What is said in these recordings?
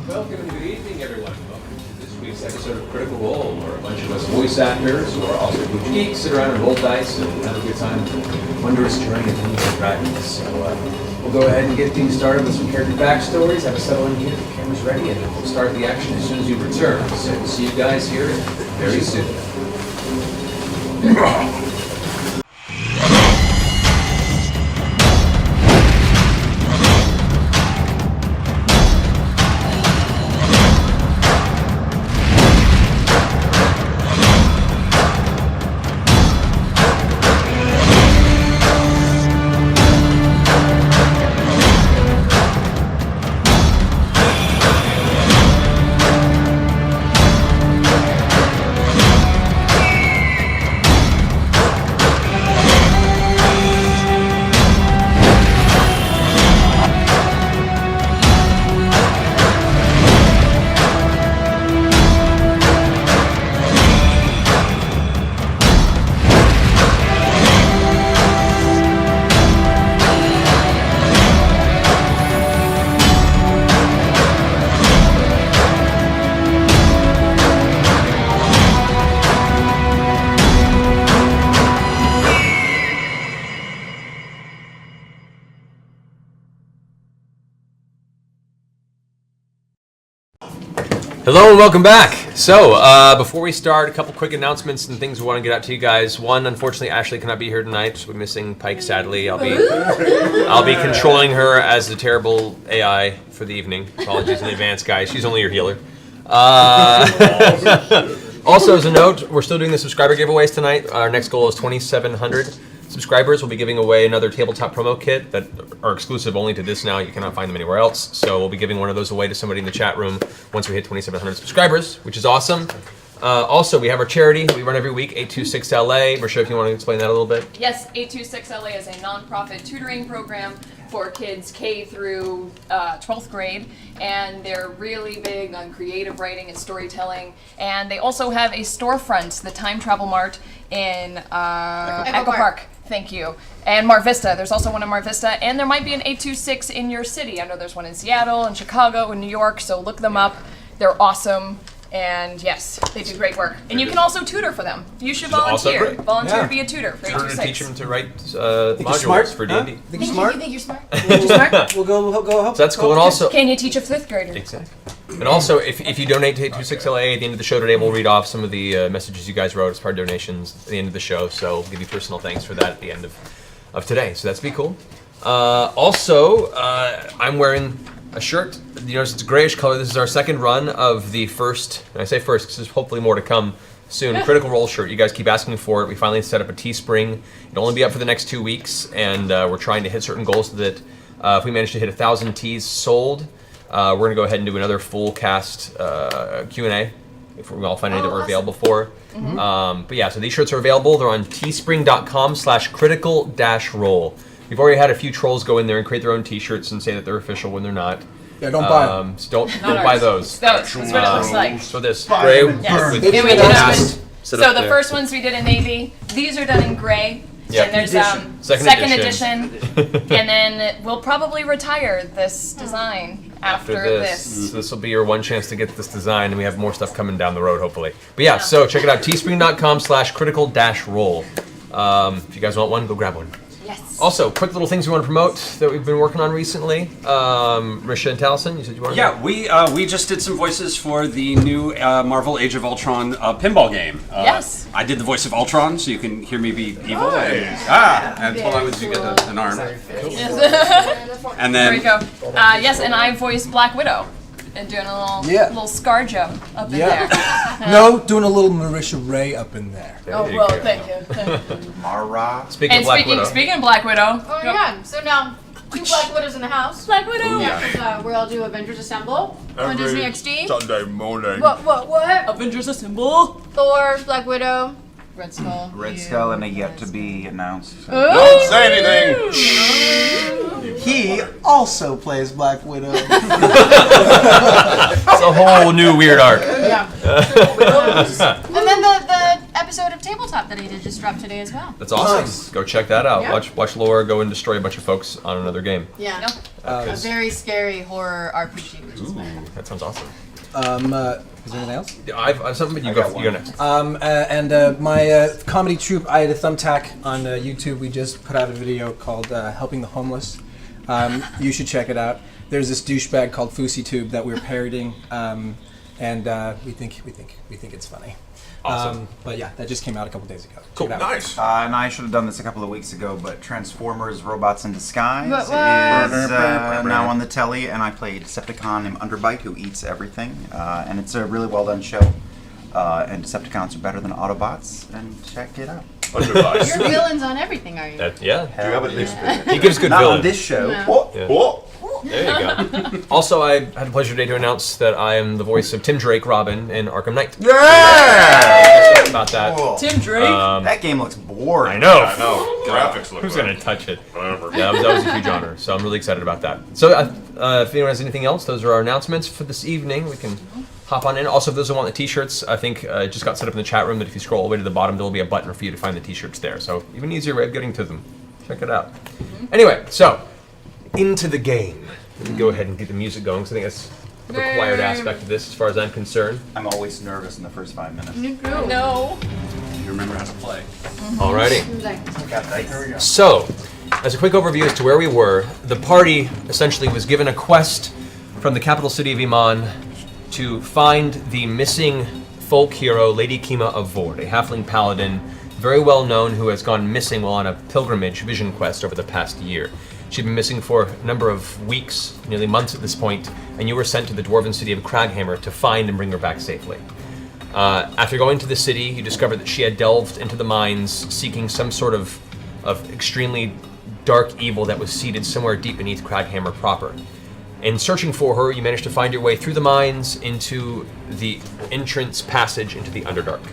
Welcome and good evening, everyone. Welcome to this week's episode of Critical Role, where a bunch of us voice actors who are also huge geeks sit around and roll dice and have a good time with the wondrous journey of Dungeons and Dragons. So we'll go ahead and get things started with some character backstories, have a settle in here, the camera's ready, and we'll start the action as soon as you return. So we'll see you guys here very soon. Hello and welcome back. So, before we start, a couple quick announcements and things we want to get out to you guys. One, unfortunately, Ashley cannot be here tonight. We're missing Pike, sadly. I'll be controlling her as the terrible AI for the evening. Apologies in advance, guys. She's only your healer. Also, as a note, we're still doing the subscriber giveaways tonight. Our next goal is 2,700 subscribers. We'll be giving away another tabletop promo kit that are exclusive only to this now. You cannot find them anywhere else. So we'll be giving one of those away to somebody in the chat room once we hit 2,700 subscribers, which is awesome. Also, we have our charity we run every week, 826LA. Marsha, if you want to explain that a little bit. Yes, 826LA is a nonprofit tutoring program for kids K through 12th grade, and they're really big on creative writing and storytelling. And they also have a storefront, the Time Travel Mart in Echo Park. Thank you. And Mar Vista. There's also one in Mar Vista, and there might be an 826 in your city. I know there's one in Seattle and Chicago and New York, so look them up. They're awesome. And yes, they do great work. And you can also tutor for them. You should volunteer. Volunteer to be a tutor for 826. To teach them to write modules for D&D. Think you're smart? You think you're smart? You're smart? We'll go help. So that's cool. And also, can you teach a 5th grader? Exactly. And also, if you donate to 826LA at the end of the show today, we'll read off some of the messages you guys wrote as part of donations at the end of the show. So we'll give you personal thanks for that at the end of today. So that's be cool. Also, I'm wearing a shirt. You notice it's a grayish color. This is our second run of the first, and I say first because there's hopefully more to come soon, Critical Role shirt. You guys keep asking for it. We finally set up a Teespring. It'll only be up for the next 2 weeks, and we're trying to hit certain goals so that if we manage to hit 1,000 tees sold, we're going to go ahead and do another full cast Q&A if we all find any that we're available for. Mm-hmm. But yeah, so these shirts are available. They're on teespring.com/critical-role. We've already had a few trolls go in there and create their own t-shirts and say that they're official when they're not. Yeah, don't buy them. So don't buy those. That's what it looks like. So this gray with So the first ones we did in navy. These are done in gray. Yep. And there's second edition. And then we'll probably retire this design after this. This will be your one chance to get this design, and we have more stuff coming down the road, hopefully. But yeah, so check it out, teespring.com/critical-role. If you guys want one, go grab one. Yes. Also, quick little things we want to promote that we've been working on recently. Risha and Taliesin, you said you wanted to? Yeah, we just did some voices for the new Marvel Age of Ultron pinball game. Yes. I did the voice of Ultron, so you can hear me be evil. Nice. And hold on, you get an arm. And then there we go. Yes, and I voiced Black Widow. And doing a little ScarJo up in there. No, doing a little Marisha Ray up in there. Thank you. Mara. Speaking of Black Widow. Speaking of Black Widow. Oh yeah, so now 2 Black Widows in the house. Black Widow. Because we all do Avengers Assemble on Disney XD. Sunday morning. What? Avengers Assemble. Thor, Black Widow. Red Skull. Red Skull and a yet to be announced. Don't say anything. He also plays Black Widow. It's a whole new weird arc. Yeah. And then the episode of Table tabletop that I did just drop today as well. That's awesome. Nice. Go check that out. Yeah. Watch Laura go and destroy a bunch of folks on another game. Yeah. Yep. A very scary horror RPG, which is Ooh, fun. that sounds awesome. Is there anything else? I've something, but you go next. My comedy troupe, I had a thumbtack on YouTube. We just put out a video called "Helping the Homeless." You should check it out. There's this douchebag called FouseyTube that we're parodying, and we think it's funny. Awesome. But yeah, that just came out a couple days ago. Cool. Check it out. Nice. And I should have done this a couple of weeks ago, but Transformers: Robots in Disguise What? is now on the telly, and I played Decepticon named Underbite who eats everything, and it's a really well done show. And Decepticons are better than Autobots, and check it out. Underbite. You're villains on everything, are you? Yeah. Do you have a newspaper? He gives good Not villain. on this show. No. What? Yeah. What? There you go. Also, I had the pleasure today to announce that I am the voice of Tim Drake Robin in Arkham Knight. Yeah! About that. Cool. Tim Drake. That game looks boring. I know. I know. Graphics look Who's good. gonna touch it? Whatever. Yeah, that was a huge honor. So I'm really excited about that. So if anyone has anything else, those are our announcements for this evening. We can hop on in. Also, if those who want the t-shirts, I think it just got set up in the chat room that if you scroll all the way to the bottom, there'll be a button for you to find the t-shirts there. So even easier way of getting to them. Check it out. Anyway, so into the game. Let me go ahead and get the music going, because I think that's a required aspect of this as far as I'm concerned. I'm always nervous in the first 5 minutes. No. You remember how to play. Alrighty. Got that. So, as a quick overview as to where we were, the party essentially was given a quest from the capital city of Iman to find the missing folk hero, Lady Kima of Vord, a halfling paladin, very well known, who has gone missing while on a pilgrimage vision quest over the past year. She'd been missing for a number of weeks, nearly months at this point, and you were sent to the dwarven city of Craghammer to find and bring her back safely. After going to the city, you discovered that she had delved into the mines, seeking some sort of extremely dark evil that was seated somewhere deep beneath Craghammer proper. In searching for her, you managed to find your way through the mines into the entrance passage into the Underdark.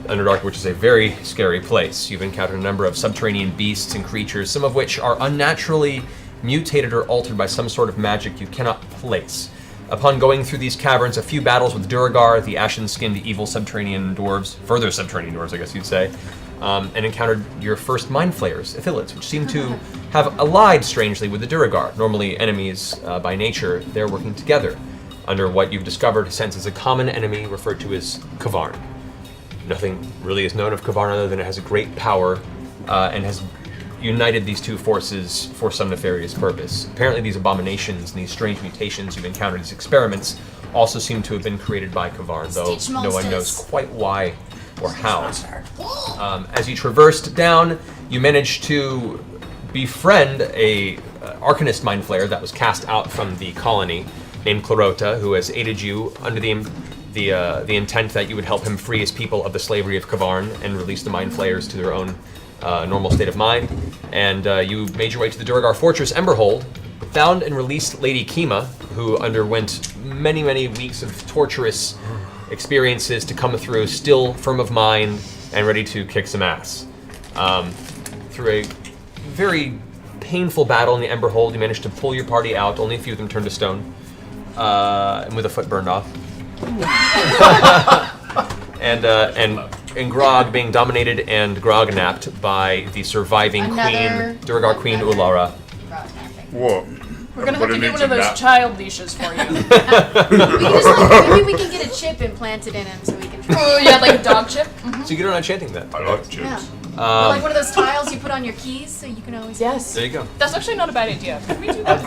Underdark, which is a very scary place. You've encountered a number of subterranean beasts and creatures, some of which are unnaturally mutated or altered by some sort of magic you cannot place. Upon going through these caverns, a few battles with Duragar, the ashen-skinned evil subterranean dwarves, further subterranean dwarves, I guess you'd say, and encountered your first mind flayers, Athilids, which seem to have allied strangely with the Duragar. Normally enemies by nature, they're working together under what you've discovered since as a common enemy referred to as Kavarn. Nothing really is known of Kavarn other than it has a great power and has united these two forces for some nefarious purpose. Apparently these abominations and these strange mutations you've encountered as experiments also seem to have been created by Kavarn, though Stitch no one knows monsters. quite why or how. As you traversed down, you managed to befriend a Arcanist Mind Flayer that was cast out from the colony named Clarota, who has aided you under the intent that you would help him free his people of the slavery of Kavarn and release the Mind Flayers to their own normal state of mind. And you made your way to the Duragar Fortress Emberhold, found and released Lady Kima, who underwent many, many weeks of torturous experiences to come through, still firm of mind and ready to kick some ass. Through a very painful battle in the Emberhold, you managed to pull your party out. Only a few of them turned to stone, and with a foot burned off. and Grog being dominated and Grog-napped by the surviving Another- Duragar Queen Ulara. Whoa. We're gonna have to get one of those child leashes for you. Maybe we can get a chip implanted in him so we can. Oh yeah, like a dog chip. Mm-hmm. So you get around chanting then. I like chips. Yeah. Or like one of those tiles you put on your keys so you can always. Yes. There you go. That's actually not a bad idea. Can we do that?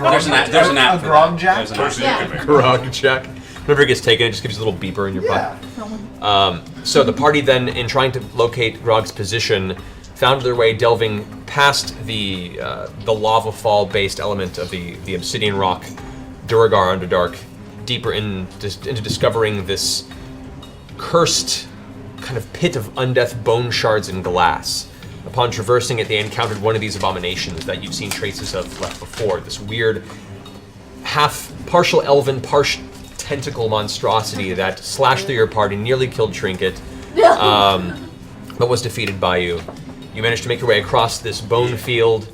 There's an app. A for grog that. jack? There's an First app. you can make Grog check. Whenever it gets taken, it just gives you a little beeper in your pocket. So the party then, in trying to locate Grog's position, found their way delving past the lava fall based element of the obsidian rock Duragar Underdark, deeper into discovering this cursed kind of pit of undeath bone shards and glass. Upon traversing it, they encountered one of these abominations that you've seen traces of left before. This weird, half partial elven, partial tentacle monstrosity that slashed through your party, nearly killed Trinket, but was defeated by you. You managed to make your way across this bone field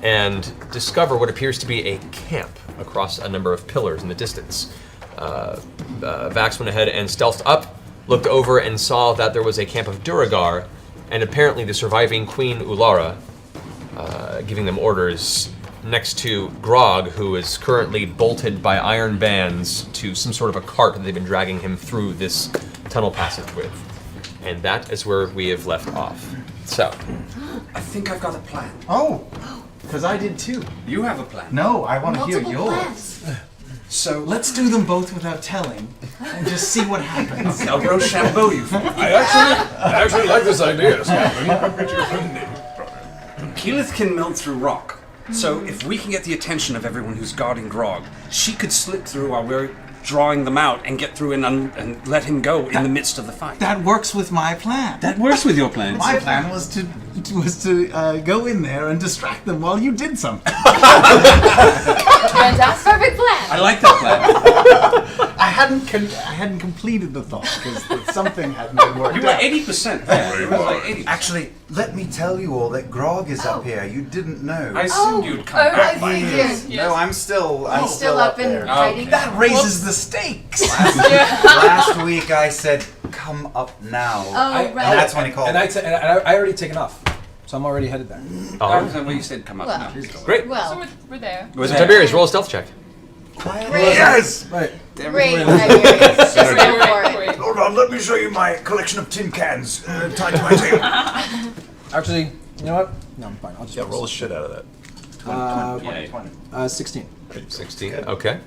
and discover what appears to be a camp across a number of pillars in the distance. Vax went ahead and stealthed up, looked over and saw that there was a camp of Duragar and apparently the surviving Queen Ulara giving them orders next to Grog, who is currently bolted by iron bands to some sort of a cart that they've been dragging him through this tunnel passage with. And that is where we have left off. So, I think I've got a plan. Oh, because I did too. You have a plan. No, I want to hear Multiple yours. plans. So Let's do them both without telling, and just see what happens. I'll Rochambeau you for it. I actually like this idea, Captain. Keyleth can melt through rock. So if we can get the attention of everyone who's guarding Grog, she could slip through while we're drawing them out and get through and let him go in the midst of the fight. That works with my plan. That works with your plans. My plan was to go in there and distract them while you did something. Fantastic. Perfect plan. I like that plan. I hadn't completed the thought because something hadn't been worked You were out. 80% there. You were like 80%. Actually, let me tell you all that Grog is up here. You didn't know. I assumed you'd come I back. figured. No, I'm still Still up and there. hiding. That raises the stakes. Last week I said, "Come up now." Oh, right. And that's when he called. And I already taken off, so I'm already headed there. all That right. was you said come up Well. now. Great. So Well, we're there. So Tiberius, roll a stealth check. great. Yes. Right. Great. Tiberius. Just go for it. Hold on, let me show you my collection of tin cans tied to my tail. Actually, you know what? No, I'm fine. I'll just Roll the shit out of that. 16. 16. Okay.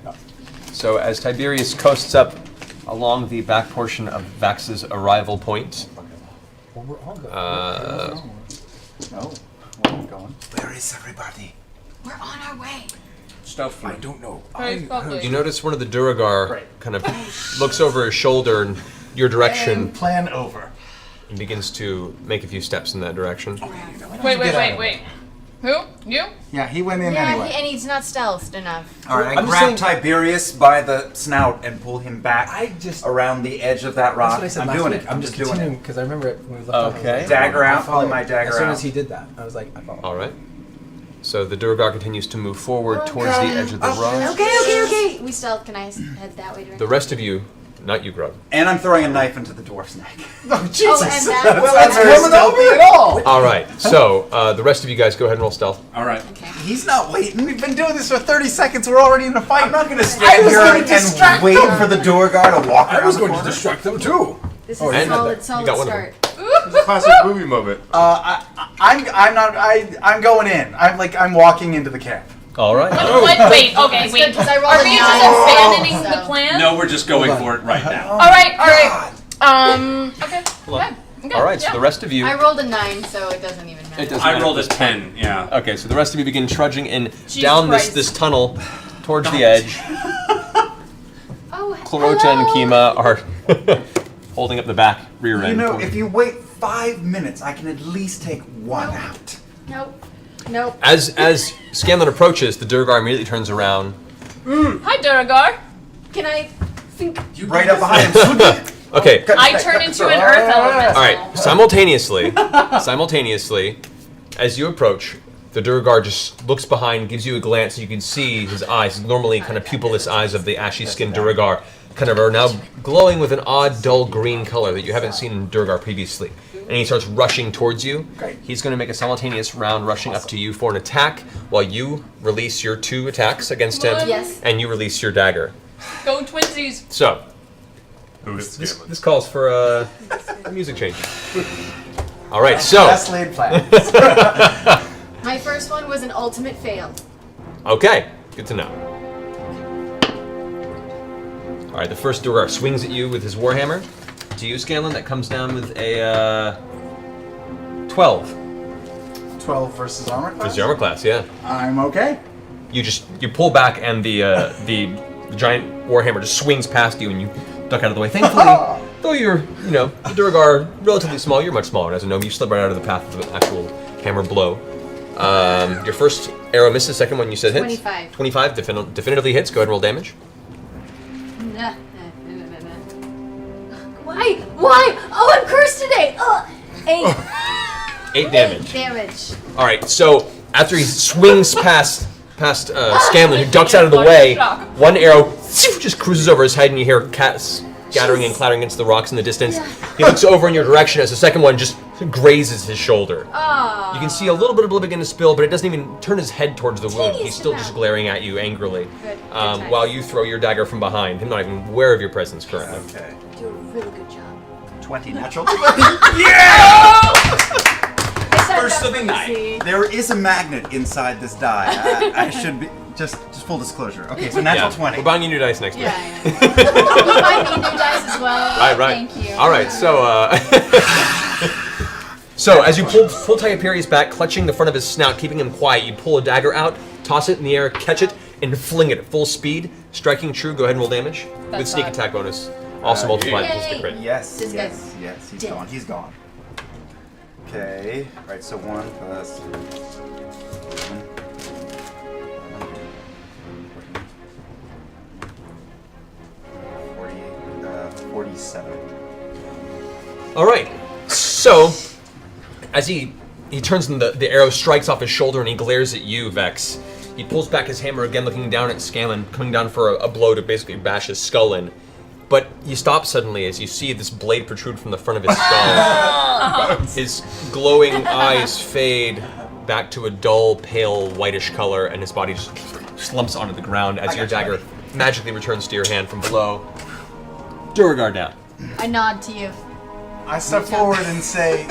So as Tiberius coasts up along the back portion of Vax's arrival point, Well, we're all good. No, where are we going? Where is everybody? We're on our way. Stealth I don't know. Very probably. you notice one of the Duragar kind of looks over his shoulder in your direction And plan over. and begins to make a few steps in that direction. Wait. Who? You? Yeah, he went in Yeah, anyway. and he's not stealthed enough. All right, I I'm just grab saying- Tiberius by the snout and pull him back around the edge of that That's rock. what I said I'm last doing week. it. I'm just doing continuing it. because I remember it when we left off. I was Okay. like, Dagger I out, followed. pulling my dagger As soon out. as he did that, I was like, I followed. All right. So the Duragar continues to move forward towards the edge of the rock. Okay. We stealth. Can I head that way? The rest of you, not you, Grub. And I'm throwing a knife into the dwarf's neck. Oh, Jesus. Oh, and that. Well, that's very Coming over stealthy. at all. All right. So the rest of you guys, go ahead and roll stealth. All right. Okay. He's not waiting. We've been doing this for 30 seconds. We're already in a fight. I'm not going to I stand was here gonna and distract wait them. for the Duragar to walk around I was the going to corner. distract them too. This is Oh, a you solid, got solid one of them. start. It's a classic movie moment. I'm going in. I'm walking into the camp. All right. Wait. Okay. Wait. Because I rolled Are a we 9. just abandoning the so- plan? No, we're just going for it right now. All right. Okay. Okay. All right. So the rest of you. I rolled a 9, so it doesn't even matter. It doesn't I matter. rolled a 10, yeah. Okay, so the rest of you begin trudging in Jesus down Christ. this tunnel towards the edge. Oh, Clarota and hello. Kima are holding up the back rear end. You know, toward- if you wait 5 minutes, I can at least take one out. Nope. As Scanlan approaches, the Durgar immediately turns around. Hi, Duragar. Can I think? Right up behind him. Okay. I turn into an earth elemental. All right. Simultaneously, as you approach, the Durgar just looks behind, gives you a glance, so you can see his eyes, normally kind of pupilless eyes of the ashy-skinned Durgar, kind of are now glowing with an odd, dull green color that you haven't seen in Durgar previously. And he starts rushing towards you. He's going to make a simultaneous round rushing up to you for an attack, while you release your 2 attacks against him, Yes. and you release your dagger. Go twinsies. So, Who is this Scanlan? calls for a music change. All right, so, Best laid plans. My first one was an ultimate fail. okay, good to know. All right, the first Durgar swings at you with his warhammer. To you, Scanlan, that comes down with a 12. 12 versus armor class? It's your armor class, yeah. I'm okay. You pull back, and the giant warhammer just swings past you, and you duck out of the way. Thankfully, though you're, the Durgar relatively small, you're much smaller. As a gnome, you slip right out of the path of the actual hammer blow. Your first arrow misses. Second one you said hits. 25. 25 definitively hits. Go ahead and roll damage. Why? Oh, I'm cursed today. 8. 8 damage. Damage. All right. So after he swings past Scanlan, who ducks out of the way, one arrow just cruises over his head, and you hear cats scattering and clattering against the rocks in the distance. He looks over in your direction as the second one just grazes his shoulder. Oh. You can see a little bit of blood begin to spill, but it doesn't even turn his head towards the wound. Teeniest He's still amount. just glaring at you angrily, Good times. while you throw your dagger from behind. Him not even aware of your presence currently. Okay. Do a really good job. 20 natural. First of the night. There is a magnet inside this die. I should be just full disclosure. Okay, so natural 20. We're buying you new dice next week. Yeah, I know. You might need new dice as well. Right. Thank you. All right, so so as you pull Typerius back, clutching the front of his snout, keeping him quiet, you pull a dagger out, toss it in the air, catch it, and fling it at full speed, striking true. Go ahead and roll damage with That's sneak odd. attack bonus. Also multiplied Yay. plus the crit. Yes, This yes, guy's yes. He's dead. gone. He's gone. Okay. Right. So 1 plus. 47. All right. So as he turns and the arrow strikes off his shoulder and he glares at you, Vex. He pulls back his hammer again, looking down at Scanlan, coming down for a blow to basically bash his skull in. But you stop suddenly as you see this blade protrude from the front of his skull. His glowing eyes fade back to a dull, pale, whitish color, and his body just slumps onto the ground as your dagger magically returns to your hand from below. Durgar down. I nod to you. I step forward and say,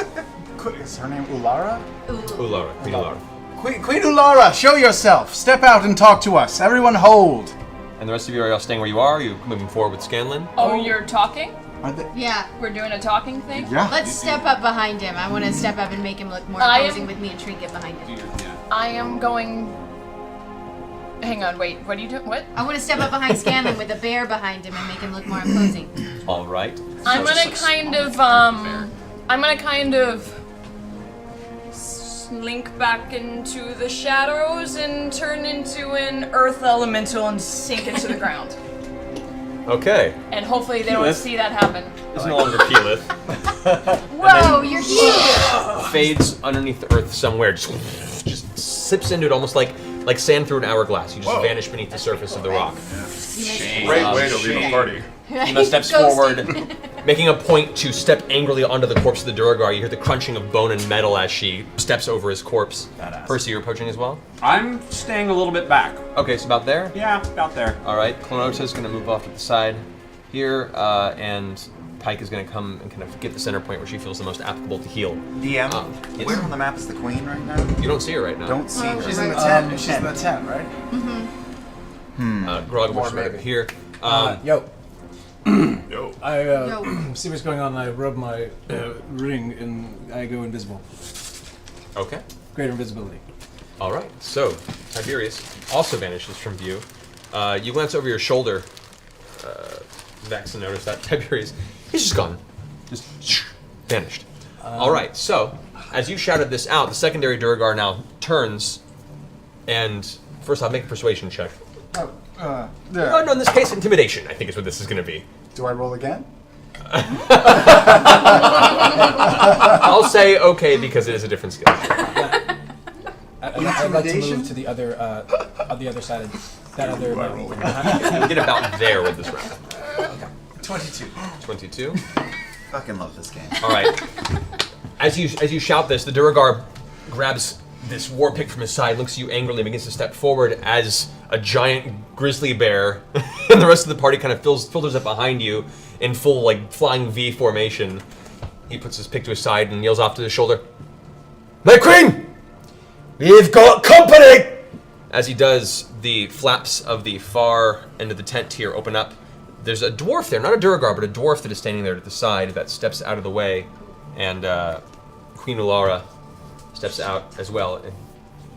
is her name Ulara? Ulara, Queen Ulara. Queen Ulara, show yourself. Step out and talk to us. Everyone hold. And the rest of you are all staying where you are? Are you moving forward with Scanlan? Oh, you're talking? Are they? Yeah. We're doing a talking thing? Yeah. Let's step up behind him. I want to step up and make him look more I am- imposing with me and trinket behind him. I am going. Hang on, wait. What are you doing? What? I want to step up behind Scanlan with a bear behind him and make him look more imposing. All right. I'm gonna kind of slink back into the shadows and turn into an earth elemental and sink into the ground. Okay. And hopefully they don't Keyleth. see that happen. It's no longer Keyleth. Whoa, you're huge! Fades underneath the earth somewhere. Just slips into it almost like sand through an hourglass. You just vanish beneath the surface of the rock. Great way to leave a party. Ema steps Ghosted. forward, making a point to step angrily onto the corpse of the Durgar. You hear the crunching of bone and metal as she steps over his corpse. Badass. Percy, you're approaching as well? I'm staying a little bit back. Okay, so about there? Yeah, about there. All right, Clonota's going to move off to the side here, and Pike is going to come and kind of get the center point where she feels the most applicable to heal. DM, Yes. where on the map is the queen right now? You don't see her right now. Don't see her. She's in the 10. She's in the 10, right? Grog, More what's right maybe. here? Yo, Yo. I Yo. see what's going on. I rub my ring and I go invisible. Okay. Greater invisibility. All right, so Tiberius also vanishes from view. You glance over your shoulder, Vex, and notice that Tiberius, he's just gone. Just vanished. All right, so as you shouted this out, the secondary Durgar now turns, and first I'll make a persuasion check. There. Oh, no, in this case, intimidation, I think is what this is going to be. Do I roll again? I'll say okay because it is a different skill. I'd like to move to the other side of that other. We'll get about there with this round. 22. 22. Fucking love this game. All right. As you shout this, the Durgar grabs this war pick from his side, looks at you angrily, and begins to step forward as a giant grizzly bear, and the rest of the party kind of filters up behind you in full like flying V formation. He puts his pick to his side and yells off to his shoulder, "My queen, we've got company!" As he does, the flaps of the far end of the tent here open up. There's a dwarf there, not a Durgar, but a dwarf that is standing there at the side that steps out of the way, and Queen Ulara steps out as well. And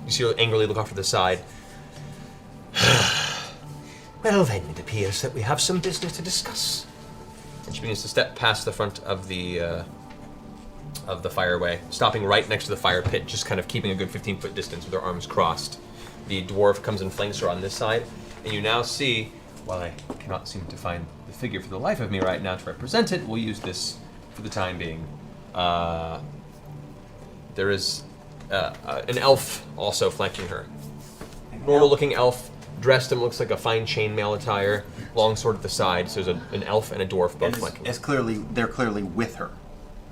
you see her angrily look off to the side. Well then, it appears that we have some business to discuss. And she begins to step past the front of the fireway, stopping right next to the fire pit, just kind of keeping a good 15-foot distance with her arms crossed. The dwarf comes and flanks her on this side, and you now see, while I cannot seem to find the figure for the life of me right now to represent it, we'll use this for the time being. There is an elf also flanking her. Normal-looking elf, dressed in looks like a fine chainmail attire, long sword at the side. So there's an elf and a dwarf both flanking. They're clearly with her.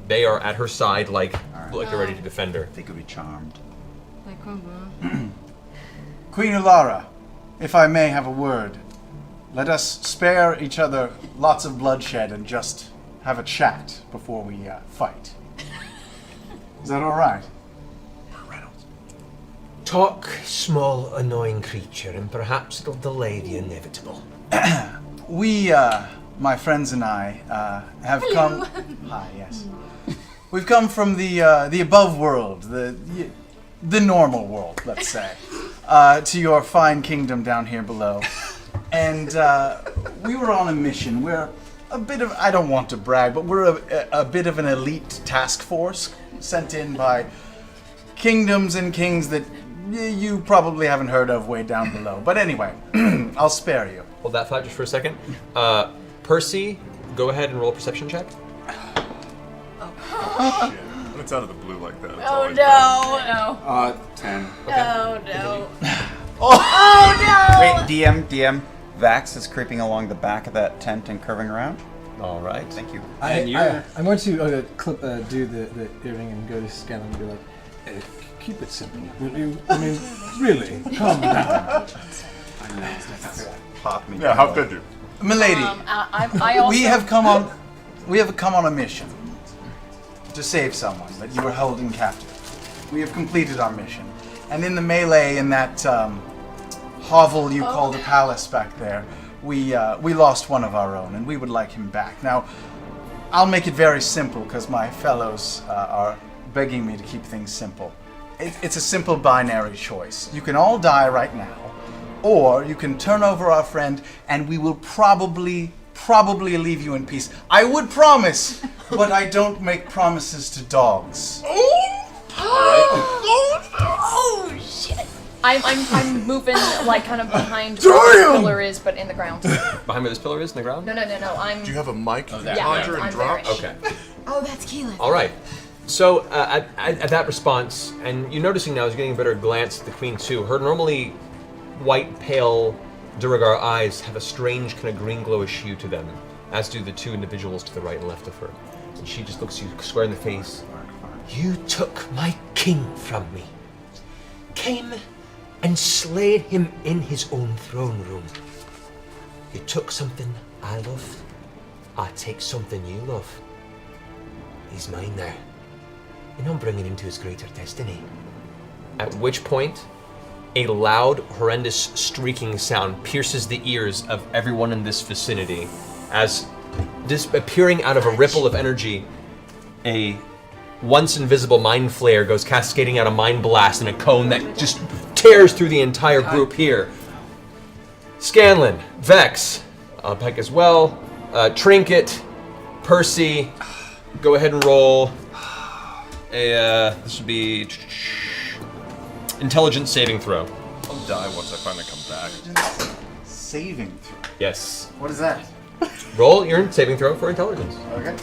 They are at her side, like like they're ready to defend her. They could be charmed. Queen Ulara, if I may have a word, let us spare each other lots of bloodshed and just have a chat before we fight. Is that all right? Talk, small, annoying creature, and perhaps it'll delay the inevitable. We, my friends and I, have come. Hi, yes. We've come from the above world, the normal world, let's say, to your fine kingdom down here below, and we were on a mission. We're a bit of, I don't want to brag, but we're a bit of an elite task force sent in by kingdoms and kings that you probably haven't heard of way down below. But anyway, I'll spare you. Hold that thought just for a second. Percy, go ahead and roll a perception check. Shit. When it's out of the blue like that, it's Oh always no! 10. Oh no! Oh no! Wait, DM. Vax is creeping along the back of that tent and curving around. All right. Thank you. And you're- I'm going to do the earring and go to Scanlan and be like, keep it simple. Will you? I mean, really, calm down. Pop me. Yeah, how could you? Milady, I also. we have come on a mission to save someone that you were holding captive. We have completed our mission, and in the melee in that hovel you called a palace back there, we lost one of our own, and we would like him back. Now, I'll make it very simple because my fellows are begging me to keep things simple. It's a simple binary choice. You can all die right now, or you can turn over our friend, and we will probably leave you in peace. I would promise, but I don't make promises to dogs. Oh shit! I'm moving like kind of behind where the pillar is, but in the ground. Behind where this pillar is in the ground? No. I'm. Do you have a mic you can Yeah, conjure and I'm drop? there. Okay. Oh, that's Keyleth. All right. So at that response, and you're noticing now, is getting a better glance at the queen too. Her normally white, pale Duragar eyes have a strange kind of green glowish hue to them, as do the two individuals to the right and left of her. And she just looks you square in the face. You took my king from me. Came and slayed him in his own throne room. You took something I love. I take something you love. He's mine now. And I'm bringing him to his greater destiny. At which point, a loud, horrendous streaking sound pierces the ears of everyone in this vicinity as, appearing out of a ripple of energy, a once invisible mind flare goes cascading out a mind blast in a cone that just tears through the entire group here. Scanlan, Vex, Peck as well, Trinket, Percy, go ahead and roll this would be intelligence saving throw. I'll die once I finally come back. Saving throw. Yes. What is that? Roll your saving throw for intelligence. Okay.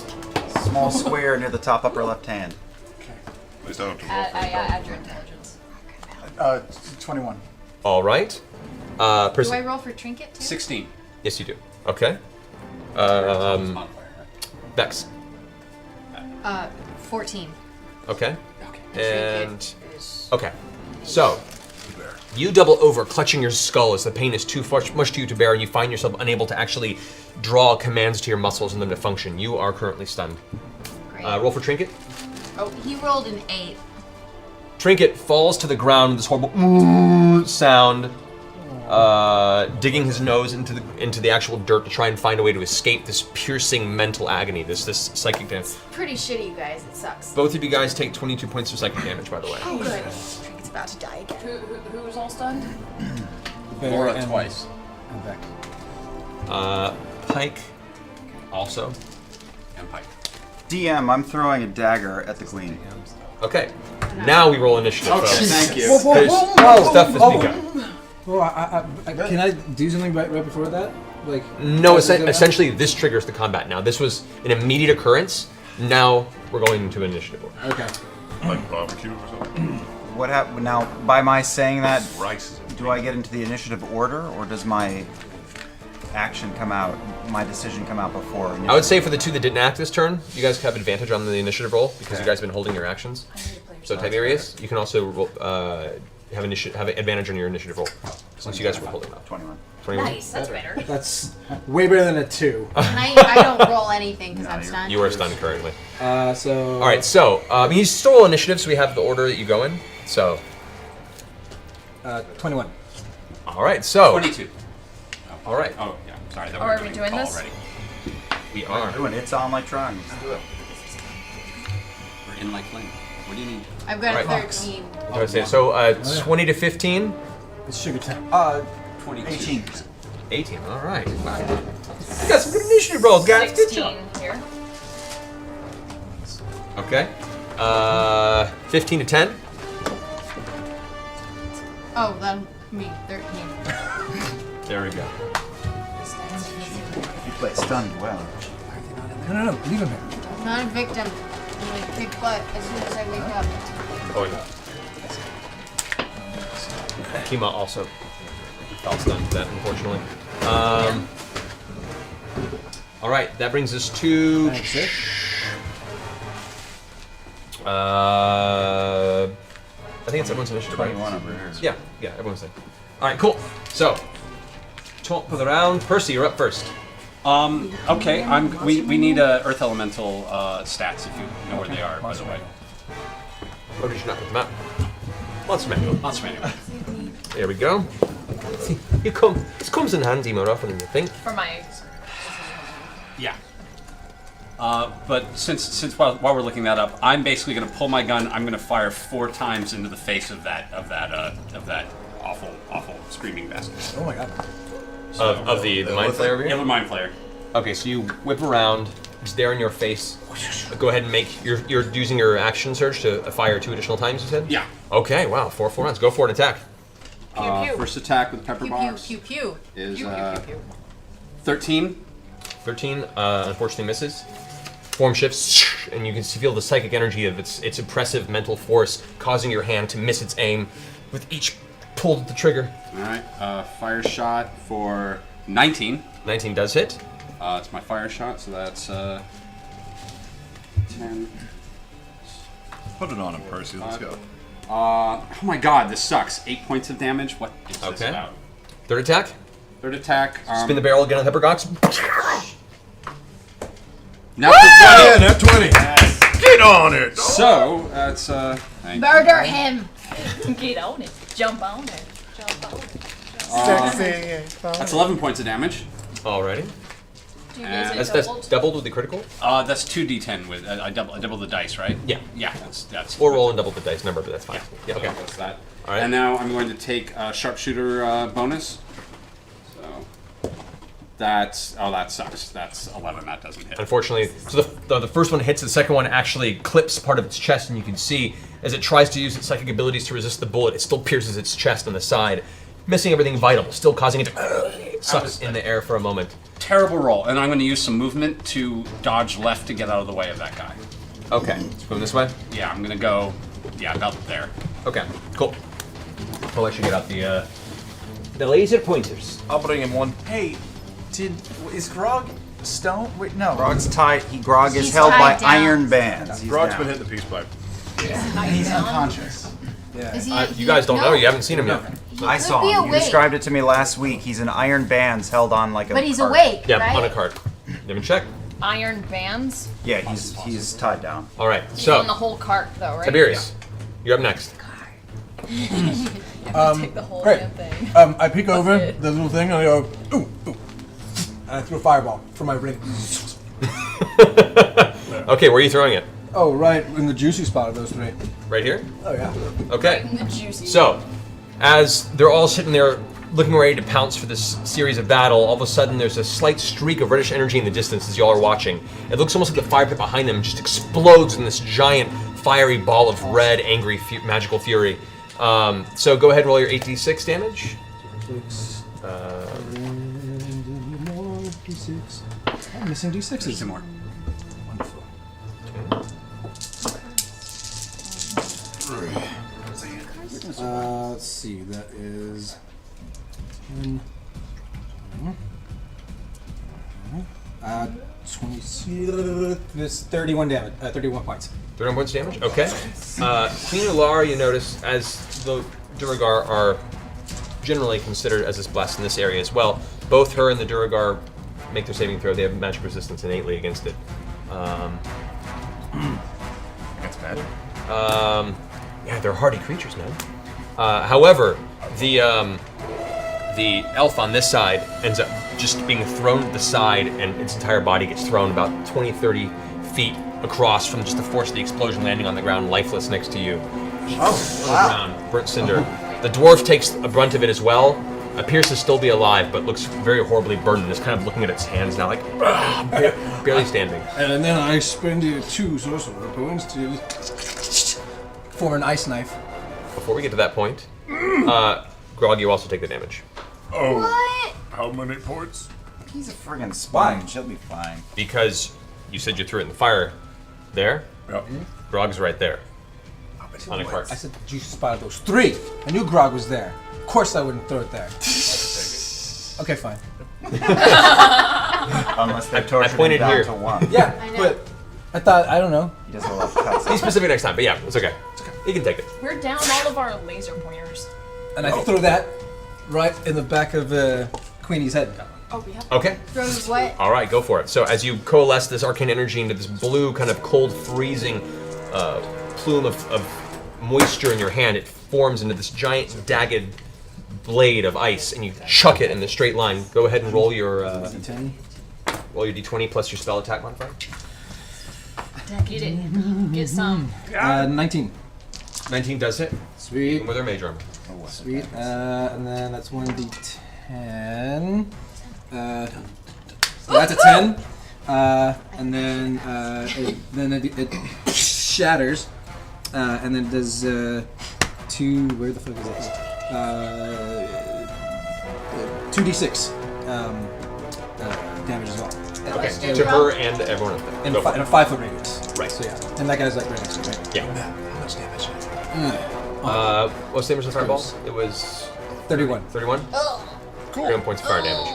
Small square near the top upper left hand. At least I don't have to roll for Add your intelligence. 21. All right. Percy. Do I roll for trinket too? 16. Yes, you do. Okay. Modifier, Vex. 14. Okay. Okay. And okay. So you double over, clutching your skull as the pain is too much to you to bear, and you find yourself unable to actually draw commands to your muscles and them to function. You are currently stunned. Great. Roll for Trinket. Oh, he rolled an 8. Trinket falls to the ground with this horrible sound, digging his nose into the actual dirt to try and find a way to escape this piercing mental agony, this psychic damage. Pretty shitty, you guys. It sucks. Both of you guys take 22 points of psychic damage, by the way. Oh, good. Trinket's about to die again. Who's all stunned? Laura and- twice. and Beck. Pike, also. And Pike. DM, I'm throwing a dagger at the queen. Okay, now we roll initiative. Okay, folks. thank you. There's stuff to speak of. Well, can I do something right before that? Like No, as we go essentially this triggers the combat now. This was an immediate occurrence. Now we're going into initiative order. down? Okay. like barbecue or something. What happened now? By my saying that, Rice. do I get into the initiative order, or does my action come out, my decision come out before. I would say for the 2 that didn't act this turn, you guys have advantage on the initiative roll because you guys have been holding your actions. So Tiberius, you can also roll, have advantage on your initiative roll since you guys were holding up. 21. 21. Nice, that's better. That's way better than a 2. And I don't roll anything because I'm stunned. You are stunned currently. So. All right, so you still roll initiative, so we have the order that you go in. So. 21. All right, so. 22. All right. Oh, yeah. Sorry. That Are we doing this? already. We are. Doing it. It's on like trying. Let's do it. We're in like flame. What do you need? I've got a Right. 13. I would say so. 20 to 15. It's sugar time. 22. 18. 18. All right. Wow. You got some good initiative rolls, guys. Good 16 job. here. Okay. 15 to 10. Oh, then me, 13. There we go. You play stunned well. No, leave him here. I'm not a victim. I'm gonna kick butt as soon as I wake up. Oh, yeah. Kima also fell stunned to that, unfortunately. All right, that brings us to. That's it. I think it's everyone's initiative, right? 21 over here. Yeah, everyone's in. All right, cool. So, top of the round. Percy, you're up first. Okay. We need Earth Elemental stats if you know where they are. By the way. Or did you not put them out? Monster manual. Monster manual. There we go. See, this comes in handy more often than you think. For my. Yeah. But since while we're looking that up, I'm basically going to pull my gun. I'm going to fire 4 times into the face of that awful screaming bastard. Oh my god. Of the mind flayer over Yeah, here? the mind flayer. Okay, so you whip around. It's there in your face. Go ahead and make. You're using your action surge to fire 2 additional times, you said? Yeah. Okay, wow. 4 rounds. Go for an attack. Pew pew. First attack with pepper Pew pew box pew pew. is Pew, pew, pew, pew. 13. 13, unfortunately misses. Form shifts, and you can feel the psychic energy of its impressive mental force causing your hand to miss its aim with each pull of the trigger. All right. Fire shot for 19. 19 does hit. It's my fire shot, so that's 10. Put it on him, Percy. Let's go. Oh my god, this sucks. 8 points of damage. What is this Okay. about? Third attack. Third attack. Spin the barrel again on Peppergox. Now Yeah, nat 20. Get on it! So that's thank you. Murder him. Get on it. Jump on it. Jump on it. That's 11 points of damage. Alrighty. Do you guys That's doubled? doubled with the critical. That's 2d10 with I double the dice, right? Yeah. Yeah, that's. Or roll and double the dice number, but that's fine. Yeah. Okay. So that's that. All right. And now I'm going to take sharpshooter bonus. So that sucks. That's 11. That doesn't hit. Unfortunately, so the first one hits, the second one actually clips part of its chest, and you can see as it tries to use its psychic abilities to resist the bullet, it still pierces its chest on the side, missing everything vital, still causing it to suck in the air for a moment. Terrible roll, and I'm going to use some movement to dodge left to get out of the way of that guy. Okay, let's go this way. Yeah, I'm going to go. Yeah, about there. Okay, cool. I'll let you get out the laser pointers. I'll bring him one. Hey, is Grog stone? Wait, no. Grog's tied. Grog is He's held by tied down. iron bands. He's Grog's down. been hitting the peace pipe. He's unconscious. Yeah. Is he, You guys don't know. You haven't seen him yet. He I could saw be him. You awake, described it to me last week. He's in iron bands held on like a. but he's cart. awake, Yeah, right? on a cart. Let me check. Iron bands. Yeah, he's tied down. All right, He's so on the whole cart, though, right? Tiberius, you're up next. Take the whole Great. damn thing. I peek over it. the little thing and I go, ooh, ooh. And I throw a fireball from my ring. Okay, where are you throwing it? Oh, right in the juicy spot of those 3. Right here? Oh, yeah. Okay. The juicy. So, as they're all sitting there looking ready to pounce for this series of battle, all of a sudden there's a slight streak of reddish energy in the distance as y'all are watching. It looks almost like the fire pit behind them just explodes in this giant fiery ball of red, angry, magical fury. So go ahead and roll your 8d6 damage. D6. I'm missing D6s. Some more. Wonderful. Let's see, that is 10, 20. This 31 damage. 31 points. 31 points damage? Okay. Queen Ulara, you notice, as the Duragar are generally considered as this blessed in this area as well, both her and the Duragar make their saving throw. They have magic resistance innately against it. That's bad. Yeah, they're hardy creatures, man. However, the elf on this side ends up just being thrown to the side, and its entire body gets thrown about 20, 30 feet across from just the force of the explosion, landing on the ground, lifeless next to you. Oh, wow. Ground, burnt cinder. The dwarf takes a brunt of it as well, appears to still be alive, but looks very horribly burned and is kind of looking at its hands now, like, barely standing. And then I spend 2 sorcerer points to form an ice knife. Before we get to that point, Grog, you also take the damage. Oh. What? How many points? He's a friggin' sponge. He'll be fine. Because you said you threw it in the fire there. Yep. Grog's right there. On a cart. I said you spotted those 3. I knew Grog was there. Of course I wouldn't throw it there. Okay, fine. Unless they tortured him pointed down here. to 1. Yeah, I know. but I thought, I don't know. He doesn't allow cuts. Be specific next time, but yeah, it's okay. You can take it. We're down all of our laser pointers. And I throw that right in the back of Queenie's head. Oh, we have. Okay. Throw what? All right, go for it. So as you coalesce this arcane energy into this blue, kind of cold, freezing plume of moisture in your hand, it forms into this giant, jagged blade of ice, and you chuck it in a straight line. Go ahead and roll your D10. roll your d20 plus your spell attack modifier. Get it. Get some. 19. 19 does hit. Sweet. With their mage armor. Sweet. And then that's 1d10. So that's a 10. And then it shatters. And then it does 2. Where the fuck is it? 2d6 damage as well. Okay, to her and everyone up there. In Go for a it. 5 foot radius. Right. So yeah. And that guy's like right next to me, right? Yeah. How much damage? What's the damage of the fireball? It was 31. 31? Oh. 31 points of fire damage.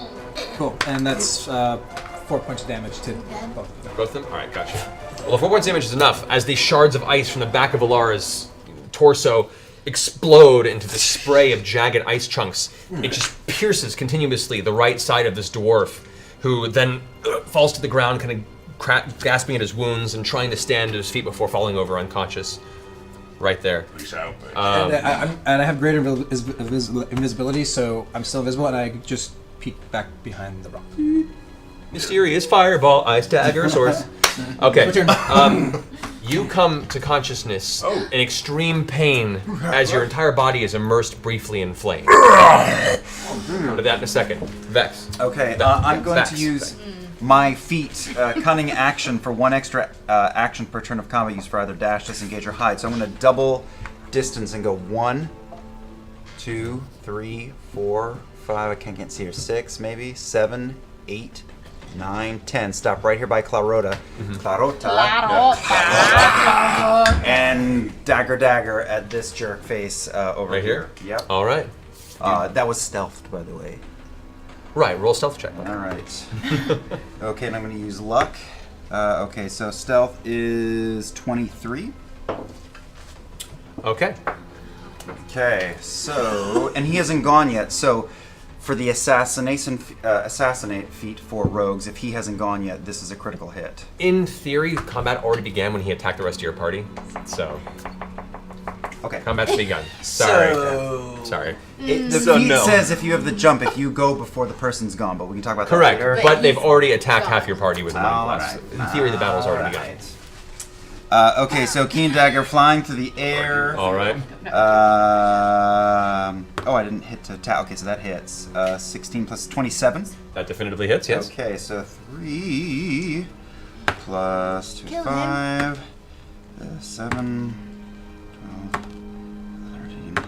Cool. And that's 4 points of damage to both of them. Both of them? Alright, gotcha. Well, the 4 points damage is enough as these shards of ice from the back of Alara's torso explode into this spray of jagged ice chunks. It just pierces continuously the right side of this dwarf, who then falls to the ground, kind of gasping at his wounds and trying to stand to his feet before falling over unconscious. Right there. Peace out, bitch. And I have greater invisibility, so I'm still invisible, and I just peek back behind the rock. Mysterious fireball, ice dagger, swords. Okay. You come to consciousness in extreme pain as your entire body is immersed briefly in flame. To that in a second. Vex. Okay, Vex. I'm going Vex. to use my feat, cunning action, for 1 extra action per turn of combat used for either dash, disengage, or hide. So I'm going to double distance and go 1, 2, 3, 4, 5. I can't see here. 6, maybe 7, 8, 9, 10. Stop right here by Clarota. And dagger at this jerk face over Right here? Yep. All right. That was stealthed, by the way. Right, roll stealth check. All right. Okay, and I'm going to use luck. Okay, so stealth is 23. Okay. Okay, so, and he hasn't gone yet, so for the assassinate feat for rogues, if he hasn't gone yet, this is a critical hit. In theory, combat already began when he attacked the rest of your party. So, Okay. combat's begun. Sorry. So, Sorry. the So feat no. says if you have the jump, if you go before the person's gone, but we can talk about that Correct, later. but they've he's already attacked gone. half your party with Mind Blast. In theory, the battle's already begun. Okay, so keen dagger flying through the air. All right. Oh, I didn't hit to attack. Okay, so that hits. 16 plus 27. That definitively hits, yes. Okay, so 3 plus 2, Kill 5, 7, 12, 13,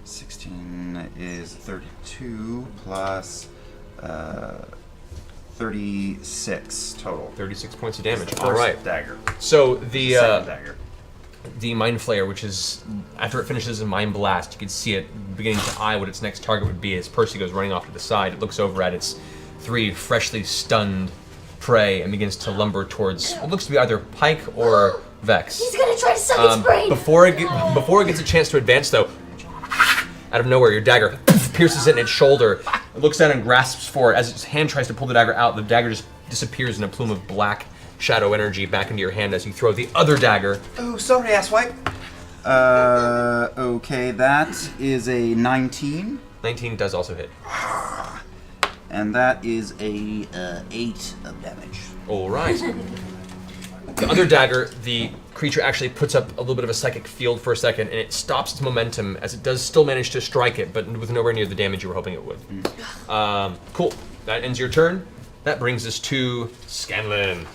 16 is 32 plus 36 total. 36 points of damage. First All right. dagger. So Second the dagger. the Mind Flayer, which is, after it finishes a Mind Blast, you can see it beginning to eye what its next target would be as Percy goes running off to the side. It looks over at its 3 freshly stunned prey and begins to lumber towards what looks to be either Pike or Vex. He's gonna try to suck its brain. Before it gets a chance to advance, though, out of nowhere, your dagger pierces it in its shoulder. It looks down and grasps for it. As its hand tries to pull the dagger out, the dagger just disappears in a plume of black shadow energy back into your hand as you throw the other dagger. Oh, sorry, asswipe. Okay, that is a 19. 19 does also hit. And that is a 8 of damage. All right. The other dagger, the creature actually puts up a little bit of a psychic field for a second, and it stops its momentum as it does still manage to strike it, but with nowhere near the damage you were hoping it would. Cool. That ends your turn. That brings us to Scanlan.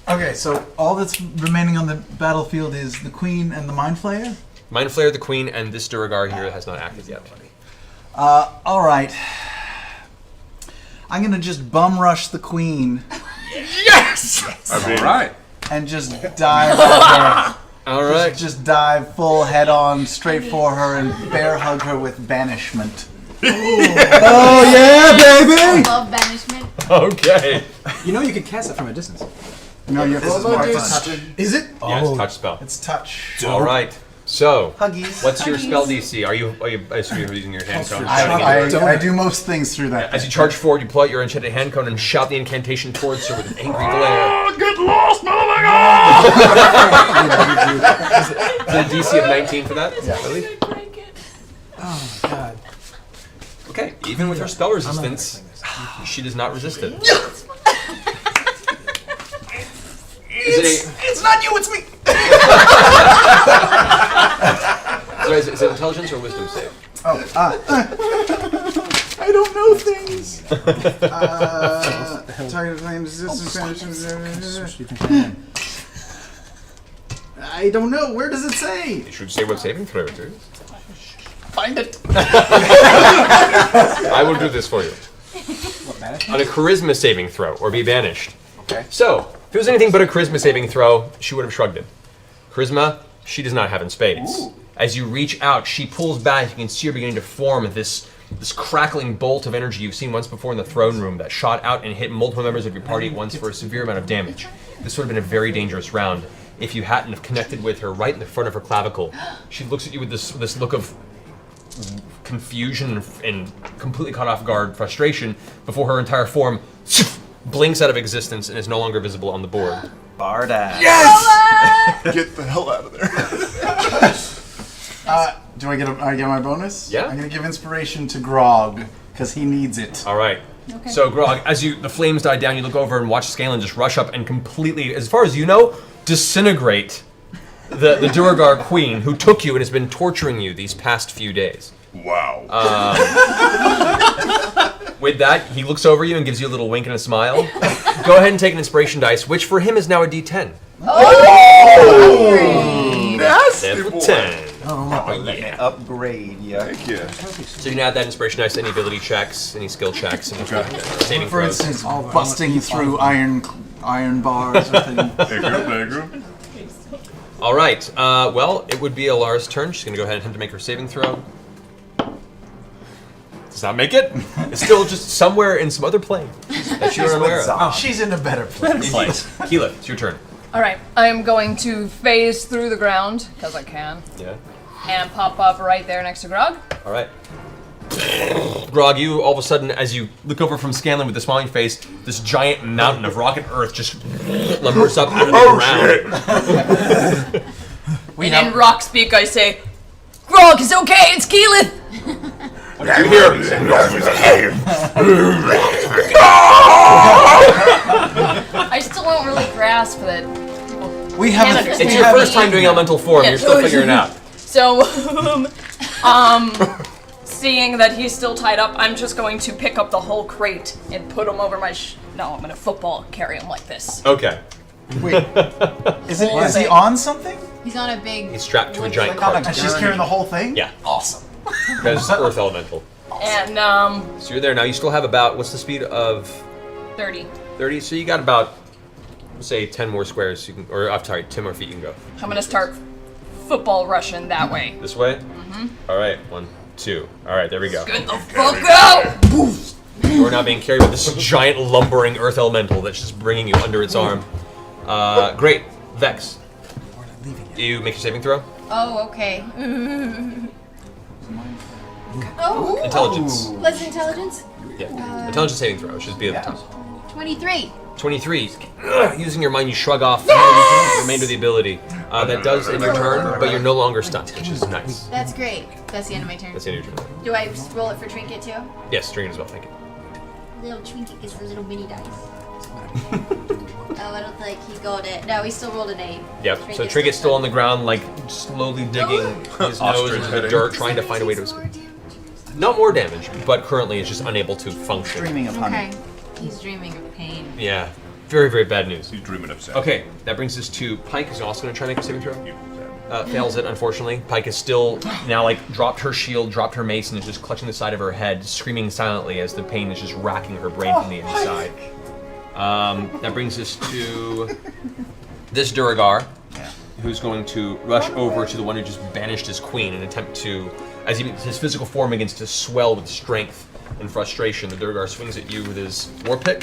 Okay, so all that's remaining on the battlefield is the Queen and the Mind Flayer? Mind Flayer, the Queen, and this Duragar here has not acted yet. Alright. I'm gonna just bum rush the Queen. Yes! Alright. And just dive at her. Alright. Just dive full head on straight for her and bear hug her with banishment. Oh yeah, baby! I love banishment. Okay. You know you could cast it from a distance. No, you have to mark touch. Is it? Yeah, it's a touch spell. It's touch. All right. So, Huggies. what's your spell DC? Are you I assume you're using your hand cone? I do most things through that. As you charge forward, you pull out your enchanted hand cone and shout the incantation towards her with an angry glare. Get lost, motherfucker! Is it a DC of 19 for that? Yeah. Really? Oh my god. Okay, even with her spell resistance, she does not resist it. It's not you, it's me! Is it intelligence or wisdom save? I don't know things. Target flame resistance. I don't know. Where does it say? You should say what saving throw it is. Find it. I will do this for you. On a charisma saving throw, or be banished. Okay. So, if it was anything but a charisma saving throw, she would have shrugged it. Charisma, she does not have in spades. Ooh. As you reach out, she pulls back. You can see her beginning to form this crackling bolt of energy you've seen once before in the throne room that shot out and hit multiple members of your party at once for a severe amount of damage. This would have been a very dangerous round if you hadn't have connected with her right in the front of her clavicle. She looks at you with this look of confusion and completely caught off guard frustration before her entire form blinks out of existence and is no longer visible on the board. Bardass. Yes! Get the hell out of there. Do I get my bonus? Yeah. I'm gonna give inspiration to Grog because he needs it. All right. Okay. So Grog, as the flames die down, you look over and watch Scanlan just rush up and completely, as far as you know, disintegrate the Duragar Queen who took you and has been torturing you these past few days. Wow. With that, he looks over you and gives you a little wink and a smile. Go ahead and take an inspiration dice, which for him is now a D10. Oh! Nasty Level boy. 10. Yeah. Upgrade, yeah. Heck yeah. So you can add that inspiration dice to any ability checks, any skill checks, and saving For throws. instance, busting through iron bars or thing. There you go. All right. Well, it would be Alara's turn. She's going to go ahead and attempt to make her saving throw. Does not make it. It's still just somewhere in some other plane that you're unaware of. Oh, she's in a better place. Keela, it's your turn. All right, I'm going to phase through the ground because I can, Yeah. and pop up right there next to Grog. All right. Grog, you all of a sudden, as you look over from Scanlan with the smiling face, this giant mountain of rock and earth just lumbers up out of the ground. And in rock speak, I say, Grog, it's okay, it's Keyleth! What do you hear? I still don't really grasp that. We have It's your first time doing elemental form. Yeah, You're still figuring it out. So, seeing that he's still tied up, I'm just going to pick up the whole crate and put him over my no, I'm gonna football carry him like this. Okay. Wait, is he on something? He's on a big. He's strapped to a giant cart. And she's carrying the whole thing? Yeah. Awesome. Because earth elemental. And, So you're there now. You still have about, what's the speed of 30. 30? So you got about, say, 10 more squares. You can, or I'm sorry, 10 more feet you can go. I'm gonna start football rushing that way. This way? Mm-hmm. All right. 1, 2. All right, there we go. Get the fuck out! You are now being carried with this giant lumbering earth elemental that's just bringing you under its arm. Great. Vex. You make your saving throw. Oh, okay. Oh, Intelligence. what's intelligence? Yeah. Intelligence saving throw. It should be at the top. 23. 23. Using your mind, you shrug off the remainder of the ability. That does in your turn, but you're no longer stunned, which is nice. That's great. That's the end of my turn. That's the end of your turn. Do I roll it for trinket too? Yes, string as well, thank you. Little trinket is for little mini dice. Oh, I don't think he got it. No, he still rolled an 8. Yep, so Trinket's still on the ground, like, slowly digging his nose into the dirt, trying to find a way to escape. Not more damage, but currently is just unable to function. Dreaming of honey. Okay. He's dreaming of pain. Yeah, very, very bad news. He's dreaming of sex. Okay, that brings us to Pike, who's also going to try to make a saving throw. Fails it, unfortunately. Pike is still now, like, dropped her shield, dropped her mace, and is just clutching the side of her head, screaming silently as the pain is just racking her brain from the inside. That brings us to this Duragar, who's going to rush over to the one who just banished his queen and attempt to, as his physical form begins to swell with strength and frustration, the Duragar swings at you with his war pick.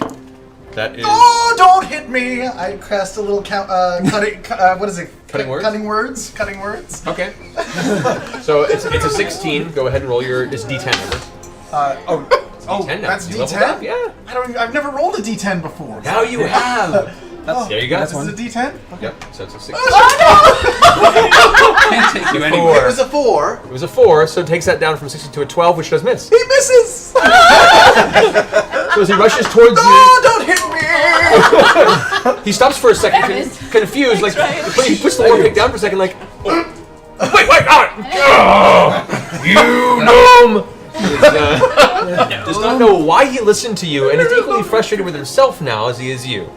That is... Oh, don't hit me! I cast a little cutting. What is it? Cutting words? Cutting words. Cutting words. Okay. So it's a 16. Go ahead and roll your... It's D10, remember? Oh, D10 now. that's You leveled up? D10. Yeah. I've never rolled a D10 before. Now you have! There you go. This is a D10. Yep, so it's a 16. Can't take you Four. anywhere. It was a 4. It was a 4, so it takes that down from 16 to a 12, which does miss. He misses. So as he rushes towards Oh, don't hit me! you, he stops for a second, confused, like, he puts the war pick down for a second, like, wait, you gnome! Does not know why he listened to you, and is equally frustrated with himself now as he is you.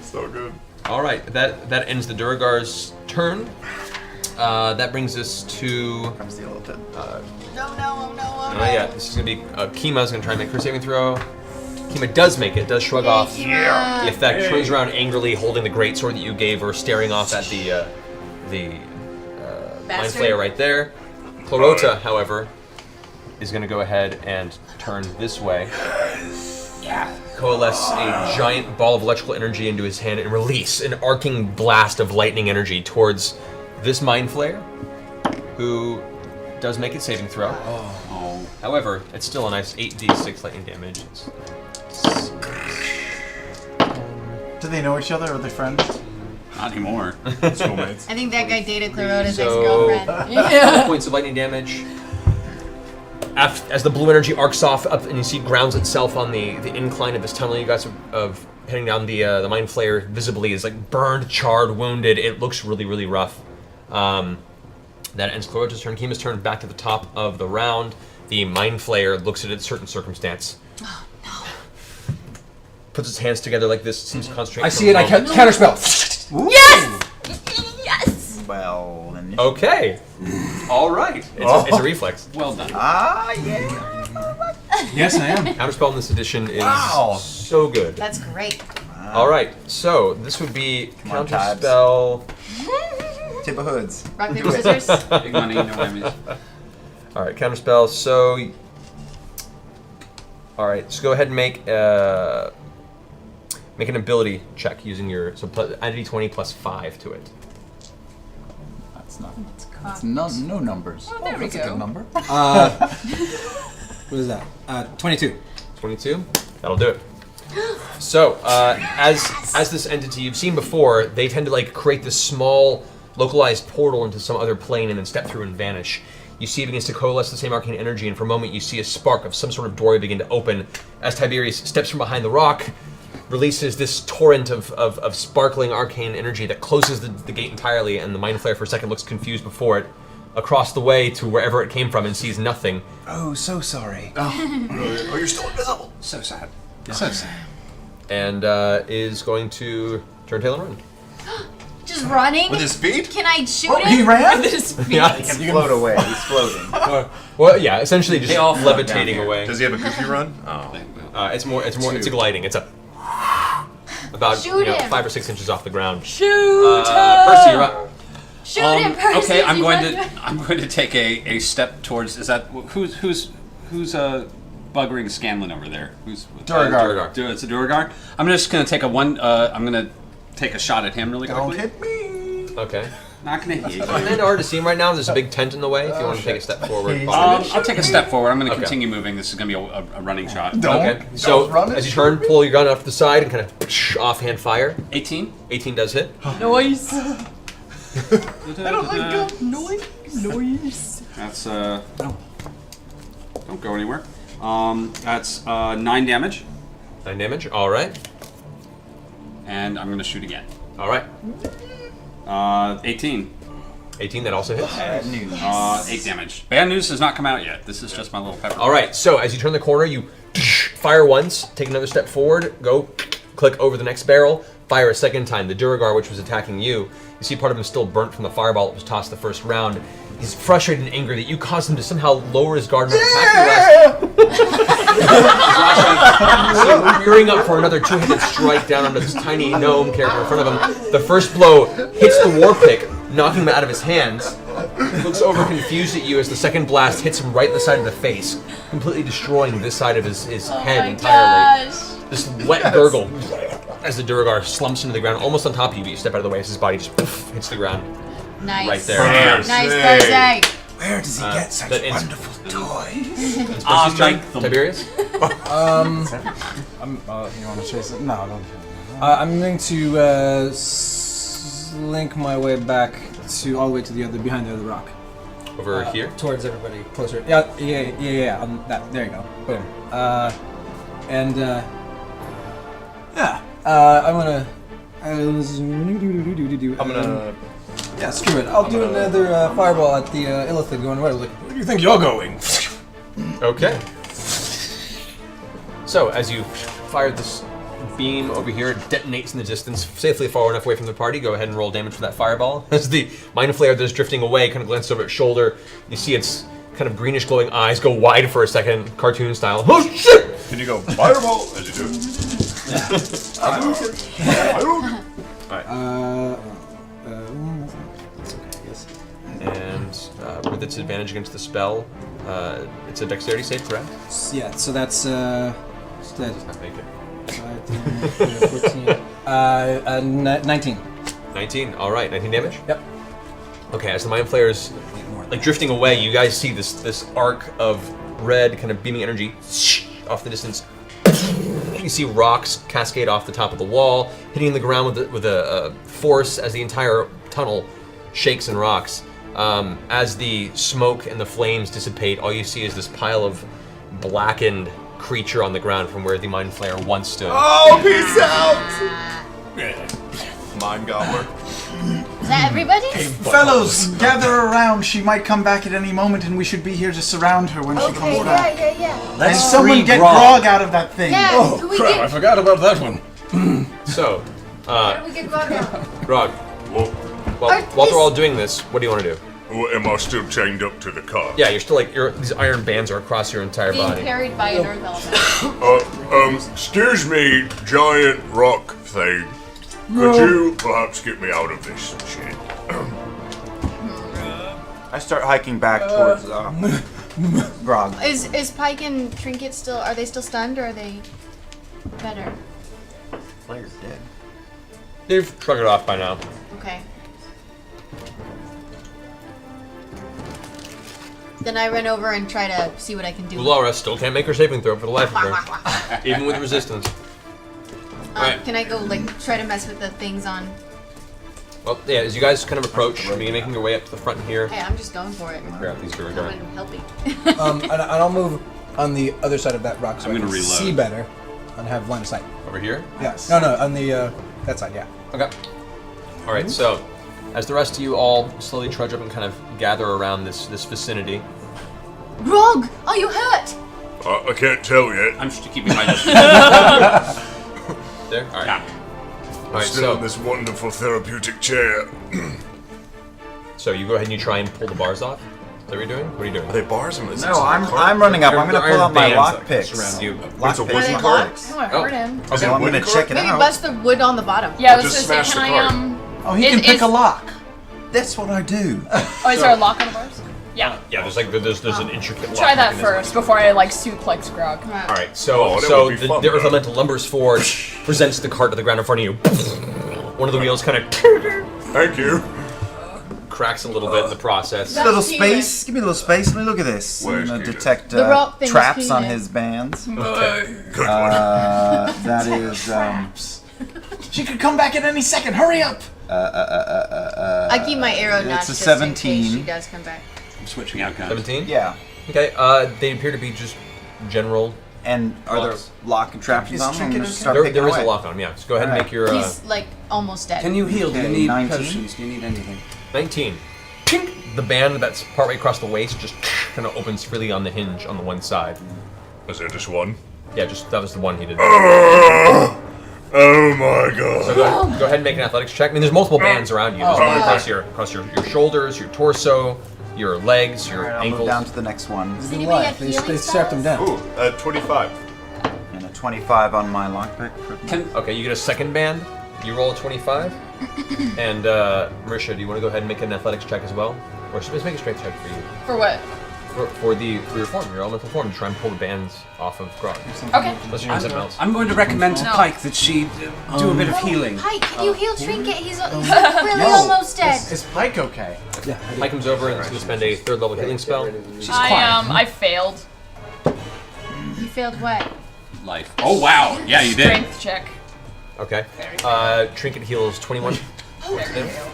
So good. All right, that ends the Duragar's turn. That brings us to. Comes the elephant. Yeah, this is gonna be. Kima's gonna try and make her saving throw. Kima does make it. Does shrug off. Yeah. The effect turns around angrily, holding the great sword that you gave her, staring off at the Mind Bastard. Flayer right there. Clarota, however, is going to go ahead and turn this way. Coalesce a giant ball of electrical energy into his hand and release an arcing blast of lightning energy towards this Mind Flayer, who does make its saving throw. However, it's still a nice 8d6 lightning damage. Do they know each other? Are they friends? Not anymore. Soulmates. I think that guy dated Clarota's So- ex-girlfriend. 12 points of lightning damage. As the blue energy arcs off up and you see it grounds itself on the incline of this tunnel you guys of heading down the Mind Flayer visibly is like burned, charred, wounded. It looks really, really rough. That ends Clarota's turn. Kima's turn back to the top of the round. The Mind Flayer looks at a certain circumstance. Oh, no. Puts its hands together like this, seems to concentrate. I for see a it. I moment. counterspell. Yes! Yes! Well, then. Okay. All right. It's a reflex. Well done. Ah, yeah. Yes, I am. Counterspell in this edition is Wow. so good. That's great. All right, so this would be Come on, Tabs. counterspell. Tip of hoods. Rock, paper, scissors. Big money, no whammies. All right, counterspell. So, all right, so go ahead and make an ability check using your add a d20 plus 5 to it. That's not. That's no numbers. Oh, there we that's a go. good number. What is that? 22. 22. That'll do it. So, as this entity you've seen before, they tend to like create this small, localized portal into some other plane and then step through and vanish. You see it begins to coalesce the same arcane energy, and for a moment you see a spark of some sort of doorway begin to open as Tiberius steps from behind the rock, releases this torrent of sparkling arcane energy that closes the gate entirely, and the Mind Flayer for a second looks confused before it, across the way to wherever it came from and sees nothing. Oh, so sorry. Oh, you're still invisible. So sad. So sad. And is going to turn tail and run. Just running? With his feet? Can I shoot Oh, him? he ran? Yeah. He can float away. He's floating. Well, yeah, essentially just They all float levitating down here. away. Does he have a goofy run? Oh. It's more. It's a gliding. It's about Shoot him. 5 or 6 inches off the ground. Shoot Percy, you're up. Shoot him, Percy! Okay, I'm He's going running. to take a step towards. Is that who's buggering Scanlan over there? Who's Duragar. It's a Duragar. I'm just gonna take I'm gonna take a shot at him really Don't quickly. hit me. Okay. Not gonna hit you. It's kind of hard to see him right now. There's a big tent in the way. If you want to take a step forward. I'll take a step forward. I'm gonna Okay. continue moving. This is gonna be a running shot. Okay. So run it. as you turn, pull your gun up to the side and kind of offhand fire. 18. 18 does hit. Noise. I don't like Noise. That's don't go anywhere. That's 9 damage, 9 damage. All right. and I'm gonna shoot again. All right. 18. 18. That also hits. 8 damage. Bad news has not come out yet. This is just my little pepper. All right. So as you turn the corner, you fire once, take another step forward, go click over the next barrel, fire a second time. The Duragar, which was attacking you, you see part of him still burnt from the fireball that was tossed the first round. He's frustrated and angry that you caused him to somehow lower his guard and attack you last. So rearing up for another two-handed strike down onto this tiny gnome character in front of him. The first blow hits the war pick, knocking him out of his hands. He looks over confused at you as the second blast hits him right in the side of the face, completely destroying this side of his head entirely. This wet gurgle as the Duragar slumps into the ground, almost on top of you, but you step out of the way as his body just poof, hits the ground. Nice. Right there. Nice, Thursday. Where does he get such that ins- wonderful toys? Inspector's turn. Tiberius? You want to chase it? No, don't. I'm going to slink my way back to all the way to the other, behind the other rock. Over here? Towards everybody, closer. Yeah. There you go. Boom. I'm gonna. Yeah, screw it. I'll do another fireball at the illithid going right. Like, where do you think you're going? Okay. So, as you fire this beam over here, it detonates in the distance, safely far enough away from the party. Go ahead and roll damage for that fireball. As the Mind Flayer that is drifting away kind of glances over its shoulder, you see its kind of greenish glowing eyes go wide for a second, cartoon style. Oh shit! Can you go fireball as you do it? That's okay, I guess. And with its advantage against the spell, it's a dexterity save, correct? Yeah, so that's Does not make it. 14. 19. 19. All right, 19 damage. Yep. Okay, as the Mind Flayer's like drifting away, you guys see this arc of red kind of beaming energy off the distance. You see rocks cascade off the top of the wall, hitting the ground with a force as the entire tunnel shakes and rocks. As the smoke and the flames dissipate, all you see is this pile of blackened creature on the ground from where the Mind Flayer once stood. Oh, peace out! Mind gobbler. Is that everybody? Fellows, gather around. She might come back at any moment, and we should be here to surround her when she Okay, comes back. yeah. And someone get Grog out of that thing. Yeah, Oh, who we crap, I get? forgot about that one. So, How do we get Grog out? Grog, Well, while they're all doing this, what do you want to do? am I still chained up to the car? Yeah, you're still like these iron bands are across your entire Being body. carried by an earth element. Excuse me, giant rock thing. Could you perhaps get me out of this shit? I start hiking back towards Grog. Is Pike and Trinket still? Are they still stunned or are they better? Player's dead. They've shrugged it off by now. Okay. Then I run over and try to see what I can do. Laura still can't make her saving throw for the life of her, even with resistance. Alright. Can I go like try to mess with the things on? Well, yeah, as you guys kind of approach, making your way up to the front here. Hey, I'm just going for it. Grab these I'm Duragar. helping. And I'll move on the other side of that rock so I'm I gonna can reload. see better and have line of sight. Over here? Yes. No, on the that side. Yeah. Okay. Alright, so as the rest of you all slowly trudge up and kind of gather around this vicinity. Grog, are you hurt? I can't tell yet. I'm just keeping my distance. There? Alright. Yeah. Alright, Still in so, this wonderful therapeutic chair. so you go ahead and you try and pull the bars off? Is that what you're doing? What are you doing? Are they bars? No, I'm running up. I'm gonna pull out my lock picks. surround you. It's a Lock wooden picks. cart? I don't want to hurt him. Okay. So I'm gonna check it Maybe out. bust the wood on the bottom. Yeah, I was just gonna say, smash can the I cart. Oh, he can pick a lock. That's what I do. Oh, is there a lock on the bars? Yeah. Yeah, there's an intricate lock Try that mechanism. first before I like suplex Grog. All right, so that would be the fun, the though. earth elemental lumbers forward, presents the cart to the ground in front of you. One of the wheels kind of Thank you. cracks a little bit in the process. That- Little Keyleth. space. Give me a little space. Let me look at this. Where's I'm gonna Keyleth? detect The rock thing is traps on Keyleth. his bands. Good one. That is. She could come back at any second. Hurry up! I keep my arrow notch a just in case 17. she does come back. I'm switching out guns. 17. Yeah. Okay. They appear to be just general. And are there Locks. lock contraptions Is on them? Trinket I'm gonna okay? start There picking is a away. lock on them. Yeah. So go ahead and Alright. make your He's like almost dead. Can you heal? Do you Okay, need 19? potions? Do you need anything? 19. Tink! The band that's partway across the waist just kind of opens freely on the hinge on the one side. Was there just one? Yeah, just that was the one he did. Oh my god. So go ahead and make an athletics check. I mean, there's multiple bands around you. There's one across your shoulders, your torso, your legs, your Alright, I'll move ankles. down to the next one. Does In anybody life, have they healing strapped them spells? down. Ooh, 25. And a 25 on my lockpick. Okay, you get a second band. You roll a 25. And Marisha, do you want to go ahead and make an athletics check as well, or just make a strength check for you For what? for your form, your elemental form, to try and pull the bands off of Grog. Okay. Unless you're doing something else. I'm going to recommend to No. Pike that she do a bit of healing. Hi, can you heal Trinket? He's really almost dead. Is Pike okay? Yeah. I Mike comes over and is going to spend a third level healing spell. She's quiet. I failed. You failed what? Life. Oh wow! Yeah, you did. Strength check. Okay. Trinket heals 21.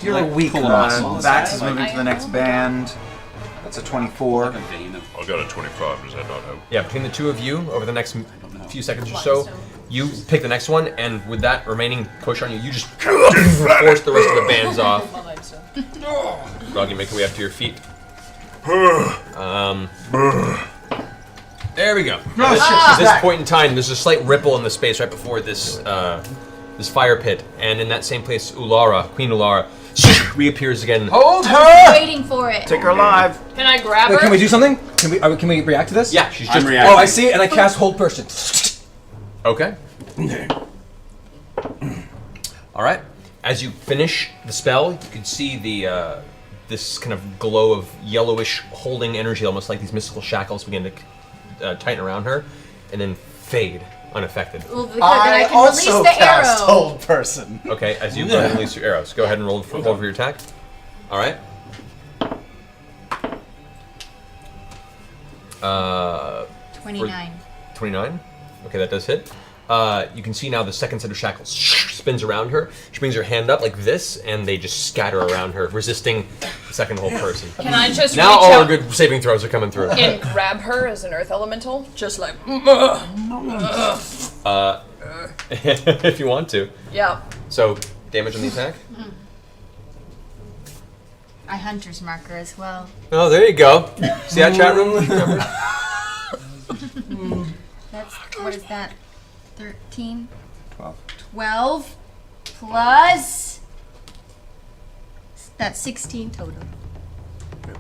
You're a weak Vax is moving to the next band. That's a 24. I got a 25. Does that not help? Yeah, between the two of you, over the next few seconds or so, you pick the next one, and with that remaining push on you, you just force the rest of the bands off. Grog, you make your way up to your feet. There we go. At this point in time, there's a slight ripple in the space right before this this fire pit, and in that same place, Queen Ulara, reappears again. Hold her! Waiting for it. Take her alive. Can I grab Wait, her? can we do something? Can we react to this? Yeah, she's just. reacting. Oh, I see, and I cast Hold Person. Okay. All right. As you finish the spell, you can see the this kind of glow of yellowish holding energy, almost like these mystical shackles begin to tighten around her, and then fade unaffected. Well, because then I can release also the cast arrow. Hold Person. Okay, as you go ahead and release your arrows, go ahead and roll for your attack. All right. 29. 29. Okay, that does hit. You can see now the second set of shackles spins around her. She brings her hand up like this, and they just scatter around her, resisting the second whole person. Can I just Now reach all our out good saving throws are coming through. and grab her as an earth elemental? Just like, If you want to. yeah. So, damage on the attack? I hunter's marker as well. Oh, there you go. See that chat room? That's, what is that? 13? 12. 12 plus. That's 16 total.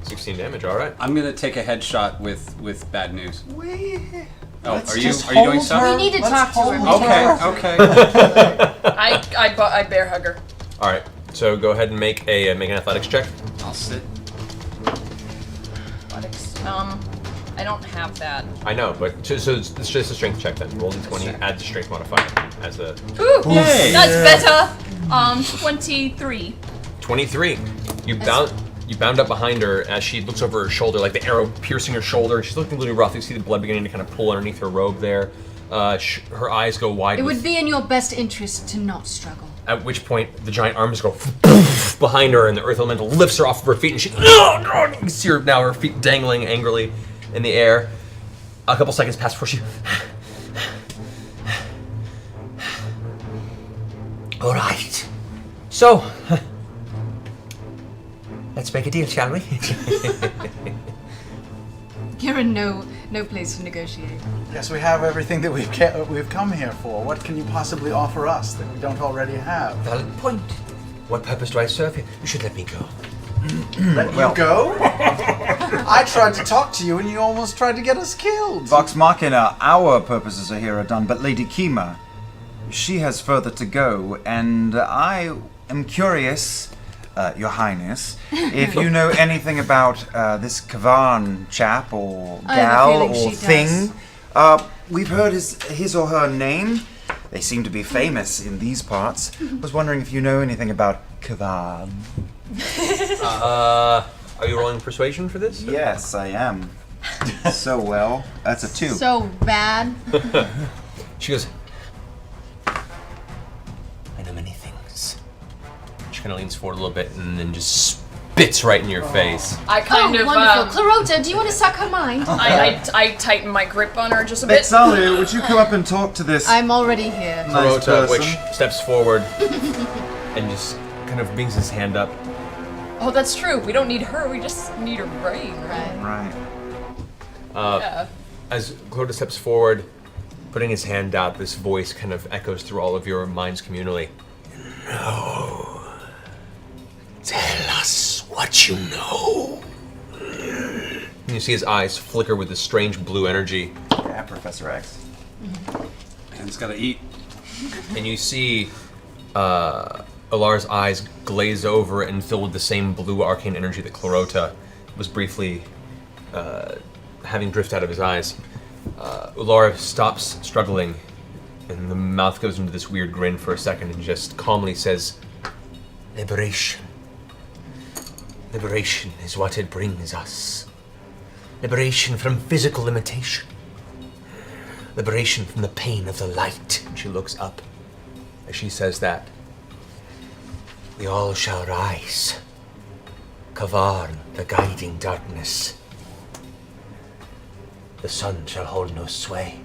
16 damage, alright. I'm gonna take a headshot with bad news. Oh, Let's are you just doing hold stuff? her. We need to Let's talk to her. hold Okay, okay. I bear hug her. Alright, so go ahead and make an athletics check. I'll sit. I don't have that. I know, but so it's just a strength check then. Roll d20, add the strength modifier as a Ooh, Yay. that's better. 23. 23. You bound up behind her as she looks over her shoulder, like the arrow piercing her shoulder. She's looking a little rough. You see the blood beginning to kind of pool underneath her robe there. Her eyes go wide. It would be in your best interest to not struggle. At which point, the giant arms go behind her, and the earth elemental lifts her off of her feet, and she. You can see her now, her feet dangling angrily in the air. A couple seconds pass before she. All right. So, let's make a deal, shall we? You're in no place to negotiate. Yes, we have everything that we've come here for. What can you possibly offer us that we don't already have? Valid point. What purpose do I serve you? You should let me go. Let you go? I tried to talk to you and you almost tried to get us killed. Vox Machina, our purposes are here are done, but Lady Kima, she has further to go, and I am curious Your Highness, if you know anything about this Kavan chap or I have a gal feeling or she thing, we've heard his or her name. They seem to be famous in these parts. Was wondering if you know anything about Kavan. Are you rolling persuasion for this? Yes, I am. So well. That's a 2. So bad. She goes, I know many things. She kind of leans forward a little bit and then just spits right in your face. I kind of wonderful. Clarota, do you want to suck her mind? I tighten my grip on her just a bit. Vexalia, would you come up and talk to this I'm already here. nice Clarota, person? which steps forward and just kind of brings his hand up. Oh, that's true. We don't need her. We just need her brain. Right. Right. Yeah. As Clarota steps forward, putting his hand out, this voice kind of echoes through all of your minds communally. No. Tell us what you know. And you see his eyes flicker with this strange blue energy. Yeah, Professor X. Man's gotta eat. And you see Alar's eyes glaze over and fill with the same blue arcane energy that Clarota was briefly having drift out of his eyes. Ular stops struggling, and the mouth goes into this weird grin for a second and just calmly says, Liberation. Liberation is what it brings us. Liberation from physical limitation. Liberation from the pain of the light. And she looks up as she says that. We all shall rise. Kavarn, the guiding darkness. The sun shall hold no sway,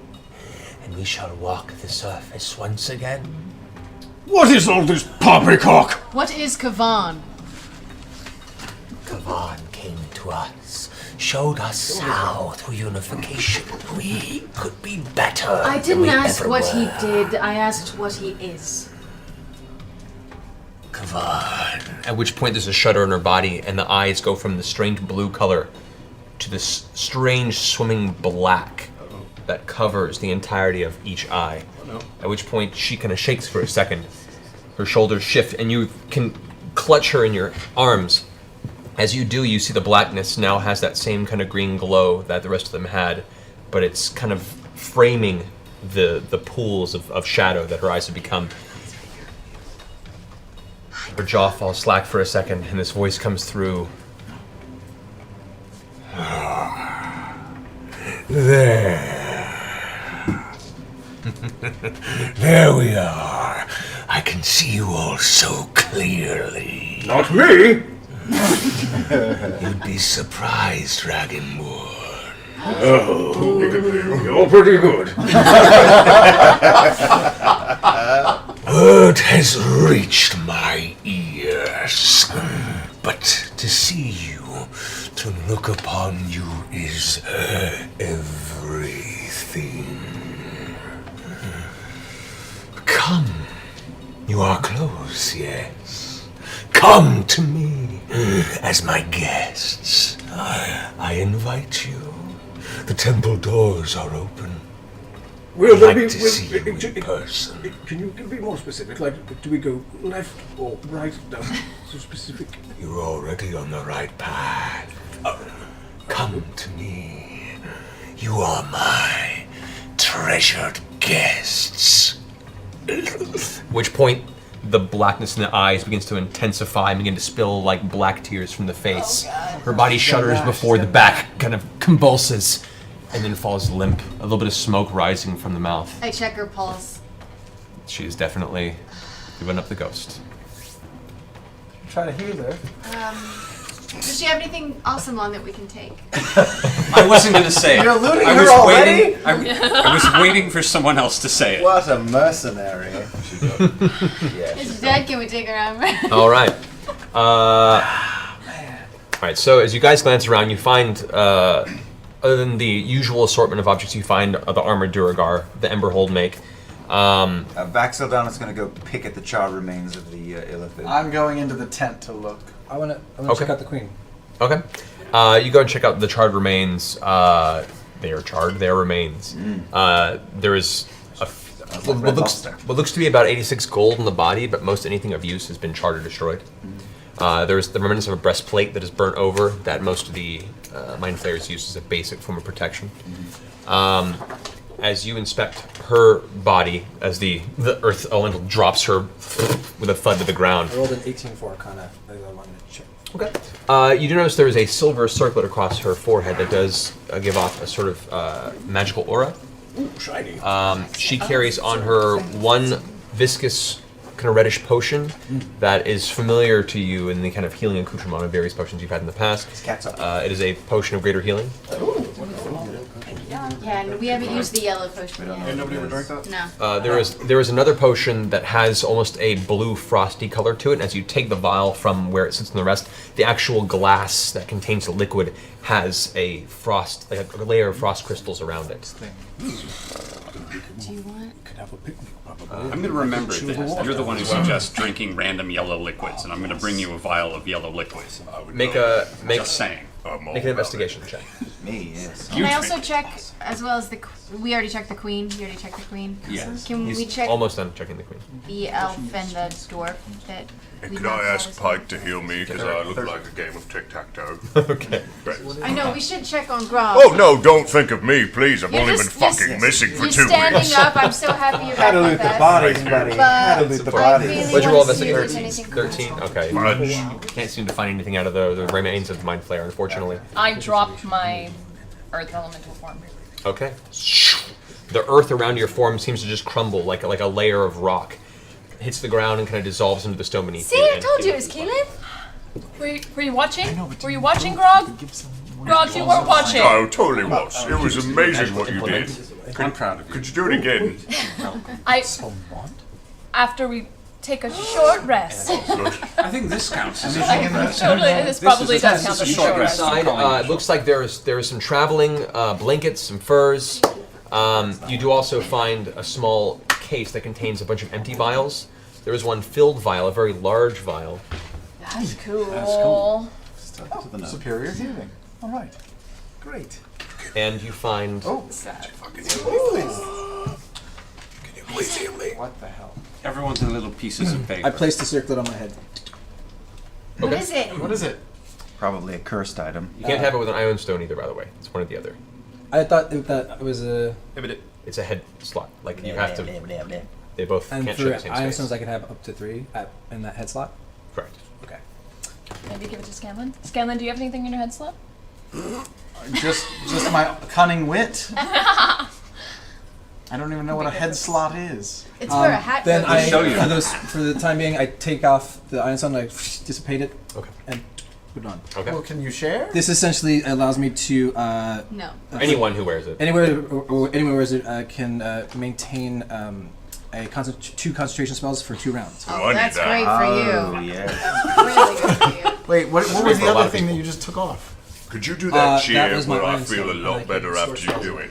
and we shall walk the surface once again. What is all this poppycock? What is Kavan? Kavarn came to us, showed us how, through unification, we could be better. I than didn't we ask ever what were. he did. I asked what he is. Kavarn. At which point there's a shudder in her body, and the eyes go from the strange blue color to this strange swimming black that covers the entirety of each eye. At which point she kind of shakes for a second. Her shoulders shift, and you can clutch her in your arms. As you do, you see the blackness now has that same kind of green glow that the rest of them had, but it's kind of framing the pools of shadow that her eyes have become. Her jaw falls slack for a second, and this voice comes through. There we are. I can see you all so clearly. Not me! You'd be surprised, Dragonborn. Oh, you're pretty good. Word has reached my ears. But to see you, to look upon you is everything. Come. You are close, yes. Come to me as my guests. I invite you. The temple doors are open. Will I'd there like be... to see you in person. Can you be more specific? Like, do we go left or right? No, so specific. You're already on the right path. Come to me. You are my treasured guests. At which point, the blackness in the eyes begins to intensify and begin to spill like black tears from the face. Her body shudders before the back kind of convulses and then falls limp, a little bit of smoke rising from the mouth. I check her pulse. She is definitely giving up the ghost. Try to heal her. Does she have anything awesome on that we can take? I wasn't gonna say it. You're looting I her was already? waiting. I was waiting for someone else to say it. What a mercenary. Is she dead? Can we take her out? All right. All right. So as you guys glance around, you find, other than the usual assortment of objects, you find the armored Duragar, the Emberhold make. Vaxildan is going to go pick at the charred remains of the Illithid. I'm going into the tent to look. I wanna Okay. check out the queen. Okay. You go and check out the charred remains. They are charred. They are remains. There is what looks to be about 86 gold in the body, but most anything of use has been charred or destroyed. There's the remnants of a breastplate that is burnt over that most of the mind flayers use as a basic form of protection. As you inspect her body, as the earth elemental drops her with a thud to the ground. I rolled an 18 for Arcana. I wanted to check. Okay. You do notice there is a silver circlet across her forehead that does give off a sort of magical aura. Ooh, shiny. She carries on her one viscous, kind of reddish potion that is familiar to you in the kind of healing accoutrement of various potions you've had in the past. It is a potion of greater healing. Yeah, and we haven't used the yellow potion yet. Ain't nobody ever drank that? No. There is another potion that has almost a blue frosty color to it, and as you take the vial from where it sits in the rest, the actual glass that contains the liquid has a frost, like a layer of frost crystals around it. Do you want? Could have a picnic, probably. I'm going to remember that you're the one who suggests drinking random yellow liquids, and I'm going to bring you a vial of yellow liquids. Make Just saying. an investigation check. Me, yes. Can I also check as well as the? We already checked the queen. You already checked the queen. Yes. Can we He's check almost done checking the queen. the elf and the dwarf that? we Could knocked I out ask as Pike to heal me, because I look 30. like a game of tic-tac-toe? Okay. well? I know we should check on Grog. Oh, no, don't think of me, please. I've You're only just- been you're fucking missing for You're 2 standing weeks. up. I'm so happy you're Had back to with loot the us. bodies, buddy. Had to loot the I bodies. really What'd you roll want to see if there's 13? anything 13? Okay. Fudge. Can't seem to find anything out of the remains of the Mind Flayer, unfortunately. I dropped my earth elemental form. Okay. The earth around your form seems to just crumble like a layer of rock. Hits the ground and kind of dissolves into the stone beneath See, you. I and told you it was Keelan. Were you watching? Were you watching, Grog? Grog, you weren't watching. I totally was. It was amazing what you did. I'm proud of you. Could you do it again? After we take a short rest. I think this counts. Totally, this probably does count as a short rest. Inside, it looks like there is some traveling blankets, some furs. You do also find a small case that contains a bunch of empty vials. There is one filled vial, a very large vial. That's cool. Superior healing. All right. Great. And you find Can you please heal me? What the hell? Everyone's in little pieces of paper. I placed a circlet on my head. What is it? What is it? Probably a cursed item. you can't have it with an ion stone either, by the way. It's one or the other. I thought that it was a. It's a head slot. Like you have to. They both And can't share for the same ion space. stones, I could have up to 3 in that head slot. Correct. Okay. Maybe give it to Scanlan. Scanlan, do you have anything in your head slot? Just my cunning wit. I don't even know what a head slot is. It's for a hat. Then photo. I, show you. for the time being, I take off the ion stone, I dissipate it, Okay. and put it on. Okay. Well, can you share? This essentially allows me to No. Anyone who wears it. anywhere or anyone wears it can maintain a 2 concentration spells for 2 rounds. Oh, I need That's that. great for Oh, you. yeah. Really good for you. Wait, what was for a the lot other of thing that people. you just took off? Could you do that that cheer was my where I iron feel a stone. lot Like better a after sword you do it?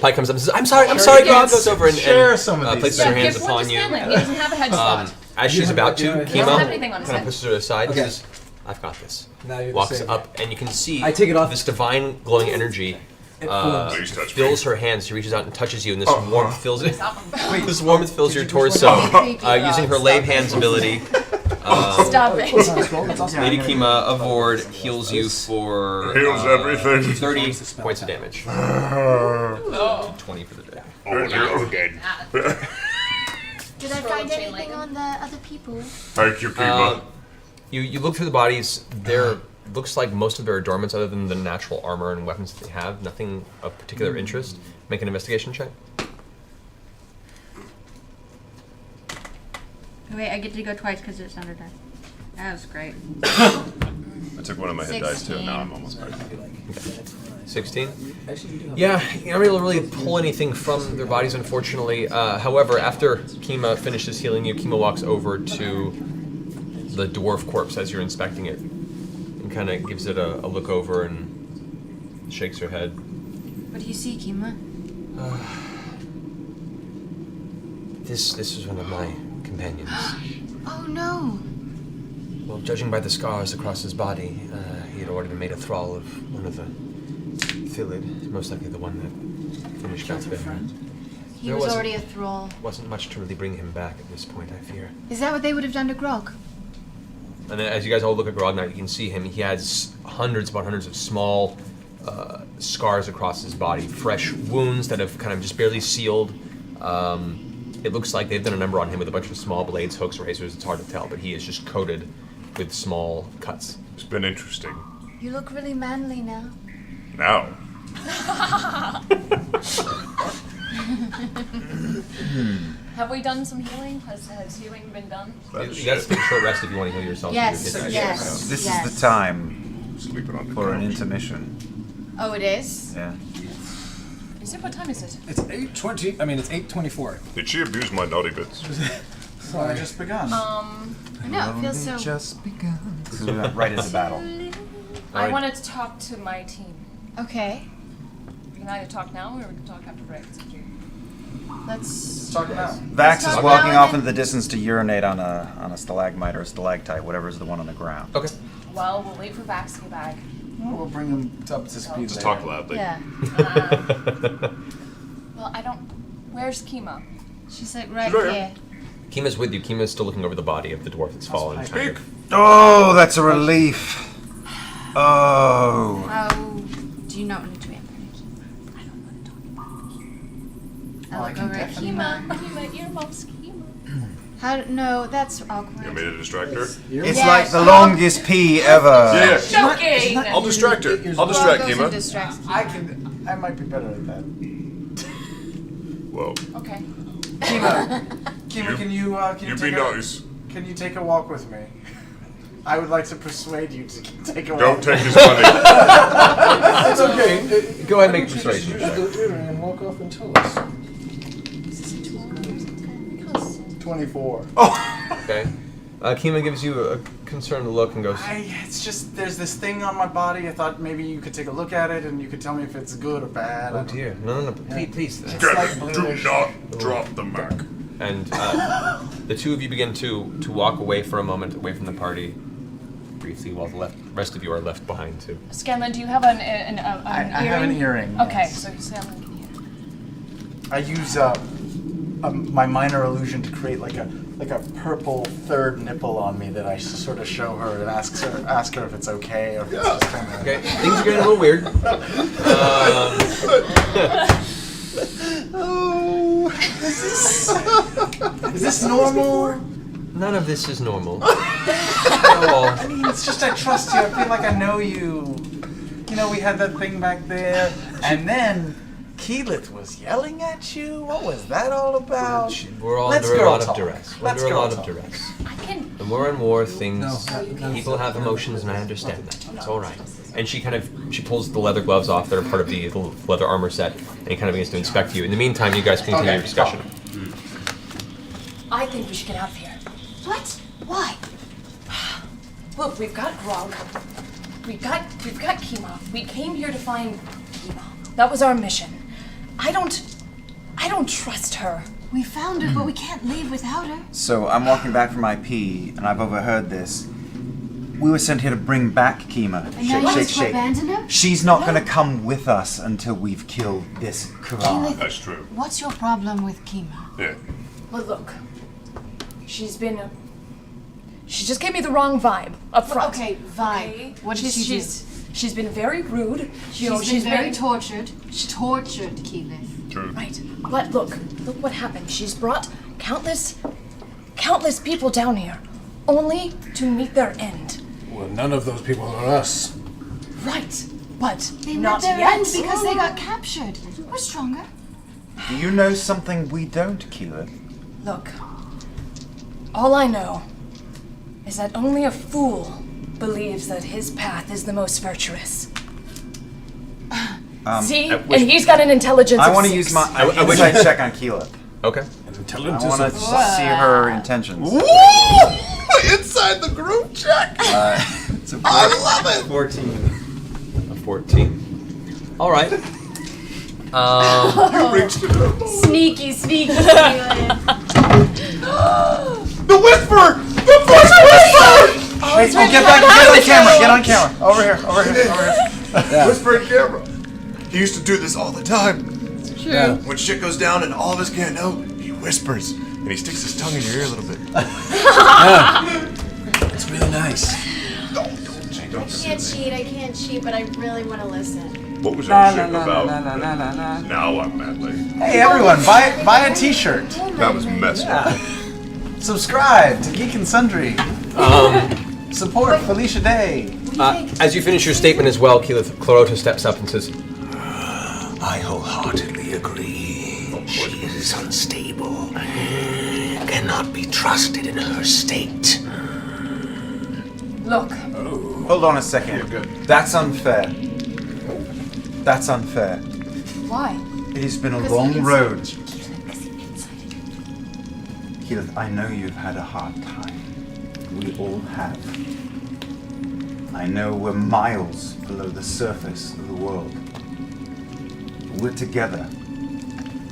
Pike comes up and says, I'm sorry, Grog goes over and Share some of these places Yeah, her hands give one upon to you. Scanlan. He doesn't have a head slot. As she's about to, He doesn't Kima have anything on his kind head. of pushes her aside and Okay. says, I've got this. Now you're the Walks same. up and you can see I take it off. this divine glowing energy forms. Please touch me. fills her hands. She reaches out and touches you and this warmth fills it. Wait, This warmth fills your torso. Using her lave hands ability, Stop it. That's awesome. Lady Kima of Ward heals you for Heals everything. 30 points of damage. Oh. 20 for the day. Oh, you're again. Did I find anything on the other people? Thank you, Kima. You look through the bodies. There looks like most of their adornments, other than the natural armor and weapons that they have, nothing of particular interest. Make an investigation check. Wait, I get to go twice because it's under time. That was great. I took one of my hit dice too. Now I'm almost ready. 16? Yeah, you're not able to really pull anything from their bodies, unfortunately. However, after Kima finishes healing you, Kima walks over to the dwarf corpse as you're inspecting it and kind of gives it a look over and shakes her head. What do you see, Kima? This was one of my companions. Oh no. Well, judging by the scars across his body, he had already been made a thrall of one of the Philid, most likely the one that finished Gatsby. He was already a thrall. Wasn't much to really bring him back at this point, I fear. Is that what they would have done to Grog? And then as you guys all look at Grog now, you can see him. He has hundreds upon hundreds of small scars across his body, fresh wounds that have kind of just barely sealed. It looks like they've done a number on him with a bunch of small blades, hooks, razors. It's hard to tell, but he is just coated with small cuts. It's been interesting. You look really manly now. Now. Have we done some healing? Has healing been done? You guys take a short rest if you want to heal yourself. Yes, You're yes. This yes. is the time Sleeping on the for an couch. intermission. Oh, it is? Yeah. Is it? What time is it? It's 8:20. I mean, it's 8:24. Did she abuse my naughty bits? Well, I just begun. I know, it feels so... Just begun. This is right into battle. I Alright. wanted to talk to my team. Okay, We can either talk now or we can talk after break. It's up to you. let's... Talk now. Vax Let's is talk walking now off and into the distance to urinate on a stalagmite or a stalactite, whatever is the one on the ground. Okay. Well, we'll wait for Vax to get back. We'll bring him up to speed Just later. talk loudly. Yeah. Well, I don't... Where's Kima? She's like right She's right here. Kima's with you. Kima's still looking over the body of the dwarf that's fallen. kind Speak. of. Oh, that's a relief. Oh. How do you not want to answer it? I don't want to talk about it. I'll I look can over at definitely- Kima. Kima, earmuffs, Kima. How? No, that's You awkward. want me to distract her? It's Yeah. like the longest pee ever. Yeah. Joking! I'll distract her. I'll Grog distract goes and Kima. distracts Kima. I might be better at that. Whoa. Okay. Kima, can you You take be nice. Can you take a walk with me? I would like to persuade you to take a walk. Don't take his money. It's okay. Go ahead and make a Just persuasion use check. the earring and walk off and tell us. 24. Okay. Kima gives you a concerned look and goes, It's just there's this thing on my body. I thought maybe you could take a look at it and you could tell me if it's good or bad. "Oh dear, no, please." It's like Do bluish. not drop the Mac. And the two of you begin to walk away for a moment, away from the party, briefly, while the rest of you are left behind too. Scanlan, do you have an I have an earring. Okay, yes. so Scanlan can hear. I use my minor illusion to create like a purple third nipple on me that I sort of show her and ask her if it's okay or if it's just kind of. Okay, things are getting a little weird. Is this normal? None of this is normal. At all. I mean, it's just I trust you. I feel like I know you. You know, we had that thing back there, and then Keyleth was yelling at you. What was that all about? We're all Let's under a girl lot talk. of duress. We're Let's under a girl lot of talk. duress. I can. The more and more things, people have emotions, and I understand that. It's all right. And she pulls the leather gloves off that are part of the leather armor set, and he kind of begins to inspect you. In the meantime, you guys continue your discussion. I think we should get out of here. What? Why? Look, we've got Grog. We've got Kima. We came here to find Kima. That was our mission. I don't trust her. We found her, but we can't leave without her. So I'm walking back from my pee, and I've overheard this. We were sent here to bring back Kima. And now you Shake, shake, just shake. abandon her? She's not going to come with us until we've killed this Quran. That's true. What's your problem with Kima? Yeah. But look, she just gave me the wrong vibe up front. Okay, vibe. What did she do? She's been very rude. She's been very tortured. She tortured Keyleth. True. Right. But look what happened. She's brought countless people down here, only to meet their end. Well, none of those people are us. Right. But They not met their yet. end because they got captured. We're stronger. Do you know something we don't, Keyleth? Look, all I know is that only a fool believes that his path is the most virtuous. See? And he's got an intelligence I of want to 6. use my insight check on Keyleth. Okay. Intelligence I want to of see her intentions. Inside the group check. It's a I love it. 14. A 14. All right. Sneaky, Keyleth. The whisper. The first whisper. Wait, get on camera. Get on camera. Over here. Whisper in camera. He used to do this all the time. Yeah. When shit goes down and all of us can't know, he whispers. And he sticks his tongue in your ear a little bit. It's really Nice. Don't I can't cheat, but I really want to listen. What was that shit about? Now I'm madly. Hey everyone, buy a T-shirt. That was messed up. Subscribe to Geek and Sundry. Support Felicia Day. As you finish your statement as well, Keyleth, Clarota steps up and says, I wholeheartedly agree. She is unstable. Cannot be trusted in her state. Look, Hold on a second. That's unfair. That's unfair. why? It has been a Because long he road. Because he incited. Keyleth, I know you've had a hard time. We all have. I know we're miles below the surface of the world. We're together.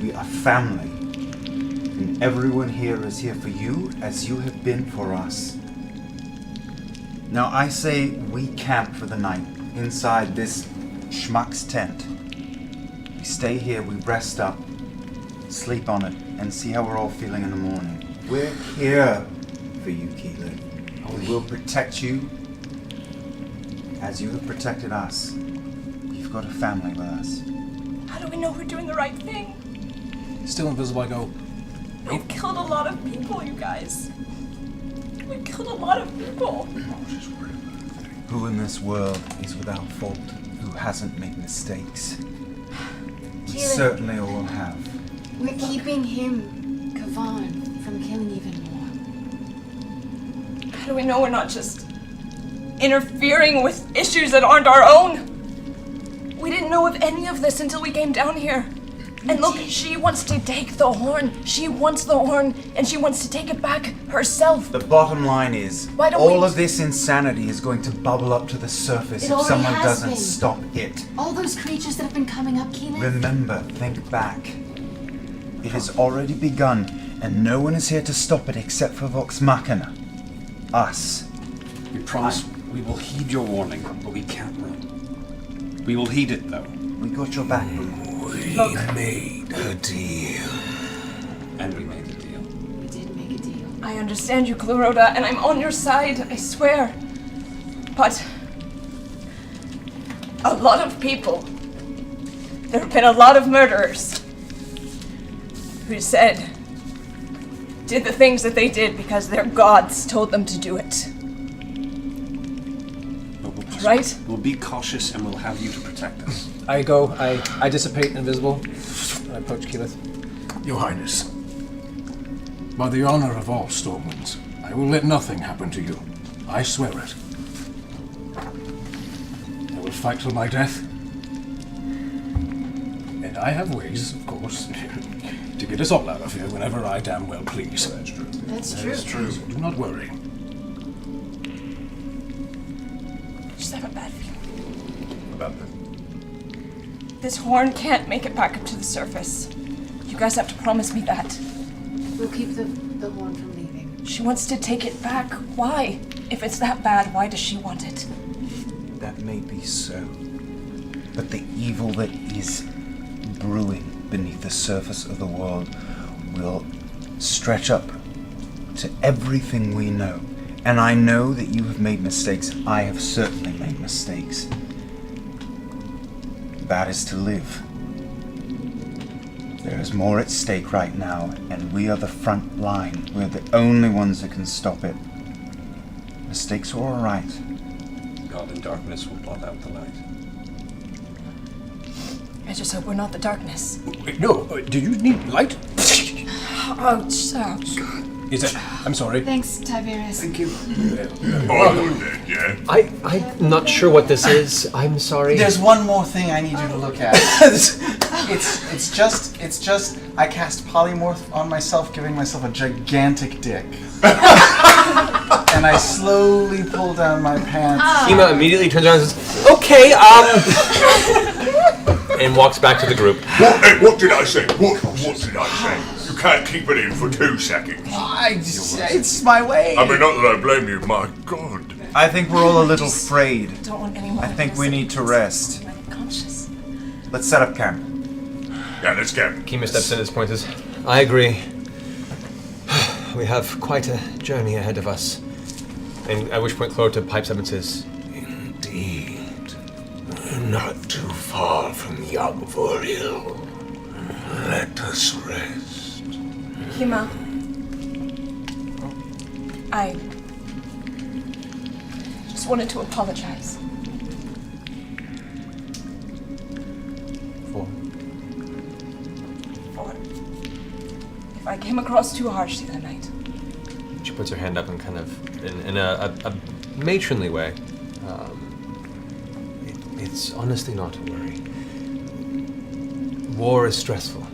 We are family. And everyone here is here for you as you have been for us. Now I say we camp for the night inside this schmuck's tent. We stay here, we rest up, sleep on it, and see how we're all feeling in the morning. We're here for you, Keyleth. We will protect you as you have protected us. You've got a family with us. How do we know we're doing the right thing? Still invisible, I go. We've killed a lot of people, you guys. We've killed a lot of people. Who in this world is without fault? Who hasn't made mistakes? We Keyleth. certainly all have. We're keeping him, Kavan, from killing even more. How do we know we're not just interfering with issues that aren't our own? We didn't know of any of this until we came down here. And look, she wants to take the horn. She wants the horn, and she wants to take it back herself. The bottom line is, Why don't all we- of this insanity is going to bubble up to the surface It if already someone has doesn't been. stop it. All those creatures that have been coming up, Keyleth. Remember, think back. It has already begun, and no one is here to stop it except for Vox Machina. Us. We promise we will heed your warning, but we can't run. We will heed it, though. We got your back, Boo. We made a deal. And we made the deal. We did make a deal. I understand you, Clarota, and I'm on your side, I swear. But a lot of people, there have been a lot of murderers who did the things that they did because their gods told them to do it. But we'll Right? We'll be cautious and we'll have you to protect us. I go, I dissipate invisible, and I approach Keyleth. Your Highness, by the honor of all Stormwinds, I will let nothing happen to you. I swear it. I will fight till my death. And I have ways, of course, to get us all out of here whenever I damn well please. That's true. That's true. So do not worry. Just have a bad feeling. About this. This horn can't make it back up to the surface. You guys have to promise me that. We'll keep the horn from leaving. She wants to take it back. Why? If it's that bad, why does she want it? That may be so. But the evil that is brewing beneath the surface of the world will stretch up to everything we know. And I know that you have made mistakes. I have certainly made mistakes. That is to live. There is more at stake right now, and we are the front line. We're the only ones that can stop it. Mistakes are all right. God in darkness will blot out the light. I just hope we're not the darkness. Wait, no, do you need light? Ouch. Is it? I'm sorry. Thanks, Tiberius. Oh, you're dead, yeah? I'm not sure what this is. I'm sorry. There's one more thing I need you to look at. It's just I cast polymorph on myself, giving myself a gigantic dick. And I slowly pull down my pants. Kima immediately turns around and says, "Okay, and walks back to the group. What did I say? What did I say? You can't keep it in for 2 seconds. It's my way. I mean, not that I blame you, my God. I think we're all a little afraid. Don't want anyone I think we need to rest. conscious. Let's set up camp. Yeah, let's go. Kima steps in at this point and says, I agree. We have quite a journey ahead of us. And at which point Clorota pipes up and says, Indeed. Not too far from young Voril. Let us rest. Hima. I just wanted to apologize. For? If I came across too harsh the other night. She puts her hand up and kind of, in a matronly way. It's honestly not a worry. War is stressful,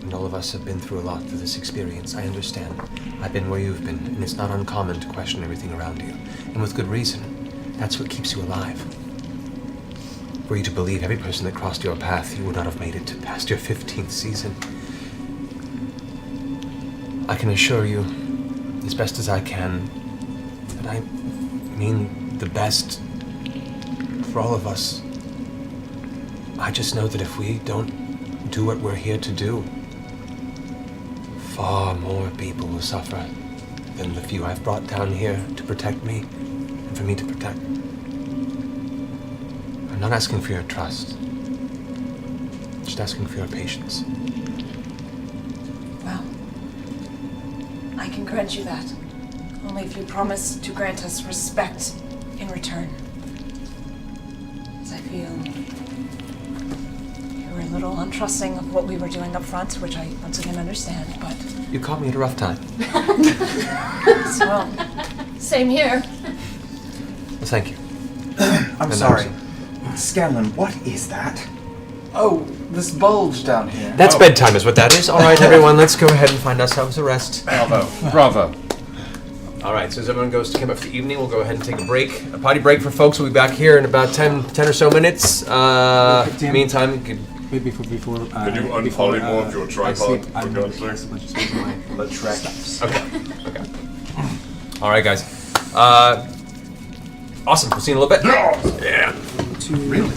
and all of us have been through a lot through this experience. I understand. I've been where you've been, and it's not uncommon to question everything around you. And with good reason. That's what keeps you alive. Were you to believe every person that crossed your path, you would not have made it to past your 15th season. I can assure you, as best as I can, that I mean the best for all of us. I just know that if we don't do what we're here to do, far more people will suffer than the few I've brought down here to protect me and for me to protect. I'm not asking for your trust, just asking for your patience. Well, I can grant you that. Only if you promise to grant us respect in return. As I feel you were a little untrusting of what we were doing up front, which I once again understand, but... You caught me at a rough time. So, same here. Well, thank you. I'm sorry. Scanlan, what is that? Oh, this bulge down here. That's bedtime is what that is. All right, everyone, let's go ahead and find ourselves a rest. Bravo. All right, so as everyone goes to camp up for the evening, we'll go ahead and take a break. A potty break for folks. We'll be back here in about 10 or so minutes. Meantime, you can... Maybe before Can you unpolymorph your tripod, for God's sake? Okay. All right, guys. Awesome. We'll see you in a little bit. Yeah. Really?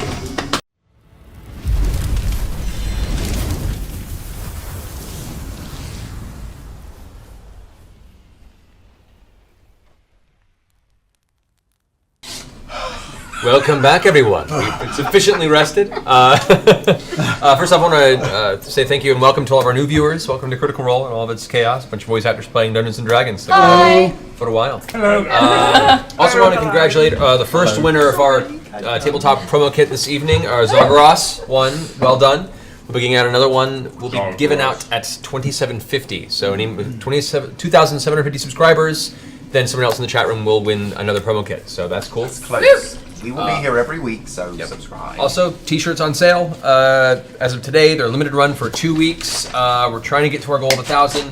Welcome back, everyone. We've been sufficiently rested. First off, I want to say thank you and welcome to all of our new viewers. Welcome to Critical Role and all of its chaos. A bunch of voice actors playing Dungeons and Dragons. Hi. For a while. Hello. Also want to congratulate the first winner of our tabletop promo kit this evening, Zagros won. Well done. We'll be getting out another one. Will be given out at 2750. So 2,750 subscribers. Then someone else in the chat room will win another promo kit. So that's cool. It's close. We will be here every week, so subscribe. Also, t-shirts on sale. As of today, they're limited run for 2 weeks. We're trying to get to our goal of 1,000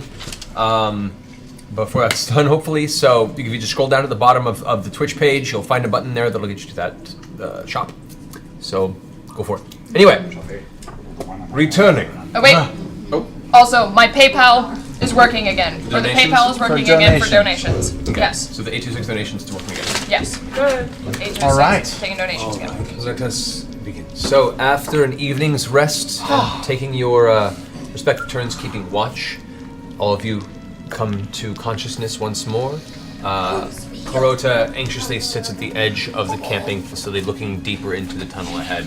before that's done, hopefully. So if you just scroll down to the bottom of the Twitch page, you'll find a button there that'll get you to that shop. So go for it. Anyway, Returning. Oh, wait. Also, my PayPal is working again. Or the PayPal is working again for donations. Okay. Yes. So the 826 donations to working again. Yes. Good. 826 All right. taking donations again. Let us begin. So after an evening's rest, taking your respective turns keeping watch, all of you come to consciousness once more. Clorota anxiously sits at the edge of the camping facility looking deeper into the tunnel ahead,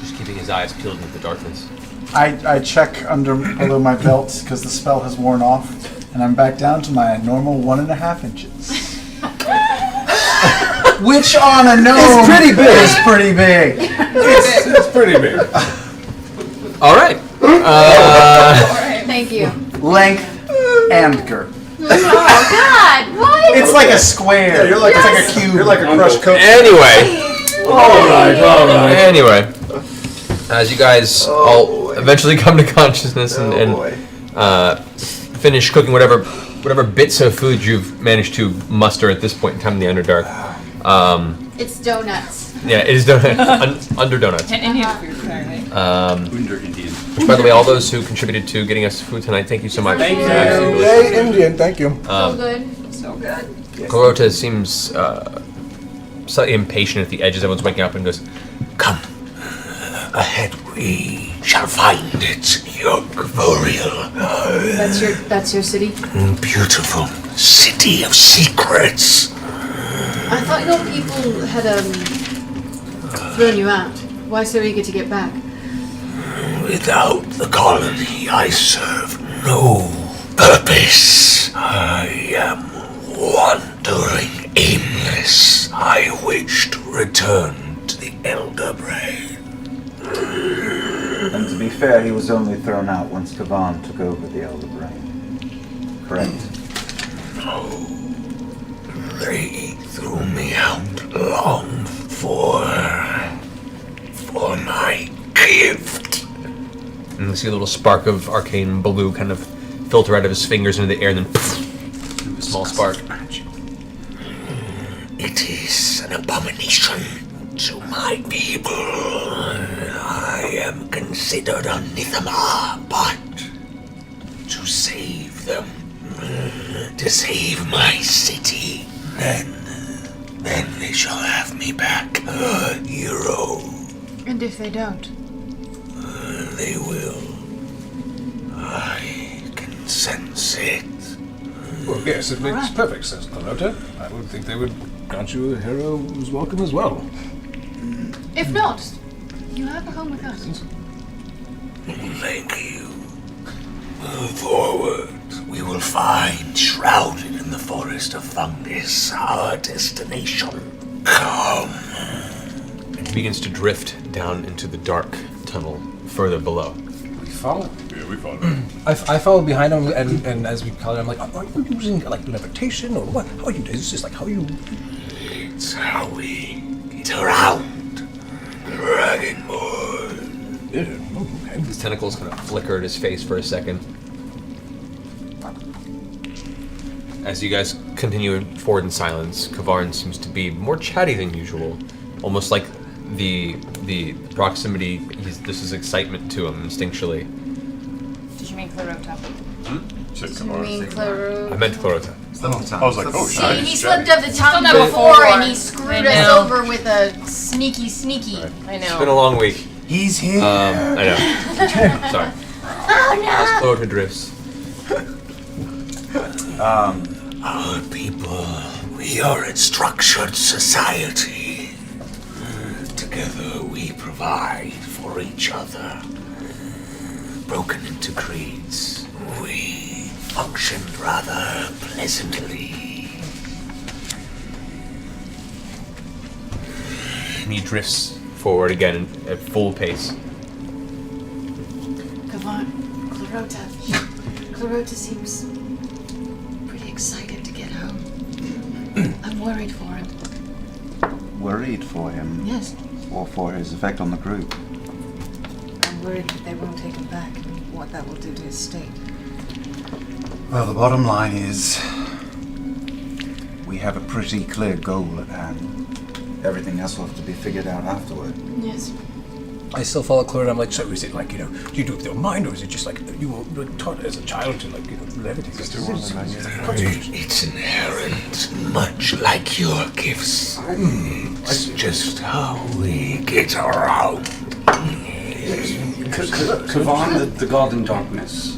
just keeping his eyes peeled into the darkness. I check below my belt because the spell has worn off, and I'm back down to my normal 1.5 inches. Which on a gnome is pretty big. It's pretty big. All right. Thank you. Length and girth. Oh God! What? It's like a square. You're like it's like a cube. You're like a crushed coat. Anyway. All right. Anyway, as you guys all eventually come to consciousness and finish cooking whatever bits of food you've managed to muster at this point in time in the Underdark. It's donuts. Yeah, it is under donuts. And Indian food, apparently. Under Indian. Which, by the way, all those who contributed to getting us food tonight, thank you so much. Thank you. Yay, Indian, thank you. So good. So good. Clorota seems slightly impatient at the edge as everyone's waking up and goes, Come. Ahead we shall find it, young Voriel. That's your city. Beautiful city of secrets. I thought your people had thrown you out. Why so eager to get back? Without the colony, I serve no purpose. I am wandering aimless. I wish to return to the Elder Brain. And to be fair, he was only thrown out once Kavan took over the Elder Brain. Correct? No. They threw me out long for my gift. And you see a little spark of arcane blue kind of filter out of his fingers into the air, and then poof, a small spark. It is an abomination to my people. I am considered anathema, but to save them, to save my city, then they shall have me back, hero. And if they don't? They will. I can sense it. Well, yes, it makes perfect sense, Clarota. I would think they would grant you a hero who's welcome as well. If not, you have a home with us. Thank you. Move forward. We will find, shrouded in the forest of fungus, our destination. Come. And he begins to drift down into the dark tunnel further below. We follow. Yeah, we follow. I follow behind him, and as we call it, I'm like, are you using like levitation or what? How are you? Is this just like how you? It's how we get around Dragonborn. Yeah, okay. His tentacles kind of flicker at his face for a second. As you guys continue forward in silence, Kavarn seems to be more chatty than usual, almost like the proximity. This is excitement to him instinctually. Did you mean Clarota? You mean Claro? I meant Clarota. I was like, oh, See, shit. he slipped of the tongue Done that before, before. and he screwed I us know. over with a sneaky. I It's know. been a long week. He's here. I know. Sorry. Oh As Clarota drifts. Our people, we are a structured society. Together we provide for each other. Broken into creeds, we function rather pleasantly. And he drifts forward again at full pace. Clarota seems pretty excited to get home. I'm worried for him. Worried for him? Yes. Or for his effect on the group? I'm worried that they won't take him back, and what that will do to his state. Well, the bottom line is we have a pretty clear goal at hand. Everything else will have to be figured out afterward. Yes. I still follow Claire, and I'm like, so is it like, do you do it with your mind, or is it just like you were taught as a child to like, levitate? It's inherent, much like your gifts. It's just how we get around. Kavan, the God in Darkness.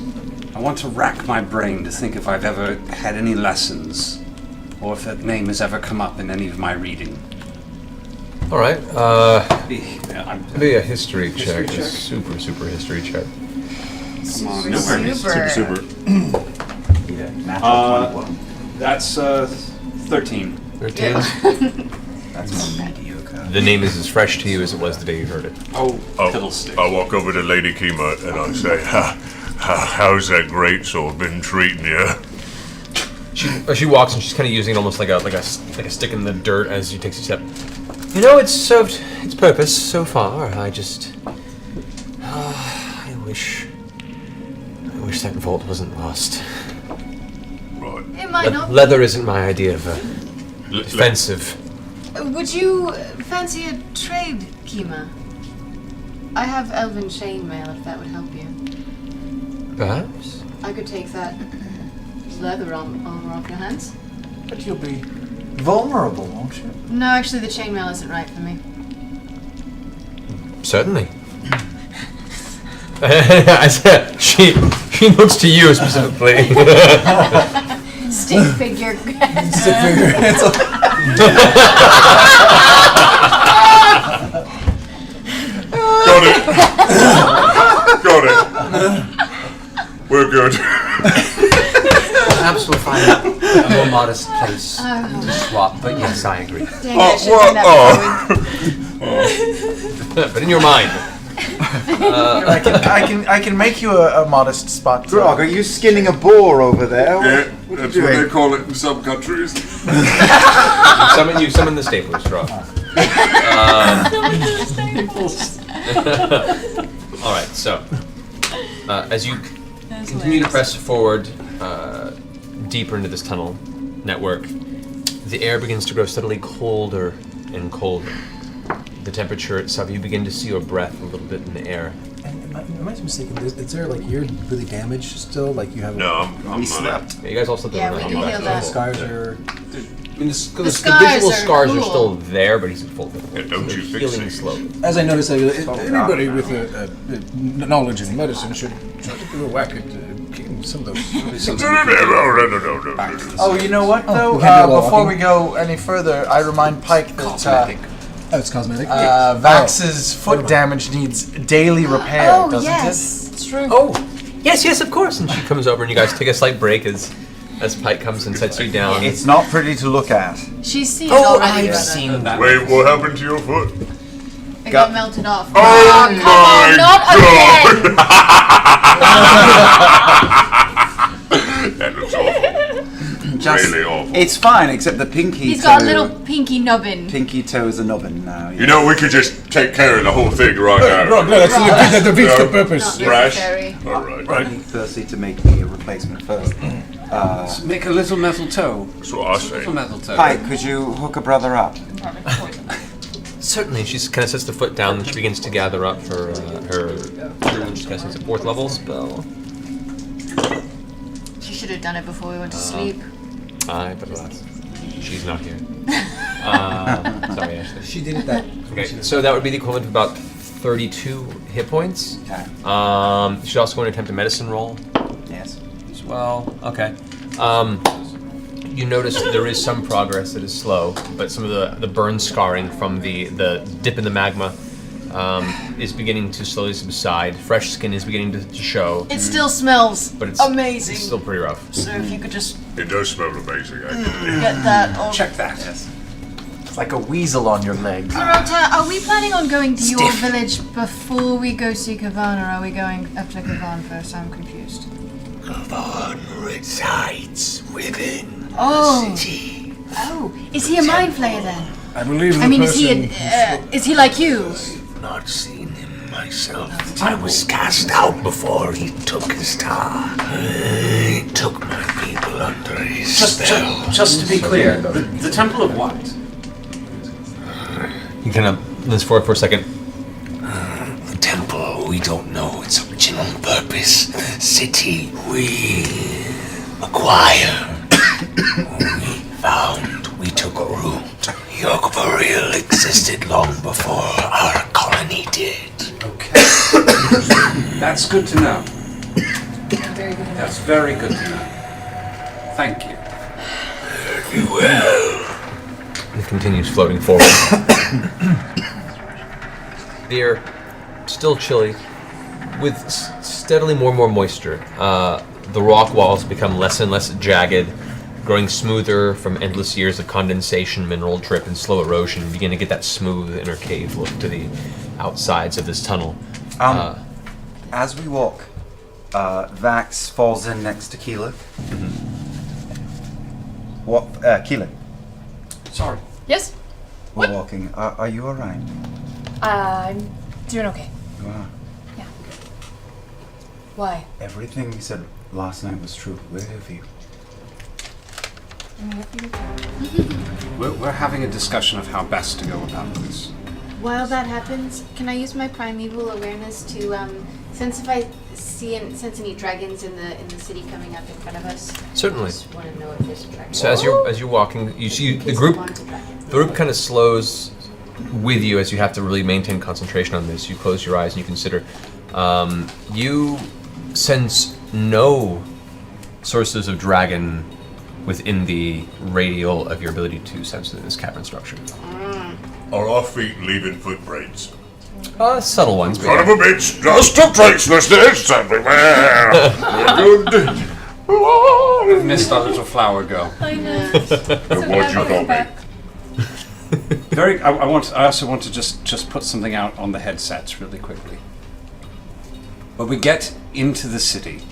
I want to rack my brain to think if I've ever had any lessons, or if that name has ever come up in any of my reading. All right. I'm Be a history check. A super history check. Come on, Super. Yeah, natural 21. That's 13. 13. That's more mediocre. The name is as fresh to you as it was the day you heard it. Oh, fiddlestick. I walk over to Lady Kima and I say, how's that greatsword been treating you? She walks and she's kind of using it almost like a stick in the dirt as she takes a step. You know, it's served its purpose so far. I just, I wish that vault wasn't lost. Right. It might not. Leather isn't my idea of defensive. Would you fancy a trade, Kima? I have elven chainmail, if that would help you. Perhaps. I could take that leather armor off your hands. But you'll be vulnerable, won't you? No, actually, the chainmail isn't right for me. Certainly. she looks to you specifically. Stick figure. Stick figure. Got it. Got it. We're good. Perhaps we'll find a more modest place to swap, but yes, I agree. Dang, I should have done that But in your mind. I can make you a modest spot. Grog, are you skinning a boar over there? Yeah, that's what they call it in some countries. You summon the staplers, Grog. All right, so as you continue to press forward deeper into this tunnel network, the air begins to grow steadily colder and colder. The temperature itself, you begin to see your breath a little bit in the air. And am I mistaken? Is there like you're really damaged still? Like you have? No, I'm not. Slept. Yeah, you guys all slept. Yeah, we can heal that. Scars are. I mean, the scars visual are scars cool. are still there, but he's full of Yeah, don't you fix healing it. slowly. As I noticed, anybody with knowledge in medicine should try to do a whack at getting some of those. Oh, you know what though? we can't do a lot of Before we walking. go any further, I remind Pike that Oh, it's cosmetic. Vax's foot damage needs daily repair, Oh, doesn't yes. It's true. Oh, yes, of course. And she comes over, and you guys take a slight break as Pike comes and sets you down. It's not pretty to look at. She's seen it already. I've seen that. Wait, what happened to your foot? It got melted off. Oh my Not again! That looks awful. Really awful. It's fine, except the pinky He's toe. got a little pinky nubbin. Pinky toe is a nubbin now. You know, we could just take care of the whole thing right now. Rob, no, that defeats the purpose. Not Rash. necessary. Alright. Thirsty to make me a replacement first. Make a little metal toe. That's what I say. Little metal toe. Pike, could you hook a brother up? Certainly, she kind of sets the foot down, and she begins to gather up her which I guess is a 4th level spell. She should have done it before we went to sleep. But alas, she's not here. Sorry, Ashley. She did it that. Okay, so that would be the equivalent of about 32 hit points. Okay. She's also going to attempt a medicine roll Yes. as well. Okay. You notice there is some progress that is slow, but some of the burn scarring from the dip in the magma is beginning to slowly subside. Fresh skin is beginning to show, It still smells but it's amazing. It's still pretty rough. So if you could just It does smell amazing, actually. get that off. Check that. Yes. It's like a weasel on your leg. Clarota, are we planning on going to your village before we go see Kavan, or are we going up to Kavan first? I'm confused. Kavan resides within Oh. the city. Oh, is he a mind flayer then? I believe I mean, is he like you? Not seen him myself. I was cast out before he took his star. He took my people under his spell. Just to be clear, the Temple of what? You kind of leans forward for a second. The temple, we don't know its original purpose. City, we acquire. We took root. Yogvaril existed long before our colony did. Okay. That's good to know. That's very good to know. Thank you. Very well. It continues floating forward. The air still chilly, with steadily more and more moisture. The rock walls become less and less jagged, growing smoother from endless years of condensation, mineral drip, and slow erosion. You begin to get that smooth inner cave look to the outsides of this tunnel. As we walk, Vax falls in next to Keela. What, Keela? Sorry. Yes? We're walking. Are you alright? I'm doing okay. You are. Yeah. Why? Everything we said last night was true. Where have you? We're having a discussion of how best to go about this. While that happens, can I use my primeval awareness to sense if I sense any dragons in the city coming up in front of us? Certainly. I just want to know if there's a dragon. So as you're walking, you see the group kind of slows with you as you have to really maintain concentration on this. You close your eyes and you consider. You sense no sources of dragon within the radial of your ability to sense within this cavern structure. Are our feet leaving footprints? Subtle ones. Son of a bitch! Just a traceless dance everywhere! We're good. We've missed our little flower girl. I know. What'd you call me? I also want to just put something out on the headsets really quickly. When we get into the city,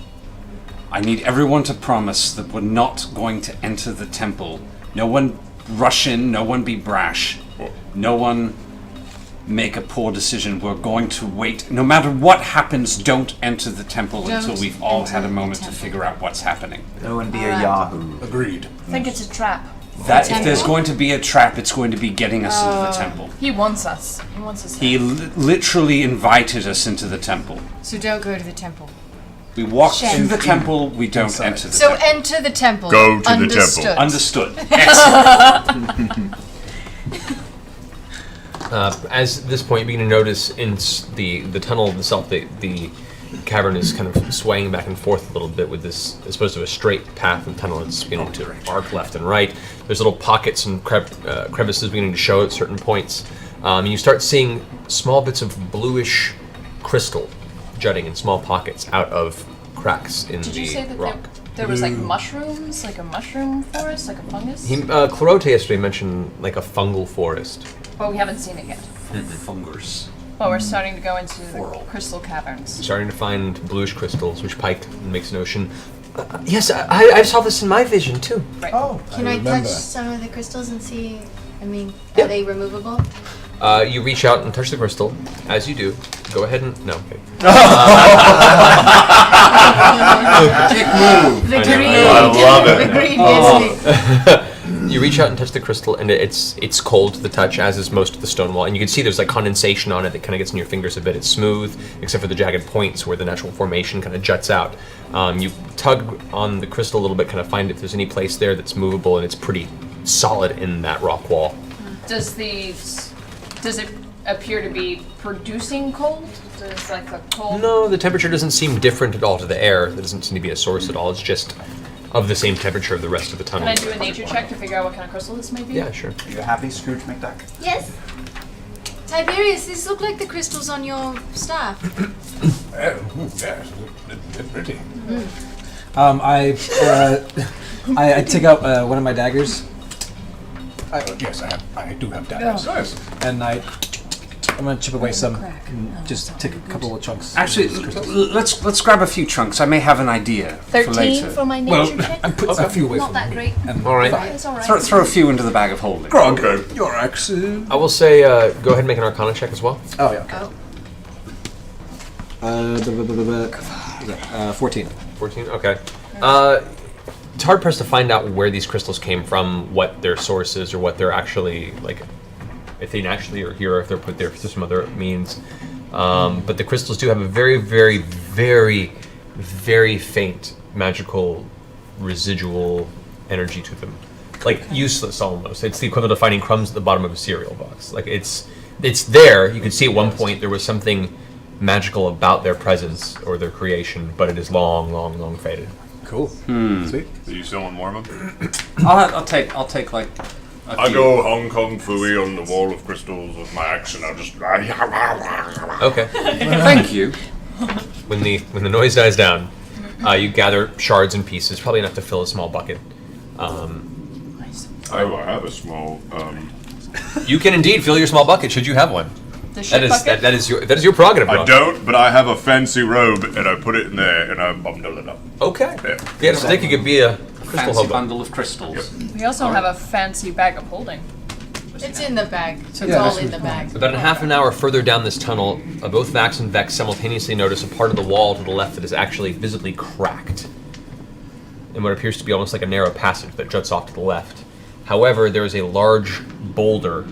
I need everyone to promise that we're not going to enter the temple. No one rush in, no one be brash. No one make a poor decision. We're going to wait. No matter what happens, don't enter the temple until we've all had a moment to figure out what's happening. No one be a yahoo. Agreed. I think it's a trap. That if there's going to be a trap, it's going to be getting us into the temple. He wants us. He wants us. He literally invited us into the temple. So don't go to the temple. We walk to the temple, we don't enter the So temple. enter the temple. Go to the Understood. temple. Understood. Excellent. As this point, you begin to notice in the tunnel itself, the cavern is kind of swaying back and forth a little bit with this, as opposed to a straight path in the tunnel. It's beginning to arc left and right. There's little pockets and crevices beginning to show at certain points. And you start seeing small bits of bluish crystal jutting in small pockets out of cracks in Did you say the that rock. there was like mushrooms, like a mushroom forest, like a fungus? Clarote yesterday mentioned like a fungal forest. But we haven't seen it yet. Fungus. But we're starting to go into the crystal caverns. Starting to find bluish crystals, which Pike makes notion. Yes, I saw this in my vision too. Right. Oh, Can I touch some of the crystals and see? I mean, are they removable? You reach out and touch the crystal. As you do, go ahead and okay. Dick move. The green. I love it. The green gets me. You reach out and touch the crystal, and it's cold to the touch, as is most of the stone wall. And you can see there's like condensation on it that kind of gets in your fingers a bit. It's smooth, except for the jagged points where the natural formation kind of juts out. You tug on the crystal a little bit, kind of find if there's any place there that's movable, and it's pretty solid in that rock wall. Does it appear to be producing cold? Does like the cold? No, the temperature doesn't seem different at all to the air. There doesn't seem to be a source at all. It's just of the same temperature of the rest of the tunnel. Can I do a nature check to figure out what kind of crystal this may be? Yeah, sure. Are you happy, Scrooge McDuck? Yes. Tiberius, these look like the crystals on your staff. Yes, they're pretty. I take out one of my daggers, Yes, I do have daggers. Yes. and I'm gonna chip away some, and just take a couple of chunks. Actually, let's grab a few chunks. I may have an idea for 13 later. for my nature Well, check? I'm putting a few away Not from that me. great. All right. It's alright. Throw a few into the bag of holding. Grog, Okay. your accent. I will say, go ahead and make an Arcana check as well. Oh yeah. Okay. 14. 14. Okay. It's hard pressed to find out where these crystals came from, what their source is, or what they're actually like. If they naturally are here, or if they're put there for some other means. But the crystals do have a very, very, very, very faint magical residual energy to them. Like useless almost. It's the equivalent of finding crumbs at the bottom of a cereal box. Like it's there. You could see at one point there was something magical about their presence or their creation, but it is long, long, long faded. Cool. Sweet. Are you selling more of them? I'll take like. I go Hong Kong Fooey on the wall of crystals with my axe, and I'll just. Okay. Thank you. When the noise dies down, you gather shards and pieces, probably enough to fill a small bucket. I have a small. You can indeed fill your small bucket should you have one. The shit bucket? That is your prerogative. I Rob. don't, but I have a fancy robe, and I put it in there, and I bundle it up. Okay. Yeah. Yeah, so they could be a crystal Fancy hobo. bundle of crystals. We also have a fancy bag of holding. It's in the bag. So it's Yeah, all that's in the bag. About a half an hour further down this tunnel, both Vax and Vex simultaneously notice a part of the wall to the left that is actually visibly cracked in what appears to be almost like a narrow passage that juts off to the left. However, there is a large boulder,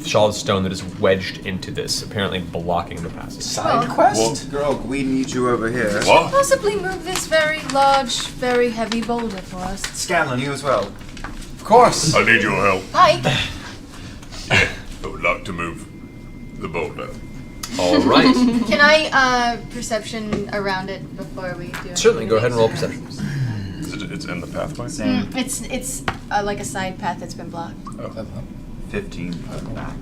solid stone, that is wedged into this, apparently blocking the passage. Side quest? Girl, we need you over here. What? Possibly move this very large, very heavy boulder for us. Scanlan, you as well. Of course. I need your help. Pike. I would like to move the boulder. All right. Can I perception around it before we do it? Certainly, go ahead and roll perception. It's in the pathway? It's like a side path that's been blocked. 15 back.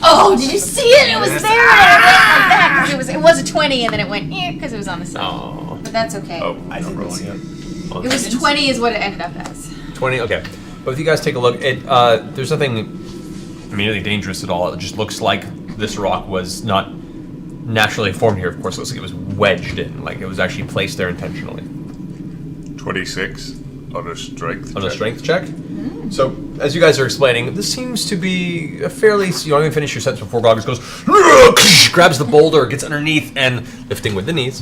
Oh, did you see it? It was there. And it went like that. 'Cause it was a 20, and then it went because it was on the side. Oh. But that's okay. Oh, I didn't roll yet. It was 20 is what it ended up as. 20. Okay. But if you guys take a look, there's nothing immediately dangerous at all. It just looks like this rock was not naturally formed here. Of course, it looks like it was wedged in, like it was actually placed there intentionally. 26 on a strength. On a strength check. So, as you guys are explaining, this seems to be a fairly. You don't even finish your sentence before Goggins goes, grabs the boulder, gets underneath, and lifting with the knees.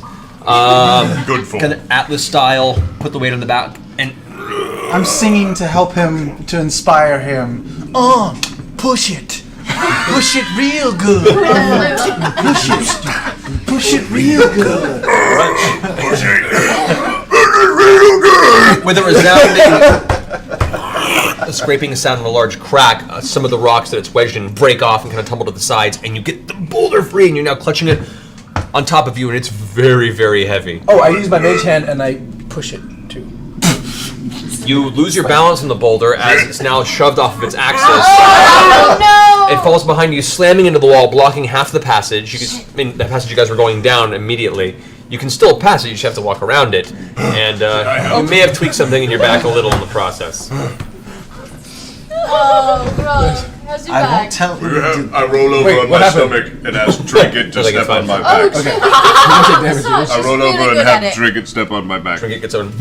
Good for kind of Atlas style. Put the weight on the back, and I'm singing to help him, to inspire him. Oh, push it. Push it real good. Push it. Push it real good. Push it. with a resounding scraping sound and a large crack, some of the rocks that it's wedged in break off and kind of tumble to the sides, and you get the boulder free, and you're now clutching it on top of you, and it's very, very heavy. Oh, I use my mage hand and I push it too. You lose your balance on the boulder as it's now shoved off of its axis. Oh, no! It falls behind you, slamming into the wall, blocking half the passage. The passage you guys were going down immediately. You can still pass it, you just have to walk around it. And you may have tweaked something in your back a little in the process. Oh, bro. How's your I back? won't tell you. I roll over on my stomach and ask Trinket to step on my back. I roll over and have Trinket step on my back. Trinket gets on,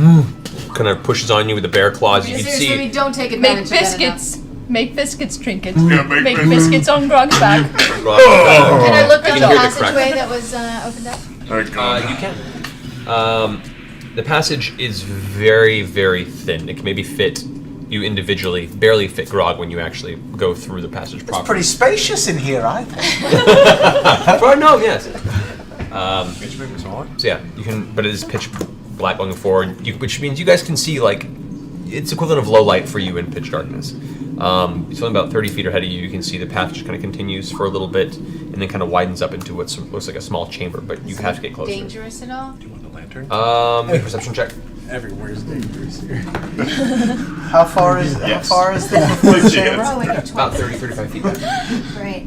kind of pushes on you with the bare claws. You can Seriously, see. we don't take Make advantage of that biscuits. Make biscuits, Trinket. Yeah, Make biscuits on Grog's back. Can I look at You the can hear the crack. passageway that was opened up? You can. The passage is very, very thin. It can maybe fit you individually, barely fit Grog when you actually go through the passage properly. It's pretty spacious in here, I think. For a gnome, yes. So yeah, you can, but it is pitch black going forward, which means you guys can see like it's equivalent of low light for you in pitch darkness. It's only about 30 feet ahead of you. You can see the path just kind of continues for a little bit, and then kind of widens up into what looks like a small chamber. But you have to get closer. Dangerous at all? Do you want the lantern? Make a perception check. Everywhere's dangerous here. How far is the chamber? Oh, wait, About 30, 35 feet back. Great.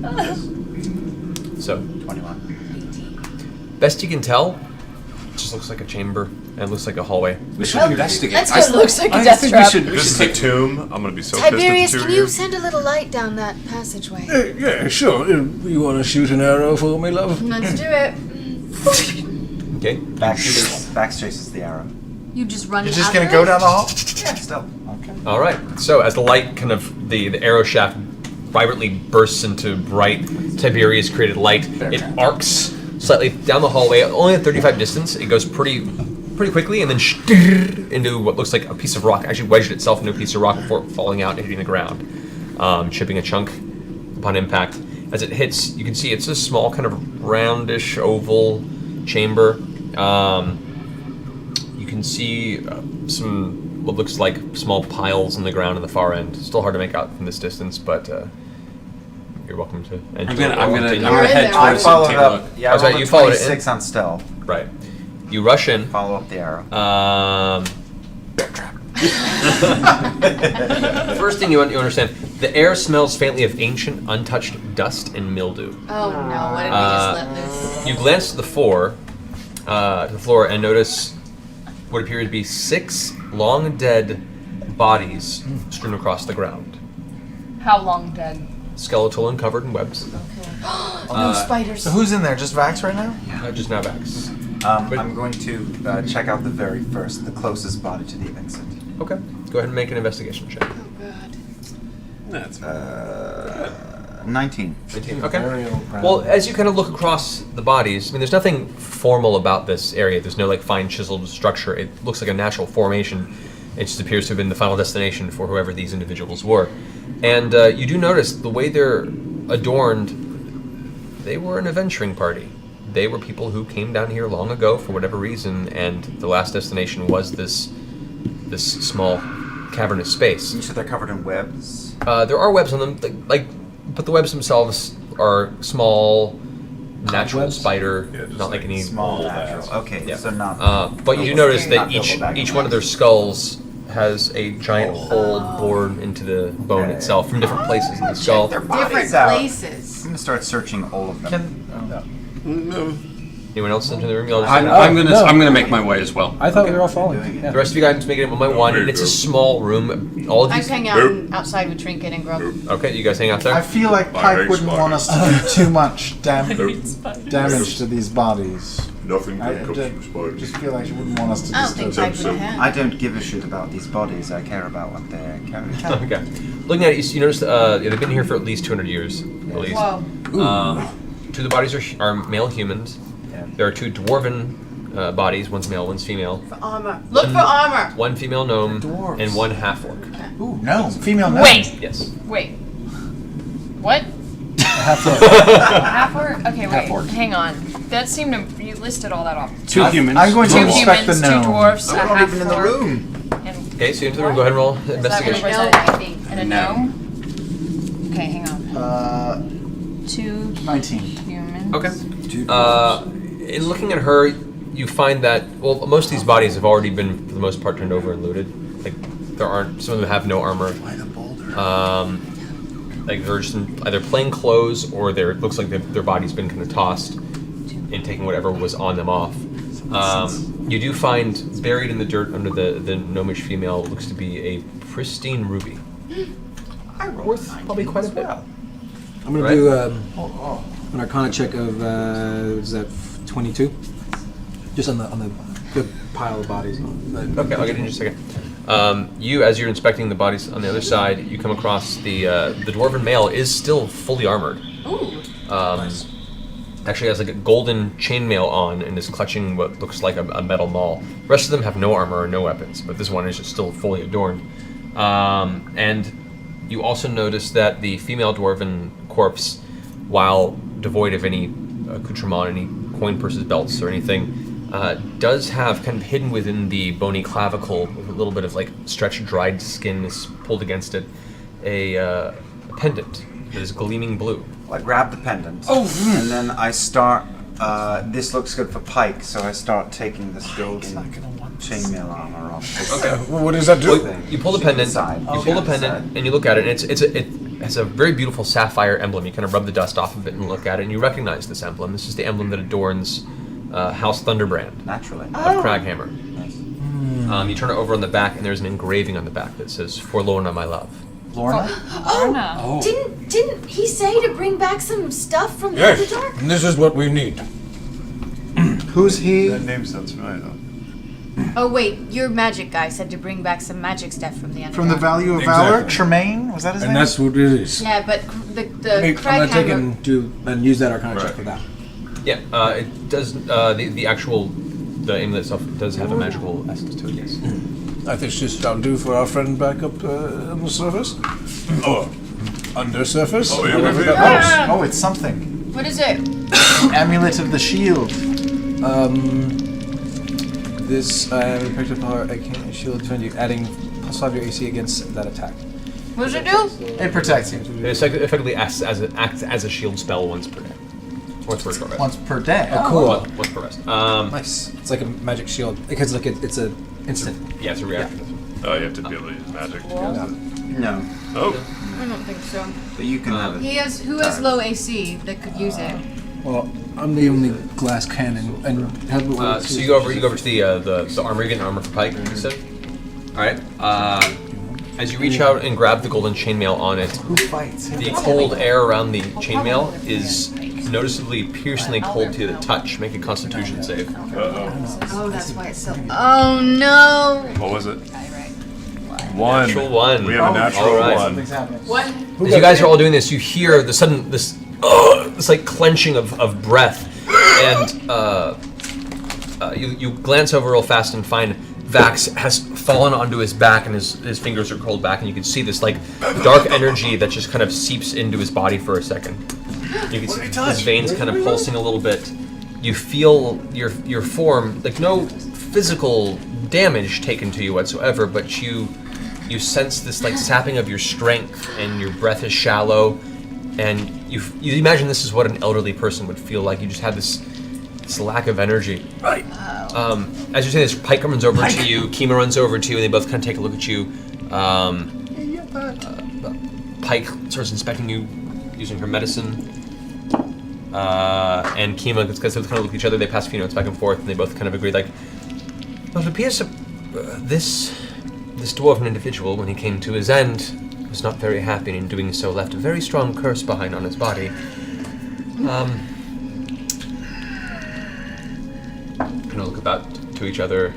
So 21. best you can tell, it just looks like a chamber and looks like a hallway. We should investigate. Let's go. Looks like a I death think trap. this is a tomb. I'm gonna be so Tiberius, pissed at can the two you of send a little light down that passageway? Yeah, sure. You want to shoot an arrow for me, love? Let's do it. Okay. Bax chases the arrow. You just run. You're just out gonna of go it? down the hall? Yeah, still. Okay. All right. So as the light kind of the arrow shaft vibrantly bursts into bright Tiberius created light, it arcs slightly down the hallway, only at 35 distance. It goes pretty quickly, and then into what looks like a piece of rock. Actually wedged itself into a piece of rock before falling out and hitting the ground, chipping a chunk upon impact. As it hits, you can see it's a small kind of roundish oval chamber. You can see some what looks like small piles on the ground on the far end. Still hard to make out from this distance, but you're welcome to enter. I'm gonna Where is head it? I towards it. followed Take it a up. look. Yeah, Oh, I sorry, rolled you a followed it in? 26 on stealth. Right. You rush in. Follow up the arrow. The first thing you understand, the air smells faintly of ancient, untouched dust and mildew. Oh no! What did we just let loose? You glance to the floor, and notice what appear to be 6 long dead bodies strewn across the ground. How long dead? Skeletal and covered in webs. No spiders. So who's in there? Just Vax right now? Just now Vax. I'm going to check out the very first, the closest body to the Vincent. Okay. Go ahead and make an investigation check. Oh god. That's 19. 18. Okay. Well, as you kind of look across the bodies, I mean, there's nothing formal about this area. There's no like fine chiseled structure. It looks like a natural formation. It just appears to have been the final destination for whoever these individuals were. And you do notice the way they're adorned, they were an adventuring party. They were people who came down here long ago for whatever reason, and the last destination was this small cavernous space. You said they're covered in webs? There are webs on them, but the webs themselves are small, natural Cobwebs? spider, just not like any Small natural. Okay, Yeah. so not. But you do notice that Not double back. each one of their skulls has a giant hole bored into the bone itself from different places in the skull. Their Different bodies out. places. I'm gonna start searching all of them. Anyone else into the room? Y'all just I'm gonna make my way as well. I thought we were all following. The rest of you guys make it one by one, and it's a small room. All of I'm you. hanging out outside with Trinket and Grub. Okay, you guys hang out I there. feel like Pike wouldn't want us to do too much damage to these bodies. Nothing I good comes from spiders. just feel like she wouldn't want us to I don't think disturb Pike would have. I don't give a shit about these bodies. I care about what they're carrying. Okay. Looking at it, you notice they've been here for at least 200 years, at least. Whoa. Two of the bodies are male humans. There are two dwarven bodies. One's male, one's female. For armor. Look for armor. One female gnome and one half orc. Ooh, no, female no. Wait. Yes. Wait. What? Half orc. Half orc? Okay, Half wait. orc. Hang on. That seemed to. You listed all that off. Two humans. I'm going to Two respect humans, the two gnome. dwarfs, a I'm not half even in the orc, room. and Okay, so you enter the room. Go ahead and roll is that what investigation. it was? No, I think. And a gnome? Okay, hang on. Two 19. humans. Okay. In looking at her, you find that most of these bodies have already been, for the most part, turned over and looted. Like some of them have no armor. Like they're just in either plain clothes or it looks like their body's been kind of tossed and taking whatever was on them off. You do find buried in the dirt under the gnomish female what looks to be a pristine ruby. Worth probably quite a bit. I'm gonna do an Arcana check of is that 22? Just on the good pile of bodies. Okay, I'll get it in just a second. You, as you're inspecting the bodies on the other side, you come across the dwarven male is still fully armored. Ooh. Nice. Actually has like a golden chainmail on and is clutching what looks like a metal maul. The rest of them have no armor or no weapons, but this one is just still fully adorned. And you also notice that the female dwarven corpse, while devoid of any accoutrement, any coin purses, belts, or anything, does have kind of hidden within the bony clavicle, with a little bit of like stretched, dried skin is pulled against it, a pendant that is gleaming blue. Well, I grab the pendant, and then I start. This looks good for Pike, so I start taking this golden chainmail armor off. Okay. What does that do? Well, you pull the pendant. You pull the pendant, and you look at it. And it has a very beautiful sapphire emblem. You kind of rub the dust off of it and look at it, and you recognize this emblem. This is the emblem that adorns House Thunderbrand. Naturally. Of Craghammer. You turn it over on the back, and there's an engraving on the back that says "For Lorna, my love." Lorna? Oh, didn't he say to bring back some stuff from the Yes, Underdark? and this is what we need. Who's he? That name sounds familiar though. Oh wait, your magic guy said to bring back some magic stuff from the Underdark. From the Value of Valor? Exactly. Tremaine? Was that his And name? that's what it is. Yeah, but the I'm gonna take Craghammer. and use that Arcana check for that. Yeah, it does. The actual amulet itself does have a magical essence to it. Yes. I think this shall do for our friend back up on the surface. Or under surface. Oh, yeah, whatever we that was. Oh, it's something. What is it? Amulet of the Shield. This picked up power. I can't shield defend you, adding +5 your AC against that attack. What does it do? It protects you. It effectively acts as a shield spell once per day. Once per rest. Once per day. Oh, cool. Once per rest. Nice. It's like a magic shield because like it's a instant. Yeah, it's a reaction. Oh, you have to be able to use magic. No. Oh. I don't think so. But you can have it. Who has low AC that could use it? Well, I'm the only glass cannon, and so you go over to the armor. You get an armor for Pike. You said. All right. As you reach out and grab the golden chainmail on it, Who fights? the cold air around the chainmail is noticeably piercingly cold to the touch. Make a Constitution save. Oh, that's why it's so. Oh no! What was it? One. Natural one. We have a natural All right. one. Something's happening. What? As you guys are all doing this, you hear this like clenching of breath, and you glance over real fast and find Vax has fallen onto his back, and his fingers are curled back, and you can see this like dark energy that just kind of seeps into his body for a second. You can see his veins kind of pulsing a little bit. You feel your form, like no physical damage taken to you whatsoever, but you sense this like sapping of your strength, and your breath is shallow, and you imagine this is what an elderly person would feel like. You just have this lack of energy. Right. As you say this, Pike runs over to you, Kima runs over to you, and they both kind of take a look at you. Pike starts inspecting you using her medicine. And Kima kind of look at each other, they pass a few notes back and forth, and they both kind of agree, like, well, it appears this dwarven individual, when he came to his end, was not very happy, and in doing so left a very strong curse behind on his body. Kind of look about to each other.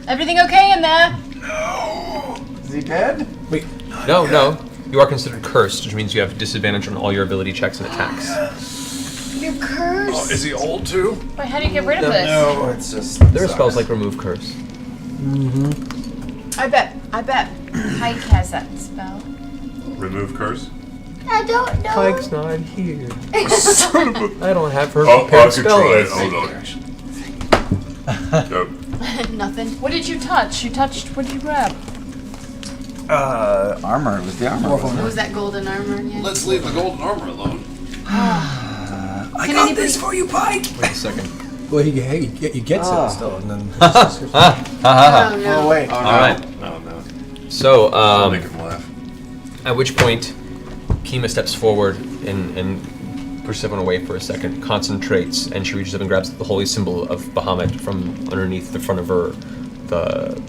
Everything okay in there? Is he dead? Wait. No. You are considered cursed, which means you have disadvantage on all your ability checks and attacks. You're cursed. Oh, is he old too? Wait, how do you get rid of this? No, it's just. There are spells like remove curse. I bet Pike has that spell. Remove curse? I don't know. Pike's not here. I don't have her I prepared could try it. spells. Hold on. Nothing. What did you touch? What did you grab? Armor. It was the armor. What was that golden armor? Yeah. Let's leave the golden armor alone. I got this for you, Pike. Wait a second. Well, he gets it still, and then. Oh no. Oh wait. Oh, no. All right. Oh, no. So, Make him laugh. at which point, Kima steps forward and pushes everyone away for a second, concentrates, and she reaches up and grabs the holy symbol of Bahamut from underneath the front of her, the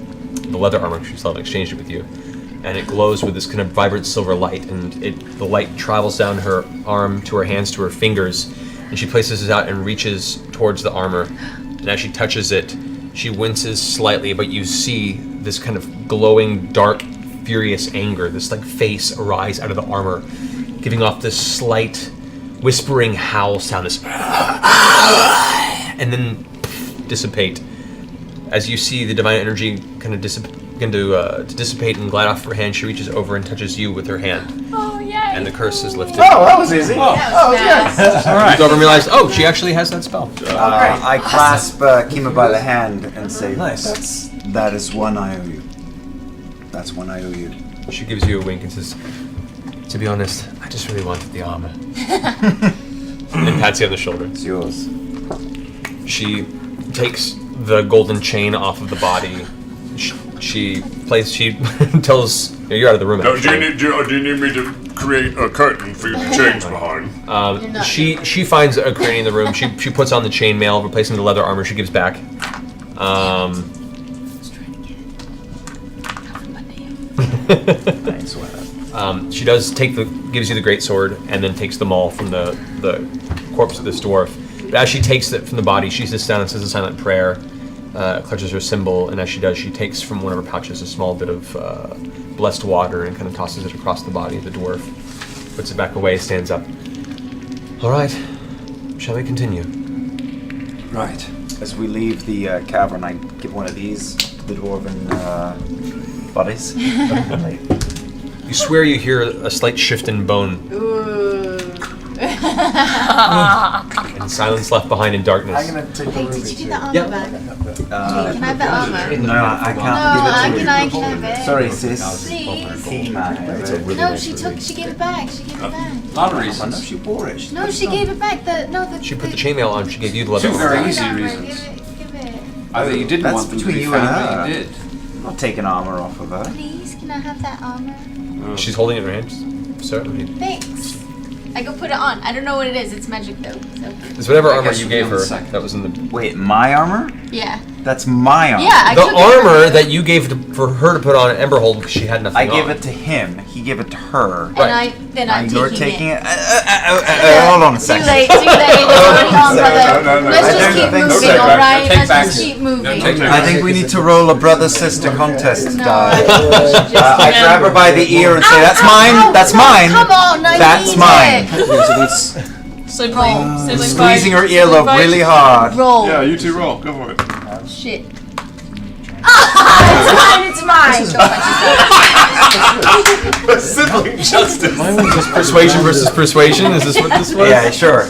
leather armor. She still haven't exchanged it with you, and it glows with this kind of vibrant silver light, and the light travels down her arm to her hands to her fingers, and she places it out and reaches towards the armor, and as she touches it, she winces slightly, but you see this kind of glowing, dark, furious anger, this like face arise out of the armor, giving off this slight whispering howl sound, this and then dissipate. As you see the divine energy kind of begin to dissipate and glide off her hand, she reaches over and touches you with her hand. Oh, yay! And the curse is lifted. Oh, that was easy. That was fast. All right. You go over and realize, oh, she actually has that spell. I clasp Kima by the hand and say, Nice. That is one I owe you. That's one I owe you. She gives you a wink and says, to be honest, I just really wanted the armor. And pats you on the shoulder. It's yours. She takes the golden chain off of the body. She tells you're out of the room. Do you need me to create a curtain for you to change behind? She finds a cranny in the room. She puts on the chainmail, replacing the leather armor. She gives back. She does gives you the great sword, and then takes the maul from the corpse of this dwarf. But as she takes it from the body, she sits down and says a silent prayer, clutches her symbol, and as she does, she takes from one of her pouches a small bit of blessed water and kind of tosses it across the body of the dwarf. Puts it back away, stands up. All right, shall we continue? Right. As we leave the cavern, I give one of these to the dwarven buddies. You swear you hear a slight shift in bone. And silence left behind in darkness. I'm gonna take Hey, the did ruby you too. get the armor Yep. back? Can I have the armor? No, I can't No, give it to you. can I have it? Sorry, sis. Please. Kima. No, she gave it back. She gave it back. lot of I know reasons. she wore it. No, she gave it back. She put the chainmail on. She gave you the leather. Two very armor. easy Armor, reasons. Give it. Either you didn't That's want them to between be you and found, her. but you did. I'm not taking armor off of her. Please, can I have that armor? She's holding it in her hands. Certainly. Thanks. I go put it on. I don't know what it is. It's magic though. So. It's whatever I armor guess you we'll gave be on her. the second. That was in the. Wait, my armor? Yeah. That's my armor. Yeah. I The took it from armor her. that you gave for her to put on at Emberhold because she had nothing I on. gave it to him. He gave it to her. And I'm You're taking taking it. it. Hold on a Too second. late. It's already on, brother. No. Let's I just don't keep think moving, so. alright? Take Let's back. just keep moving. take back. I think we need to roll a brother-sister contest No, die. just I grab her by the ear and say, "That's mine. That's mine. Come on, I That's need mine." it. Okay, so that's Sibling Squeezing her fight. earlobe Sibling really fight. hard. Roll. Yeah, you two roll. Go for it. Shit. It's mine. Sibling justice. Persuasion versus persuasion. Is this what this was? Yeah, sure.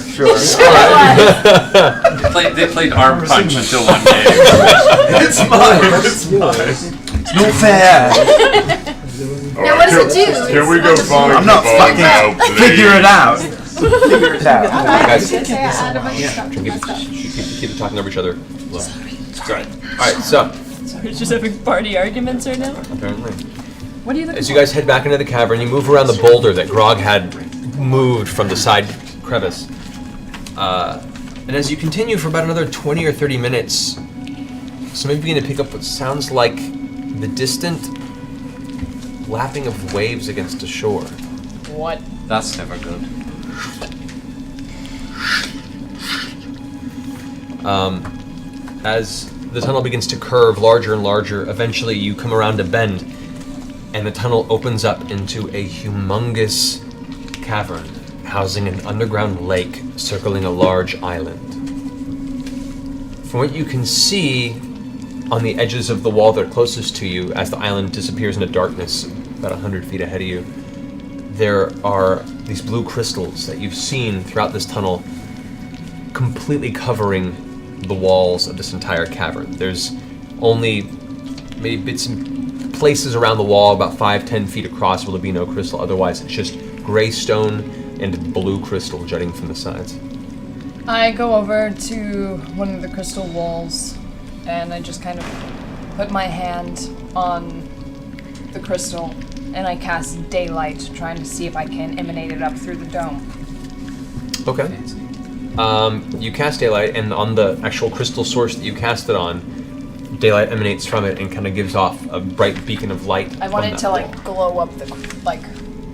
They played arm punch until one day. It's mine. It's mine. It's not fair. Now, what does it do? Can we go find I'm not fucking figure it out. Figure it out. Guys, Keep keep talking over each other. Sorry. All right, so We're just having party arguments right now. apparently, What are you looking as you guys head back into the cavern, you move around the boulder that Grog had moved from the side crevice. And as you continue for about another 20 or 30 minutes, some of you begin to pick up what sounds like the distant lapping of waves against the shore. What? That's never good. As the tunnel begins to curve larger and larger, eventually you come around a bend, and the tunnel opens up into a humongous cavern housing an underground lake circling a large island. From what you can see on the edges of the wall that are closest to you, as the island disappears into darkness about 100 feet ahead of you, there are these blue crystals that you've seen throughout this tunnel completely covering the walls of this entire cavern. There's only maybe bits and places around the wall about 5-10 feet across where there'll be no crystal. Otherwise, it's just gray stone and blue crystal jutting from the sides. I go over to one of the crystal walls and I just kind of put my hand on the crystal and I cast daylight, trying to see if I can emanate it up through the dome. Okay. You cast daylight, and on the actual crystal source that you cast it on, daylight emanates from it and kind of gives off a bright beacon of light. I want it to glow up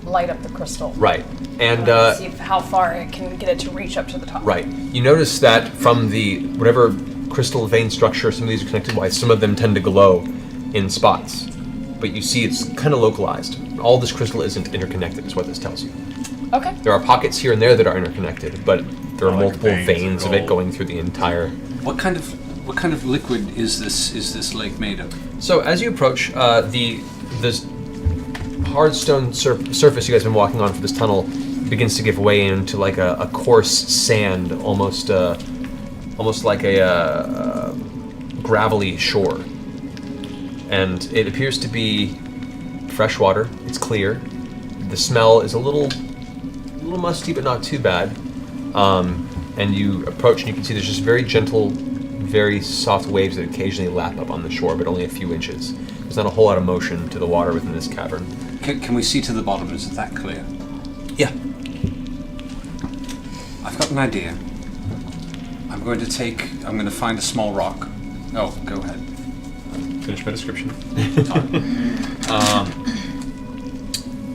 light up the crystal. Right. And see how far it can get it to reach up to the top. right. You notice that from the whatever crystal vein structure some of these are connected by, some of them tend to glow in spots. But you see it's kind of localized. All this crystal isn't interconnected, is what this tells you. Okay. There are pockets here and there that are interconnected, but there are multiple veins of it gold. going through the entire. What kind of liquid is this lake made of? So as you approach this hard stone surface you guys have been walking on for this tunnel begins to give way into like a coarse sand, almost like a gravelly shore, and it appears to be fresh water. It's clear. The smell is a little musty, but not too bad. And you approach and you can see there's just very gentle, very soft waves that occasionally lap up on the shore, but only a few inches. There's not a whole lot of motion to the water within this cavern. Can we see to the bottom? Is it that clear? Yeah. I've got an idea. I'm going to find a small rock. Oh, go ahead. Finish my description.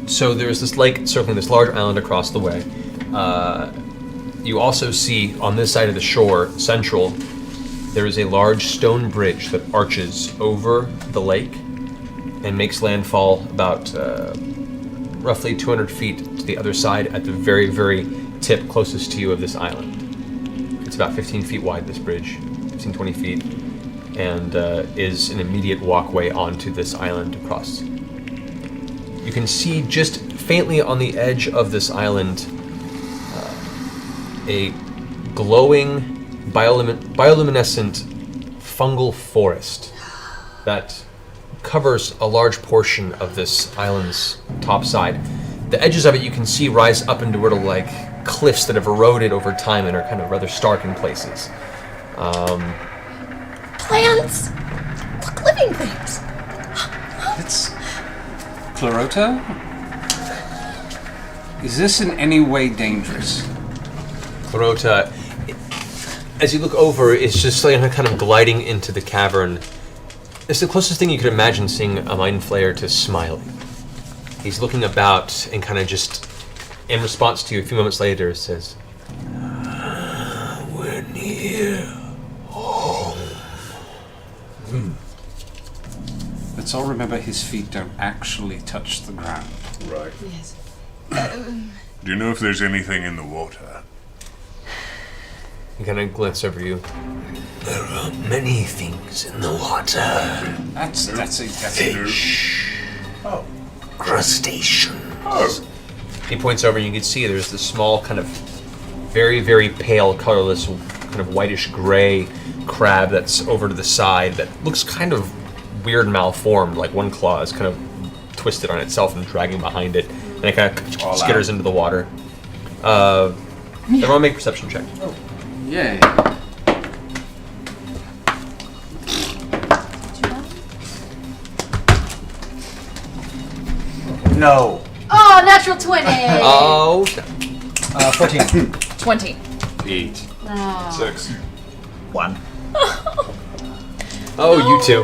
So there's this lake circling this large island across the way. You also see on this side of the shore, central, there is a large stone bridge that arches over the lake and makes landfall about roughly 200 feet to the other side at the very, very tip closest to you of this island. It's about 15 feet wide, this bridge, 15, 20 feet, and is an immediate walkway onto this island across. You can see just faintly on the edge of this island a glowing bioluminescent fungal forest that covers a large portion of this island's top side. The edges of it you can see rise up into little like cliffs that have eroded over time and are kind of rather stark in places. Plants! Look, living things! It's Clarota? Is this in any way dangerous? Clarota, as you look over, it's just like kind of gliding into the cavern. It's the closest thing you could imagine seeing a mind flayer to smiling. He's looking about and kind of just, in response to you, a few moments later, says, "We're near home." Let's all remember his feet don't actually touch the ground. Right. Yes. Do you know if there's anything in the water? he kind of glances over you. There are many things in the water. That's a Fish. Oh. Crustaceans. He points over and you can see there's this small kind of very, very pale, colorless, kind of whitish gray crab that's over to the side that looks kind of weird malformed, like one claw is kind of twisted on itself and dragging behind it, and it kind of skitters into the water. Everyone make a perception check. Oh. Yay. No. Oh, natural 20. Oh. 14. 20. 8. Oh. 6. 1. Oh, you two.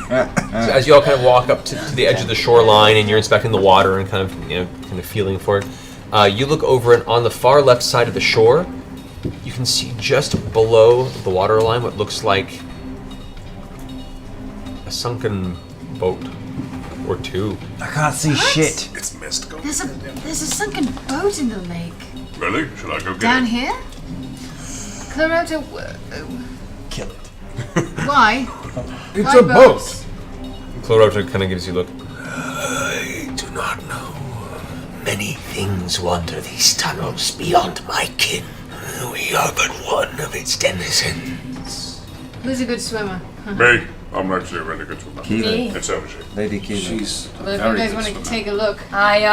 So as you all kind of walk up to the edge of the shoreline and you're inspecting the water and kind of feeling for it, you look over and on the far left side of the shore, you can see just below the water line what looks like a sunken boat or two. I can't see shit. It's mystical. There's a sunken boat in the lake. Really? Should I go get Down it? here? Clarota, Kill it. why? It's Why a boat. boats? Clarota kind of gives you a look. I do not know. Many things wander these tunnels beyond my kin. We are but one of its denizens. Who's a good swimmer? Me. I'm actually a really good swimmer. Keely. And so is she. Lady Keely. She's Well, if you very guys good want to swimmer. take a look. I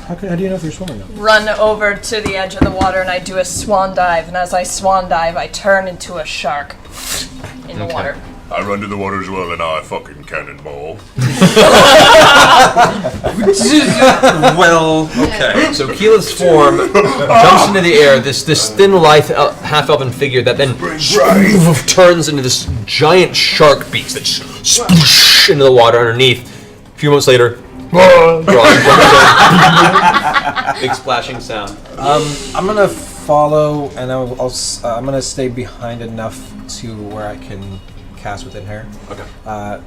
How do you know if you're swimming now? run over to the edge of the water and I do a swan dive, and as I swan dive, I turn into a shark in the water. I run to the water as well, and I fucking cannonball. Well, okay. So Keela's form jumps into the air, this thin, lithe, half-elven figure that then turns into this giant shark beast that just sploosh into the water underneath. A few moments later, big splashing sound. I'm gonna follow, and I'm gonna stay behind enough to where I can cast within her. Okay.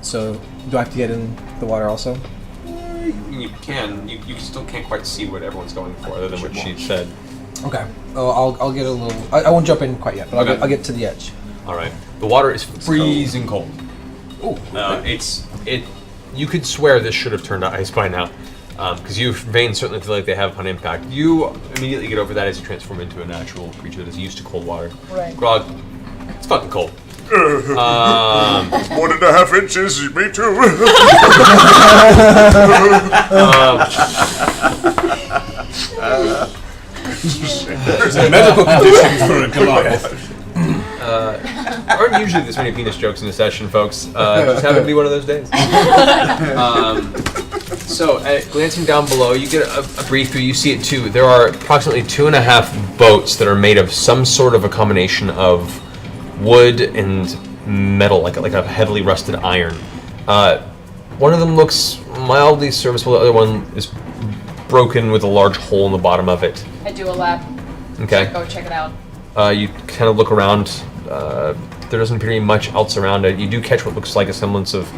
So do I have to get in the water also? You can. You still can't quite see what everyone's going for, other than what she said. Okay. Oh, I'll get a little. I won't jump in quite yet, but Okay. I'll get to the edge. All right. The water is freezing cold. Ooh. You could swear this should have turned to ice by now, because your veins certainly feel like they have upon impact. You immediately get over that as you transform into a natural creature that is used to cold water. Right. Grog, it's fucking cold. 1.5 inches, me too. There's a medical condition for a Goliath. Aren't usually this many penis jokes in a session, folks. Just happened to be one of those days. So, glancing down below, you get a brief view. You see it too. There are approximately 2.5 boats that are made of some sort of a combination of wood and metal, like a heavily rusted iron. One of them looks mildly serviceable. The other one is broken with a large hole in the bottom of it. I do a lap. Okay. Go check it out. You kind of look around. There doesn't appear to be much else around it. You do catch what looks like a semblance of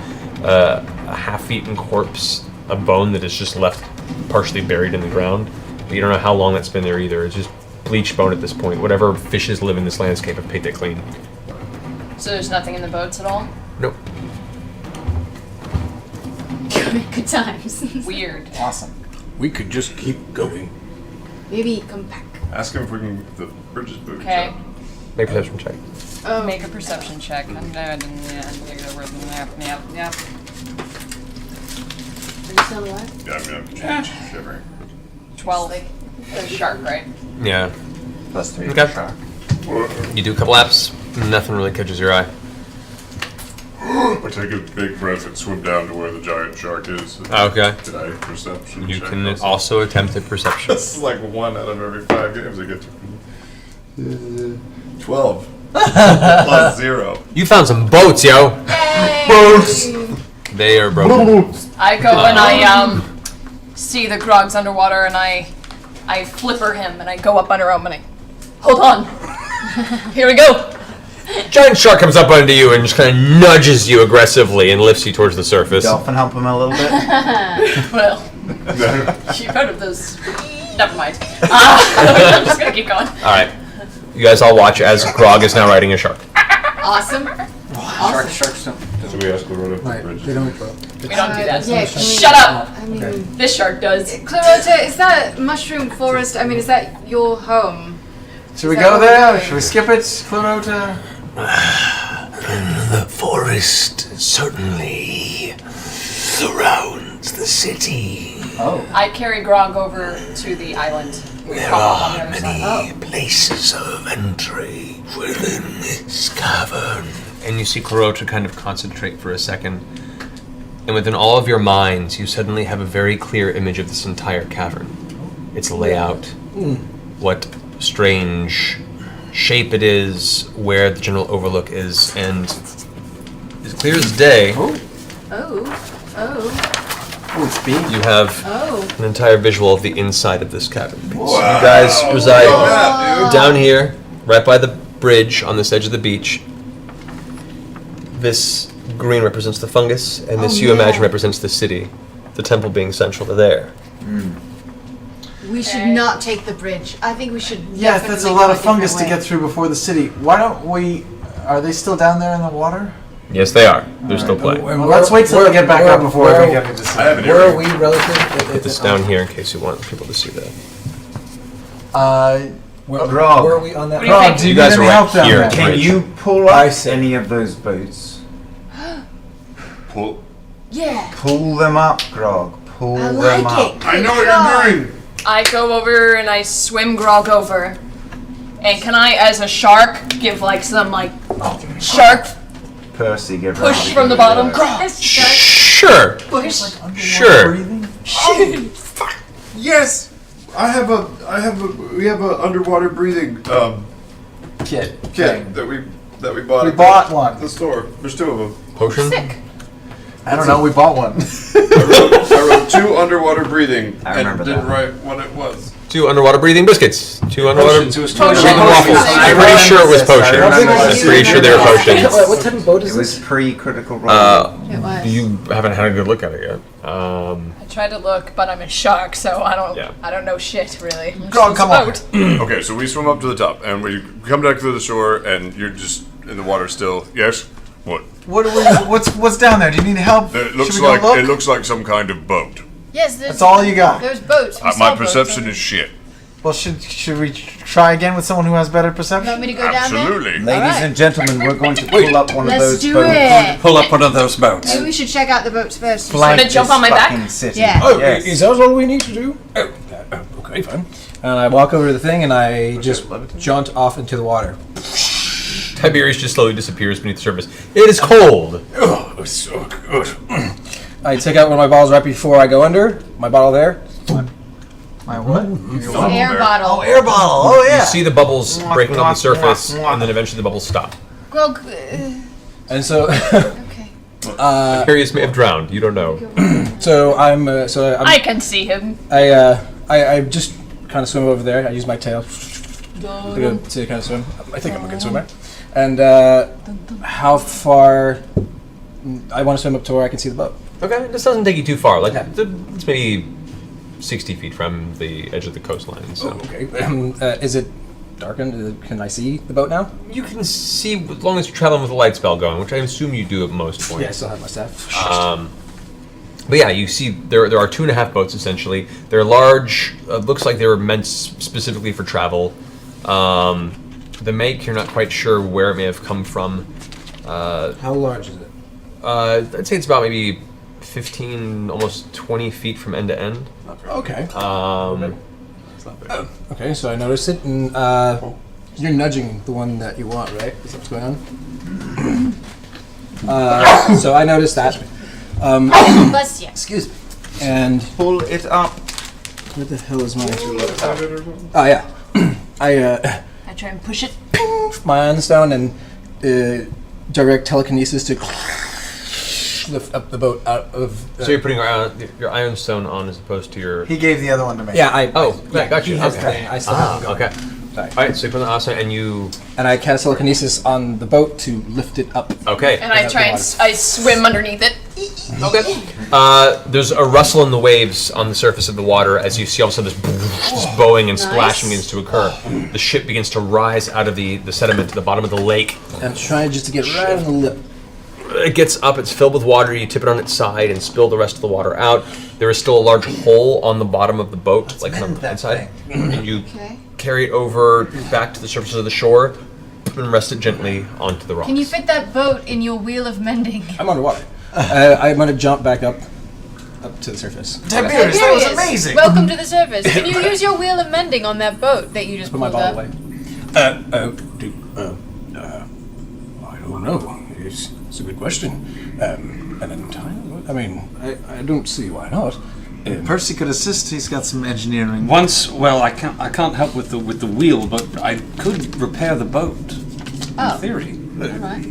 a half-eaten corpse, a bone that is just left partially buried in the ground. But you don't know how long that's been there either. It's just bleached bone at this point. Whatever fishes live in this landscape have picked it clean. So there's nothing in the boats at all? Nope. Good times. Weird. Awesome. We could just keep going. Maybe come back. Ask him if we can get the bridges moved. Okay. Make a perception check. Oh. Make a perception check. Yep. Are you still alive? Yeah, I'm shivering. 12. There's a shark, right? Yeah. +3 Okay. shark. You do a couple laps. Nothing really catches your eye. I take a big breath and swim down to where the giant shark is. Okay. Did I perception You check can also? also attempt a perception. This is like 1 out of every 5 games I get to. 12. +0. You found some boats, yo. Boats! They are broken. I go and I see the Grog's underwater and I flipper him and I go up under him and I hold on. Here we go. Giant shark comes up onto you and just kind of nudges you aggressively and lifts you towards the surface. Dolphin help him a little bit. Well, you've heard of those. Never mind. I'm just gonna keep going. All right. You guys all watch as Grog is now riding a shark. Awesome. Sharks don't. So we ask the road up the Right. bridge. They don't. We don't do that. Yeah, can we- Shut up. I mean, This shark does. Clarota, is that mushroom forest? I mean, is that your home? Should we Is that go what we're there? doing? Should we skip it, Clarota? The forest certainly surrounds city. Oh. I carry Grog over to the island. There Pop up on the are other many side. places of entry within this cavern. And you see Kurota kind of concentrate for a second. And within all of your minds, you suddenly have a very clear image of this entire cavern. Its layout, what strange shape it is, where the general overlook is, and as clear as day, it's being. you have Oh. an entire visual of the inside of this cavern piece. Wow. You guys reside Yeah, dude. down here, right by the bridge on this edge of the beach. This green represents the fungus, and this you imagine represents the city, the temple being central to there. We should not take the bridge. I think we should. Yeah, that's a definitely lot go of a fungus to different get through before the city. Why don't we... Are they still down there in the water? Yes, they are. They're still playing. Well, let's wait till they get back up before we get into the city. I have an Where are earring. we relative? Put this down here in case you want people to see that. Where, Grog. where are we on that? What do you Grog, think? do you You need guys any are right help down here. there? Can Bridge. you pull I up see. any of those boats? Pull. Yeah. Pull them up, Grog. Pull I them like up. it. I know Good what job. you're doing. I go over and I swim Grog over. And can I, as a shark, give like some shark Percy, get push ready. from the bottom? Grog! Sure. Push. Sure. Yes, we have a underwater breathing Kit. kit that we bought. We at bought the- one. The store. There's two of them. Potion? Sick. I don't know, we bought one. I wrote 2 underwater breathing I remember and didn't that. write what it was. 2 underwater breathing biscuits. 2 underwater Potions. It was Potions. breathing waffles. I I'm pretty sure it was remember this. I potions. remember I'm this. pretty sure they were potions. What type of boat is It was this? pre-critical role. It was. You haven't had a good look at it yet. I tried to look, but I'm a shark, so I Yeah. don't know shit really. Grog, come on. Boat. Okay, so we swim up to the top and we come back to the shore and you're just in the water still. Yes. What? What's down there? Do you need help? It Should looks we go like look? it looks like some kind of boat. Yes, there's. That's all you got. There's boats. We My saw boats perception already. is shit. Well, should we try again with someone who has better You want perception? me to go down there? Absolutely. Ladies Alright. and gentlemen, we're going to pull up one of Let's those do boats. it. Pull up one of those boats. Maybe we should check out the boats first. Flank Gonna jump this on my back? fucking city. Yeah. Oh, Yes. is that all we need to do? Oh, okay, fine. And I walk over to the thing and I just jaunt off into the water. Tiberius just slowly disappears beneath the surface. It is cold. Oh, it's so good. I take out one of my bottles right before I go under. My bottle there. My what? Air bottle. Air bottle. Oh yeah. You see the bubbles breaking on the surface, and then eventually the bubbles stop. Grog. And so, Okay. Tiberius may have drowned. You don't know. I'm I can see him. I just kind of swim over there. I use my tail to kind of swim. I think I'm a good swimmer. And how far? I want to swim up to where I can see the boat. Okay, this doesn't take you too far. Like it's maybe 60 feet from the edge of the coastline. So Okay. Is it darkened? Can I see the boat now? you can see as long as you're traveling with a light spell going, which I assume you do at most points. Yeah, I still have my staff. But yeah, you see there are 2.5 boats essentially. They're large. Looks like they were meant specifically for travel. The make, you're not quite sure where it may have come from. How large is it? I'd say it's about maybe 15, almost 20 feet from end to end. Okay. Okay. Okay, so I noticed it, and you're nudging the one that you want, right? Is that what's going on? So I noticed that. Bless you. Excuse me. And Pull it up. where the hell is my? Oh yeah. I try and push it. My iron stone and direct telekinesis to lift up the boat out of. So you're putting your iron stone on as opposed to your. He gave the other one to me. Yeah, I. Yeah, got you. He has Okay. the thing. I still haven't got Okay. Sorry. All right. So you put the iron and you. And I cast telekinesis on the boat to lift it up. Okay. And I try and I swim underneath it. Okay. There's a rustle in the waves on the surface of the water as you see all of a sudden this bowing and splashing begins to occur. The ship begins to rise out of the sediment to the bottom of the lake. I'm trying just to get right on the lip. It gets up, it's filled with water, you tip it on its side and spill the rest of the water out. There is still a large hole on the bottom of the boat, like on the inside. And you carry it over back to the surface of the shore and rest it gently onto the rocks. Can you fit that boat in your wheel of mending? I'm underwater. I'm going to jump back up to the surface. Tiberius, that was amazing. Welcome to the surface. Can you use your wheel of mending on that boat that you just Put my pulled ball up? away. I don't know. It's a good question. An entire? I mean, I don't see why not. Percy could assist. He's got some engineering. Well, I can't help with the wheel, but I could repair the boat. In theory.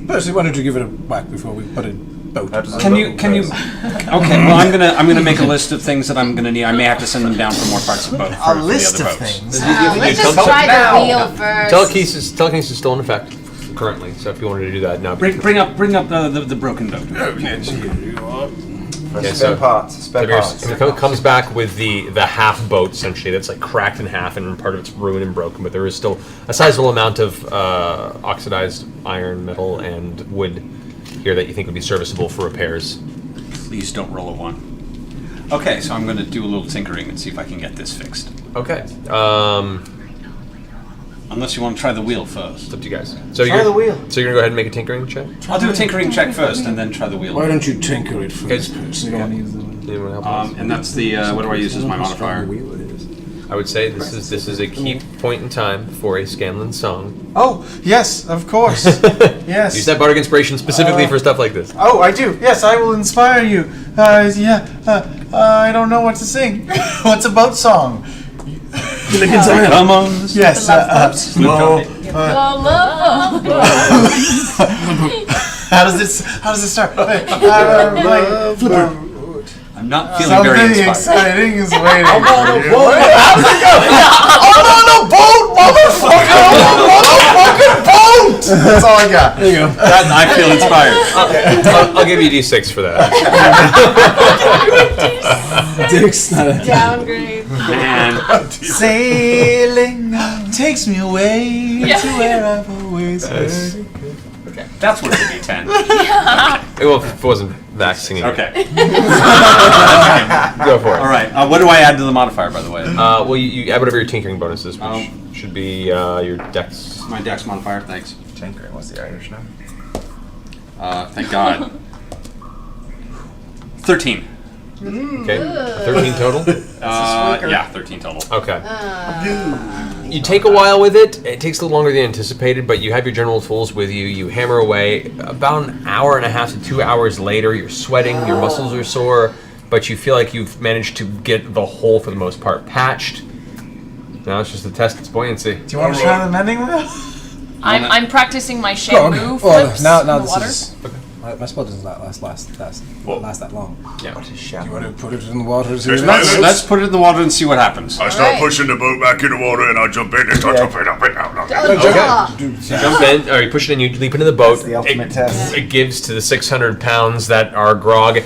Percy, why don't you give it a whack before we put a boat? Can you? Okay. Well, I'm gonna make a list of things that I'm gonna need. I may have to send them down for more parts of the boat. A list of things. Let's just try the wheel first. Telekinesis is still in effect currently. So if you wanted to do that now, bring up the broken boat. Yes, here you are. Spare parts. It comes back with the half boat essentially that's like cracked in half and part of it's ruined and broken, but there is still a sizable amount of oxidized iron, metal, and wood here that you think would be serviceable for repairs. Please don't roll a 1. Okay, so I'm going to do a little tinkering and see if I can get this fixed. Okay. Unless you want to try the wheel first. It's up to you guys. Try the wheel. So you're going to go ahead and make a tinkering check? I'll do a tinkering check first and then try the wheel. Why don't you tinker it first? Anyone help us? And that's the, what do I use as my modifier? I would say this is a key point in time for a Scanlan song. Oh, yes, of course. Yes. Use that bardic inspiration specifically for stuff like this. Oh, I do. Yes, I will inspire you. I don't know what to sing. What's a boat song? Come on. Yes. No. How does it start? I'm not feeling very Something inspired. exciting is waiting. I'm on a boat. How's it go? I'm on a boat, motherfucker! I'm on a fucking boat! That's all I got. There you go. I feel inspired. I'll give you D6 for that. Dick's not a Downgrade. Man. Sailing takes me away to where I've always heard. Okay, that's worth a D10. Well, if it wasn't Vax singing. Okay. Go for it. All right. What do I add to the modifier, by the way? Well, you add whatever your tinkering bonus is, which should be your dex. My dex modifier, thanks. Tinkering, what's the Irish name? Thank God. 13. Okay. 13 total? Yeah, 13 total. Okay. You take a while with it. It takes a little longer than anticipated, but you have your general tools with you. You hammer away. About an hour and a half to 2 hours later, you're sweating, your muscles are sore, but you feel like you've managed to get the hole, for the most part, patched. Now it's just to test its buoyancy. Do you want to try the mending wheel? I'm practicing my Shamu flips now in the this water. is. My spell doesn't last that long. Yeah. What is You want to put it in the water? Let's put it in the water and see what happens. I start pushing the boat back in the water and I jump in and start jumping up and down. You jump in, or you push it in, you leap into the boat. That's the ultimate test. It gives to the 600 pounds that are grog.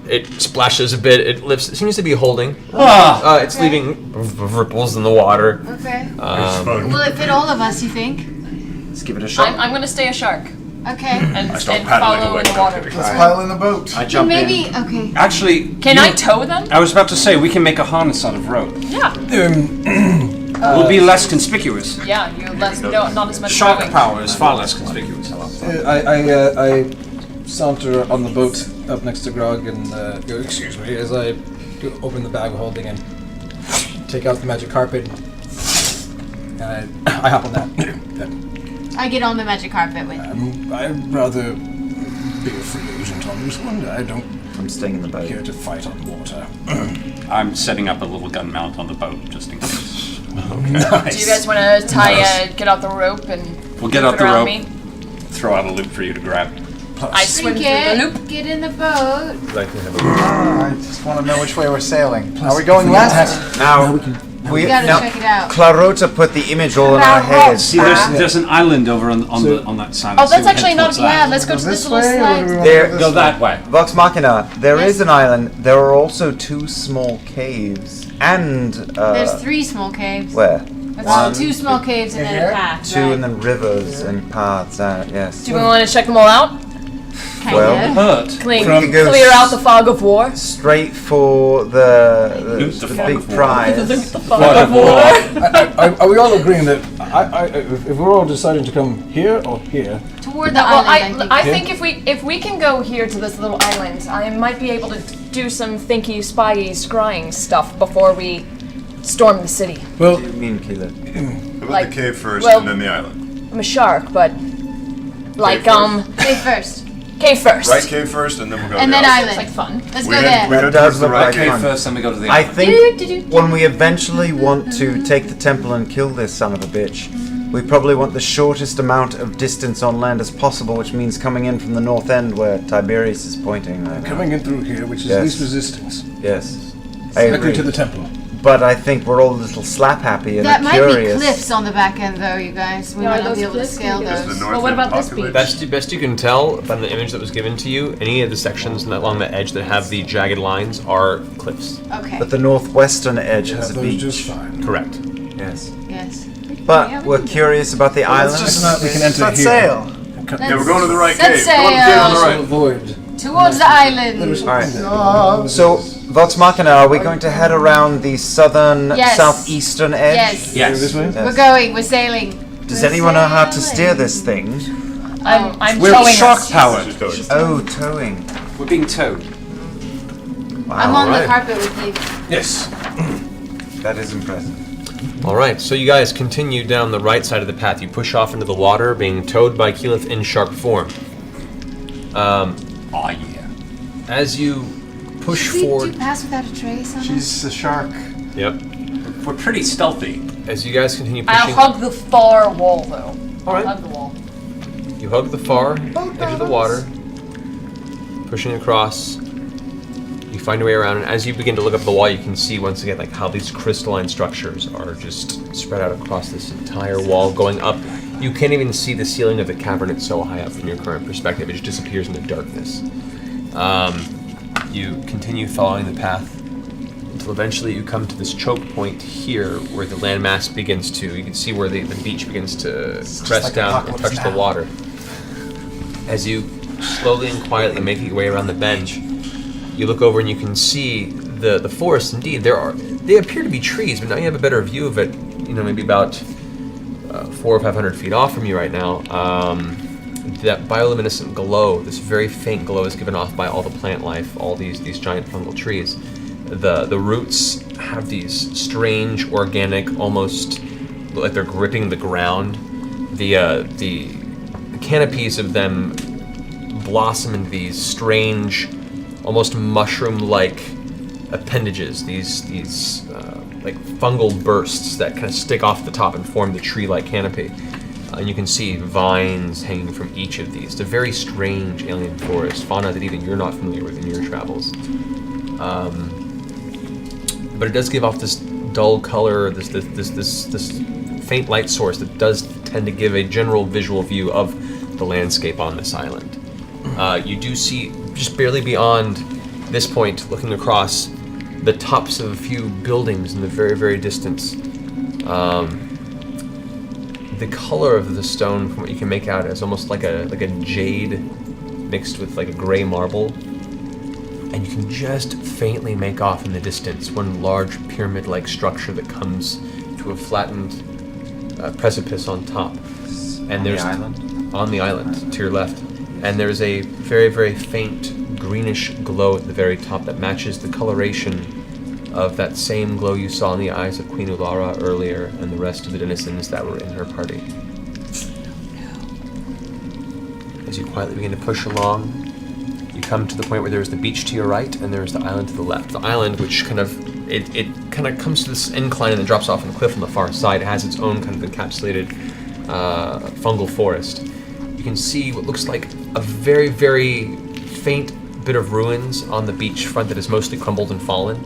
It splashes a bit, it lifts, it seems to be holding. It's leaving ripples in the water. Okay. Um, Will it fit all of us, you think? Let's give it a shot. I'm going to stay a shark Okay. and start paddling follow away. in the water. Let's pile in the boat. I jump Maybe. in. Okay. Actually, Can I tow them? I was about to say, we can make a harness out of rope. Yeah. We'll be less conspicuous. Yeah, you're not as much Shark rowing. power is far less conspicuous. I saunter on the boat up next to Grog and go, excuse me, as I open the bag of holding and take out the magic carpet. And I hop on that. I get on the magic carpet with. I'd rather be a free agent on this one. I'm staying in the boat. Care to fight on water. I'm setting up a little gun mount on the boat just in case. Nice. Do you guys want to get out the rope and We'll get loop out the around rope. me? Throw out a loop for you to grab. I swim through the loop. Get in the boat. I just want to know which way we're sailing. Are we going left? Now, We gotta check it out. Clarota put the image all in our heads. See, there's an island over on that side. Oh, So that's we actually head not. towards Yeah, that. let's go to this This little way, or slide. do we want There, to Go that way. Vox Machina, there Yes. is an island. There are also 2 small caves. And, There's 3 small caves. where? That's 2 small caves and then a path. 2 right? and then rivers and paths out, yes. Do we want to check them all out? Kinda. Well, Hurt. Clear out the fog of war. Straight for the Loot the fog big of war. prize. The fog of war. Are we all agreeing that if we're all deciding to come here or here? Toward the Well, island, I I think if we can go here to this little island, I might be able to do some thinky, spyy, scrying stuff before we storm the city. Well, What do you mean, Keelan? How about Like- the cave first well- and then the island? I'm a shark, but like Cave first. cave first. Right cave first and then we'll go to And the then island. It's like island. fun. Let's We go head- we there. head Does towards the look right like cave fun. First, then we go to the I island. think when we eventually want to take the temple and kill this son of a bitch, we probably want the shortest amount of distance on land as possible, which means coming in from the north end where Tiberius is pointing. Right now. Coming in through here, which is Yes. least resistance. Yes. I Directly agree. to the temple. But I think we're all a little slap happy and That might curious. be cliffs on the back end, though, you guys. We Yeah, might are not be those able to cliffs? scale Can we get- those. The north Well, what end about this populated? Best you can tell from the image that was given to you, any of the sections along the edge that have the jagged lines are cliffs. Okay. But the northwestern edge has a those beach. just fine. Correct. Yes. Yes. But we're curious about the island. We can enter Let's here. sail. Yeah, we're going to the right Set cave. Go on the cave on the sail. right. Avoid. Towards the island. Alright. So, Vox Machina, are we going to head around the southern, Yes. southeastern edge? Yes. Yes. This way? We're going. We're sailing. Does anyone know how to steer this thing? I'm We're towing shark us. powered. Just towing. Oh, towing. We're being towed. I'm on Alright. the carpet with you. Yes. That is impressive. All right, so you guys continue down the right side of the path. You push off into the water, being towed by Keyleth in shark form. Oh yeah. As you push Should we forward, do pass without a trace on us? She's a shark. yep. We're pretty stealthy. As you guys continue I'll pushing, hug the far wall, though. All right. I'll hug the wall. you hug the far edge of the water, pushing across. You find your way around, and as you begin to look up the wall, you can see once again like how these crystalline structures are just spread out across this entire wall, going up. You can't even see the ceiling of the cavern; it's so high up from your current perspective. It just disappears in the darkness. You continue following the path until eventually you come to this choke point here, where the landmass begins to. You can see where the beach begins to press like down and Apocalypse touch the Now. water. As you slowly and quietly make your way around the bend, you look over and you can see the forest. Indeed, they appear to be trees, but now you have a better view of it. You know, maybe about 400 or 500 feet off from you right now. That bioluminescent glow, this very faint glow, is given off by all the plant life, all these giant fungal trees. The roots have these strange, organic, almost like they're gripping the ground. The canopies of them blossom into these strange, almost mushroom-like appendages. These like fungal bursts that kind of stick off the top and form the tree-like canopy. And you can see vines hanging from each of these. It's a very strange alien forest, fauna that even you're not familiar with in your travels. But it does give off this dull color, this faint light source that does tend to give a general visual view of the landscape on this island. You do see, just barely beyond this point, looking across, the tops of a few buildings in the very, very distance. The color of the stone, from what you can make out, is almost like a jade mixed with like a gray marble. And you can just faintly make off in the distance one large pyramid-like structure that comes to a flattened precipice on top. And there's on the island to your left. And there's a very, very faint greenish glow at the very top that matches the coloration of that same glow you saw in the eyes of Queen Ulara earlier and the rest of the denizens that were in her party. As you quietly begin to push along, you come to the point where there's the beach to your right and there's the island to the left. The island, which kind of comes to this incline and then drops off on the cliff on the far side, it has its own kind of encapsulated fungal forest. You can see what looks like a very, very faint bit of ruins on the beach front that is mostly crumbled and fallen.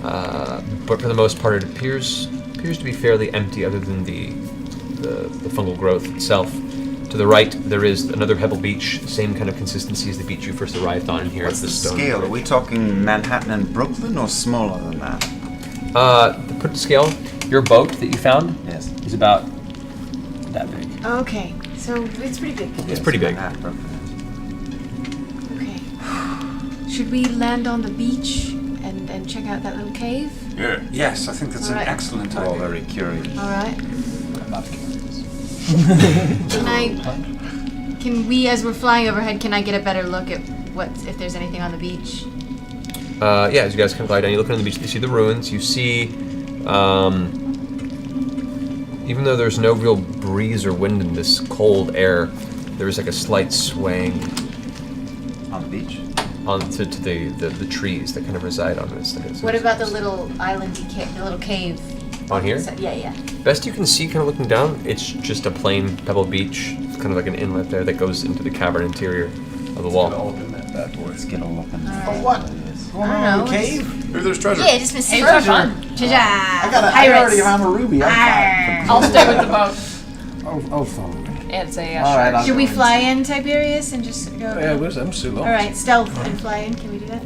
But for the most part, it appears to be fairly empty, other than the fungal growth itself. To the right, there is another pebble beach, same kind of consistency as the beach you first arrived on here. What's at the stone scale? bridge. Are we talking Manhattan and Brooklyn or smaller than that? To put the scale, your boat that you found is about that big. Okay, so it's pretty big. It's pretty big. Okay. Should we land on the beach and check out that little cave? Yeah. Yes, I think that's Alright. an excellent We're all idea. very curious. All right. I'm not curious. Can we, as we're flying overhead, can I get a better look at if there's anything on the beach? as you guys kind of glide down, you look on the beach, you see the ruins. You see, even though there's no real breeze or wind in this cold air, there's like a slight swaying on the beach, onto the trees that kind of reside on this. What about the little island, the little cave? On here? Yeah. Best you can see, kind of looking down, it's just a plain pebble beach. It's kind of like an inlet there that goes into the cavern interior of the wall. Open that bad boy. Let's get a look in there. For what? Going on in the cave? Maybe there's treasure. Yeah, just been Treasure. fun. I already have a ruby. I'm fine. I'll stay with the boat. I'll follow you. And say, All right, I'll Should go we in. fly in, Tiberius, and just go? Yeah, I'm still lost. All right, stealth and fly in. Can we do that?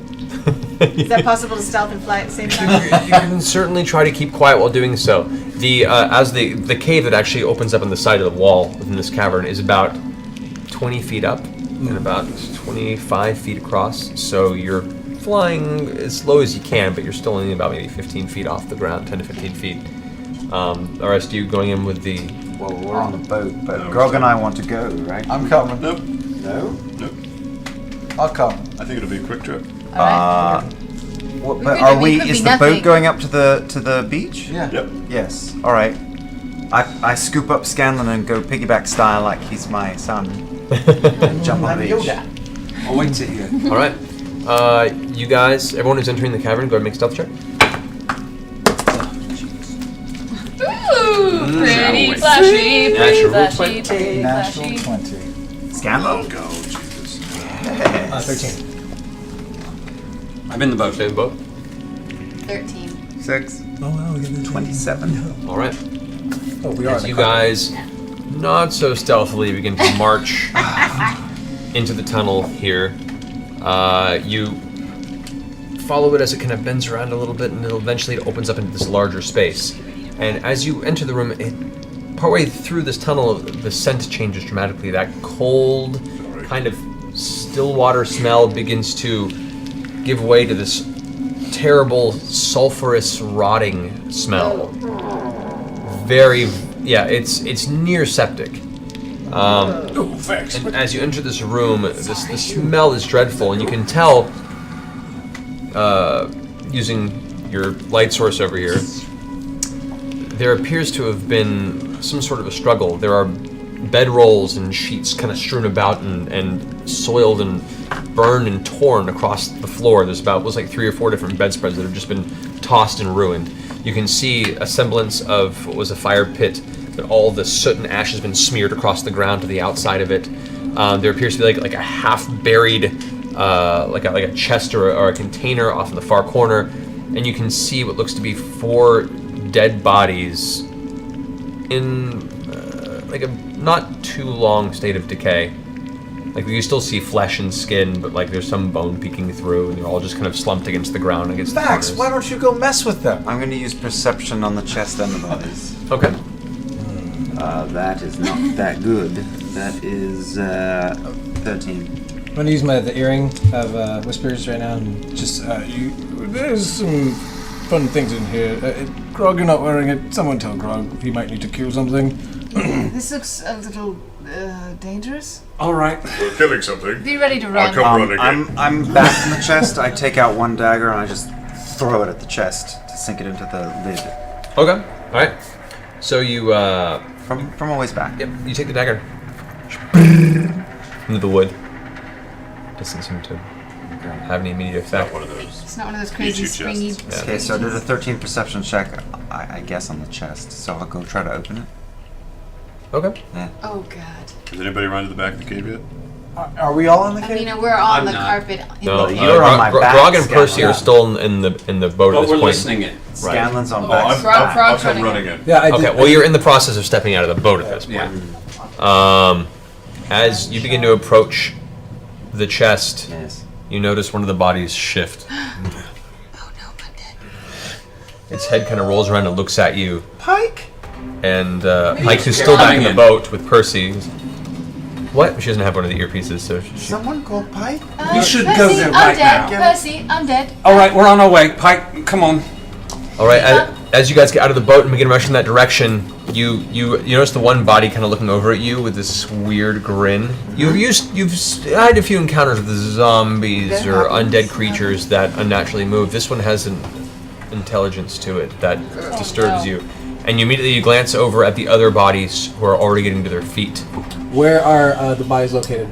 Is that possible to stealth and fly at the same time? You can certainly try to keep quiet while doing so. The cave that actually opens up on the side of the wall within this cavern is about 20 feet up and about 25 feet across. So you're flying as low as you can, but you're still only about maybe 15 feet off the ground, 10 to 15 feet. The rest of you going in with the... Well, we're on the boat, but Grog and I want to go, right? I'm coming. Nope. No? Nope. I'll come. I think it'll be a quick trip. But are we? Is the boat going up to the beach? Yeah. Yep. Yes. All right. I scoop up Scanlan and go piggyback style like he's my son. And jump on the beach. I'll wait to hear. All right. You guys, everyone who's entering the cavern, go ahead and make a stealth check. Ooh, pretty flashy, pretty flashy, 20. pretty Natural flashy. 20. Scanlan. Go, Jesus. 13. I'm in the boat. Stay in the boat. 13. 6. Oh, wow, we got 27. All right. Oh, we are. As you guys, not so stealthily, begin to march into the tunnel here. You follow it as it kind of bends around a little bit, and eventually it opens up into this larger space. And as you enter the room, partway through this tunnel, the scent changes dramatically. That cold, kind of still water smell begins to give way to this terrible, sulfurous, rotting smell. It's near septic. And as you enter this room, the smell is dreadful, and you can tell, using your light source over here, there appears to have been some sort of a struggle. There are bedrolls and sheets kind of strewn about and soiled and burned and torn across the floor. There's looks like 3 or 4 different bedspreads that have just been tossed and ruined. You can see a semblance of what was a fire pit, but all the soot and ash has been smeared across the ground to the outside of it. There appears to be like a half-buried, like a chest or a container off in the far corner, and you can see what looks to be 4 dead bodies in like a not too long state of decay. Like you still see flesh and skin, but like there's some bone peeking through, and they're all just kind of slumped against the ground against the Vax, corners. why don't you go mess with them? I'm going to use perception on the chest and the bodies. Okay. That is not that good. That is 13. I'm gonna use the earring of whispers right now, and just There's some fun things in here. Grog, you're not wearing it. Someone tell Grog he might need to kill something. This looks a little dangerous. All right. We're killing something. Be ready to I'll run. come running in. I'm back in the chest. I take out one dagger and I just throw it at the chest to sink it into the lid. Okay. All right. So you from a ways back. Yep. You take the dagger into the wood. Doesn't seem to have any immediate effect. One of those. It's not one of those crazy springy. Okay, so I did a 13 perception check, I guess, on the chest. So I'll go try to open it. Okay. Yeah. Oh god. Has anybody run to the back of the cave yet? Are we all in the I cave? mean, we're on I'm the not. carpet. No, you're on my back, Grog and Percy Scanlan. are still in the boat at But this we're point. listening in. Scanlan's on Oh, back. I'll come running in. yeah, I did. Okay. Well, you're in the process of stepping out of the boat at this point. Yeah. As you begin to approach the chest, Yes. you notice one of the bodies shift. Oh no, I'm dead. Its head kind of rolls around and looks at you. Pike? And Pike, who's still back in the boat with Percy. What? She doesn't have one of the earpieces, so she... Someone called Pike? We should Percy, go there I'm right dead. now. Percy, I'm dead. All right, we're on our way. Pike, come on. All right, as you guys get out of the boat and begin rushing that direction, you notice the one body kind of looking over at you with this weird grin. You've had a few encounters with zombies or undead creatures that unnaturally move. This one has an intelligence to it that disturbs you, and you immediately glance over at the other bodies who are already getting to their feet. Where are the bodies located?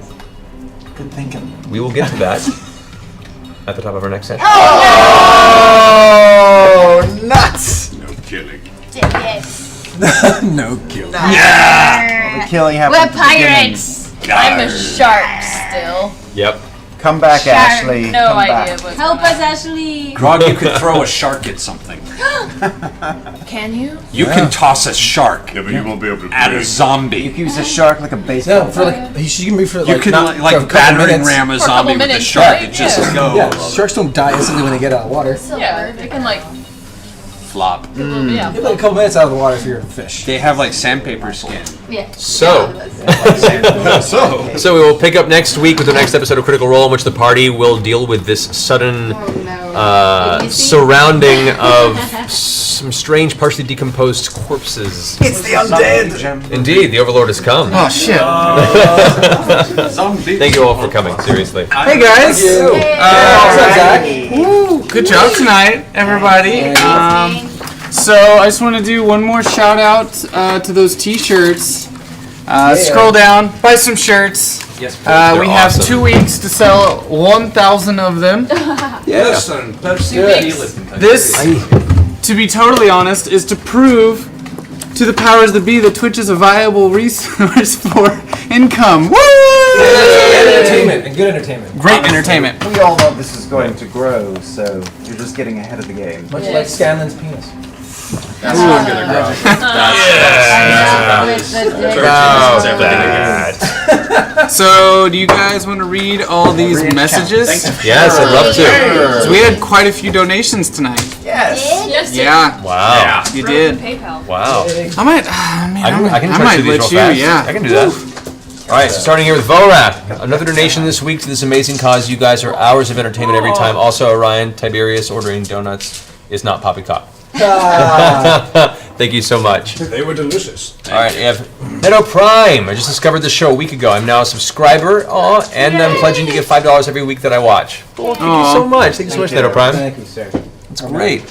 Good thinking. We will get to that at the top of our next session. Oh, nuts! No killing. Yes. No kill. Yeah. The killing happens. We're pirates. I'm a shark still. Yep. Come back, Shark. Ashley. No Come idea back. what's Help going us, Ashley. Grog, you could throw a shark at something. on. Can you? You can toss a shark Yeah, but you won't be able to at a breathe. You zombie. can use a shark like a baseball. No, for like she can be for You like can not for a like couple battering minutes. ram a For a couple zombie with a minutes, shark. right? It just Yeah. goes. Yeah, sharks don't die instantly when they get out of water. Yeah, they can like. Flop. You Yeah. have like a couple minutes out of the water if you're a fish. They have like sandpaper skin. Yeah. So, So. so we will pick up next week with the next episode of Critical Role, in which the party will deal with this sudden Oh no. surrounding of some strange, partially decomposed corpses. It's the undead. Indeed, the Overlord has come. Oh shit. Thank you all for coming. Seriously. Hey guys. What's up, Zach? Woo, good job tonight, everybody. So I just want to do one more shout out to those T-shirts. Scroll down, buy some shirts. Yes, We have 2 weeks to sell 1,000 of them. This, to be totally honest, is to prove to the powers that be that Twitch is a viable resource for income. Woo! Entertainment and good entertainment. Great entertainment. We all know this is going to grow, so you're just getting ahead of the game. Much like Scanlan's penis. That's not gonna grow. So, do you guys want to read all these messages? Yes, I'd love to. So we had quite a few donations tonight. Yes. Yes. Yeah. Wow. You did. PayPal. Wow. I might. I can I try might to do these let real you. fast. Yeah. I can do that. All right, so starting here with Vorap. Another donation this week to this amazing cause. You guys are hours of entertainment every time. Also, Orion Tiberius ordering donuts is not poppycock. Thank you so much. They were delicious. All right, we have Neto Prime. I just discovered the show a week ago. I'm now a subscriber, and I'm pledging to give $5 every week that I watch. Oh, thank you so much. Thank you so much, Neto Prime. Thank you, sir. That's great.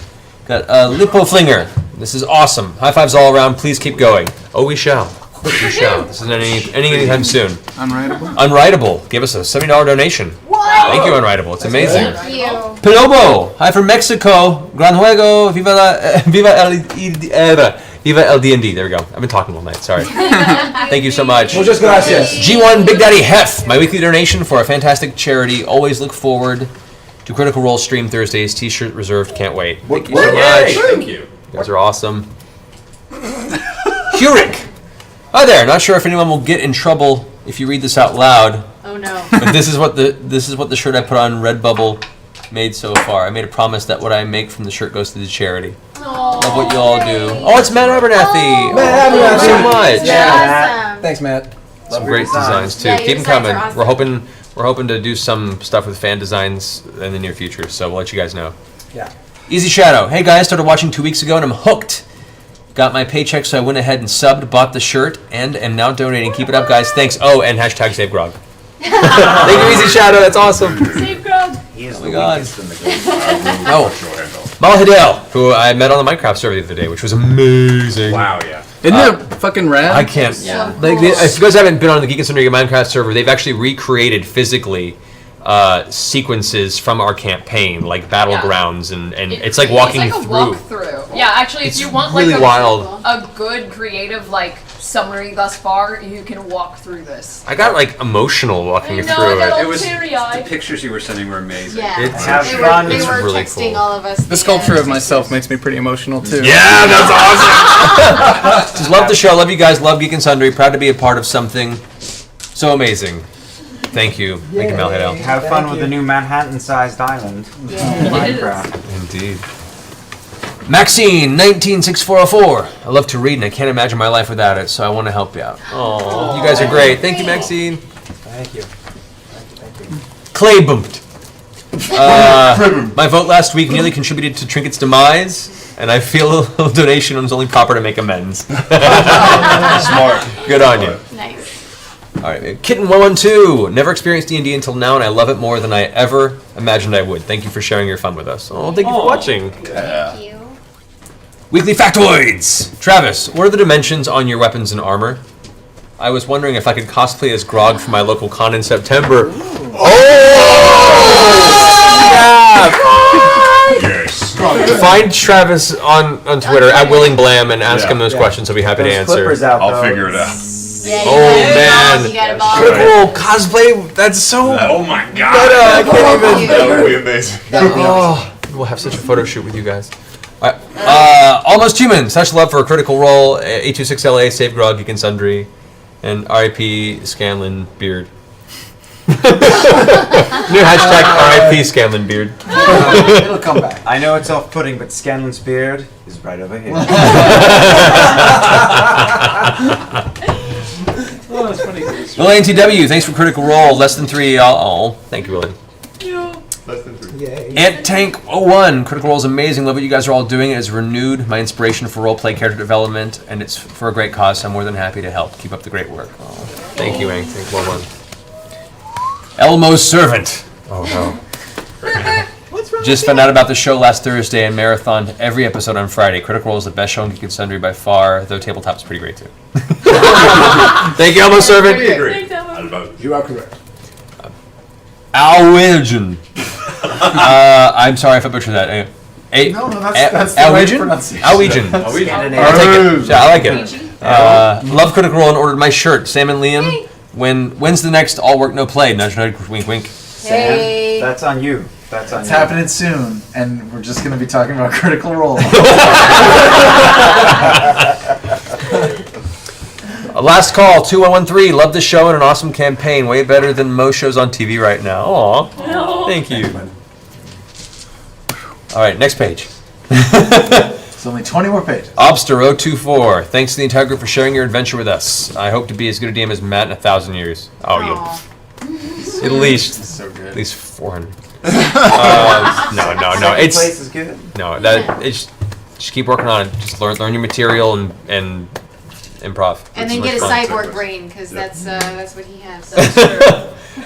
Got Lipo Flinger. This is awesome. High fives all around. Please keep going. Oh, we shall. We shall. This isn't anytime soon. Unwritable. Unwritable. Give us a $70 donation. Thank you, Unwritable. It's amazing. Thank you. Pilobo. Hi from Mexico. Gran juego. Viva el D&D. There we go. I've been talking all night. Sorry. Thank you so much. Muchas gracias. G1 Big Daddy Hef. My weekly donation for a fantastic charity. Always look forward to Critical Role stream Thursdays. T-shirt reserved. Can't wait. Thank you so much. Thank you. You guys are awesome. Hurik. Hi there. Not sure if anyone will get in trouble if you read this out loud. Oh no. But this is what the shirt I put on Redbubble made so far. I made a promise that what I make from the shirt goes to the charity. Love what you all do. Oh, it's Matt Abernathy. Matt Thank you so Abernathy. much. Awesome. Thanks, Matt. Some great designs too. Yeah, Keep your them designs coming. are awesome. We're hoping to do some stuff with fan designs in the near future. So we'll let you guys know. Yeah. Easy Shadow. Hey guys, started watching 2 weeks ago and I'm hooked. Got my paycheck, so I went ahead and subbed, bought the shirt, and am now donating. Keep it up, guys. Thanks. Oh, and hashtag Save Grog. Thank you, Easy Shadow. That's awesome. Save Grog. He is Oh the my God. weakest in the game. Oh, Mal Hidel, who I met on the Minecraft server the other day, which was amazing. Wow, yeah. Isn't it fucking rad? I can't. Yeah. Like, if you guys haven't been on the Geek and Sundry Minecraft server, they've actually recreated physically sequences from our campaign, like battlegrounds, and it's like walking it's like a through. walkthrough. Yeah, actually, if It's you want really like wild. a good creative like summary thus far, you can walk through this. I got like emotional walking I know, through I got it. all It was teary-eyed. the pictures you were sending were amazing. Yeah. It's Have They fun. were, they It's were really texting cool. all of us. The sculpture of myself makes me pretty emotional too. Yeah, that's awesome. Just love the show. Love you guys. Love Geek and Sundry. Proud to be a part of something so amazing. Thank you. Thank you, Mal Hidel. Have fun with the new Manhattan-sized island. Minecraft. Indeed. Maxine, 196404. I love to read and I can't imagine my life without it, so I want to help you out. Oh, you guys are great. Thank you, Maxine. Thank you. Clay bumped. My vote last week nearly contributed to Trinket's demise, and I feel a little donation was only proper to make amends. Smart. Good on you. Nice. All right, Kitten112. Never experienced D&D until now, and I love it more than I ever imagined I would. Thank you for sharing your fun with us. Oh, thank you for watching. Thank you. Weekly factoids. Travis, what are the dimensions on your weapons and armor? I was wondering if I could cosplay as Grog for my local con in September. Yes. Find Travis on Twitter at WillingBlam and ask him those questions. He'll be happy to answer. Clippers out, I'll though. figure it out. Yeah, Oh man, you got a ball. Critical cosplay. That's so. Oh my god. I can't even. That would be amazing. Oh, we'll have such a photo shoot with you guys. Almost Human. Such love for a Critical Role. 826LA. Save Grog, Geek and Sundry, and RIP Scanlan Beard. New hashtag RIP Scanlan Beard. It'll come back. I know it's off-putting, but Scanlan's beard is right over here. Will NTW, thanks for Critical Role. Less than 3. Oh, thank you, Willie. Less than 3. Ant Tank 01, Critical Role is amazing. Love what you guys are all doing. It has renewed my inspiration for roleplay character development, and it's for a great cause. So I'm more than happy to help. Keep up the great work. Oh, thank you, Ant Tank 01. Elmo's Servant. Oh no. Just found out about the show last Thursday and marathoned every episode on Friday. Critical Role is the best show in Geek and Sundry by far, though Tabletop is pretty great too. Thank you, Elmo's Servant. You are correct. Alwigen. I'm sorry if I butchered that. No, that's the right pronunciation. Alwigen. I'll take it. Yeah, I like it. Love Critical Role and ordered my shirt. Sam and Liam. When's the next All Work No Play? Nudge, nudge, wink, wink. Hey. That's on you. That's on It's you. happening soon, and we're just going to be talking about Critical Role. Last call, 2113. Love the show and an awesome campaign. Way better than most shows on TV right now. Aw. Thank you. All right, next page. It's only 20 more pages. Obster024. Thanks to the entire group for sharing your adventure with us. I hope to be as good a DM as Matt in 1,000 years. Oh, yeah. At least. So good. At least 400. No. It's place is good. no. That it's just keep working on it. Just learn your material and improv. And then It's get a much fun. cyborg brain, because that's what he has.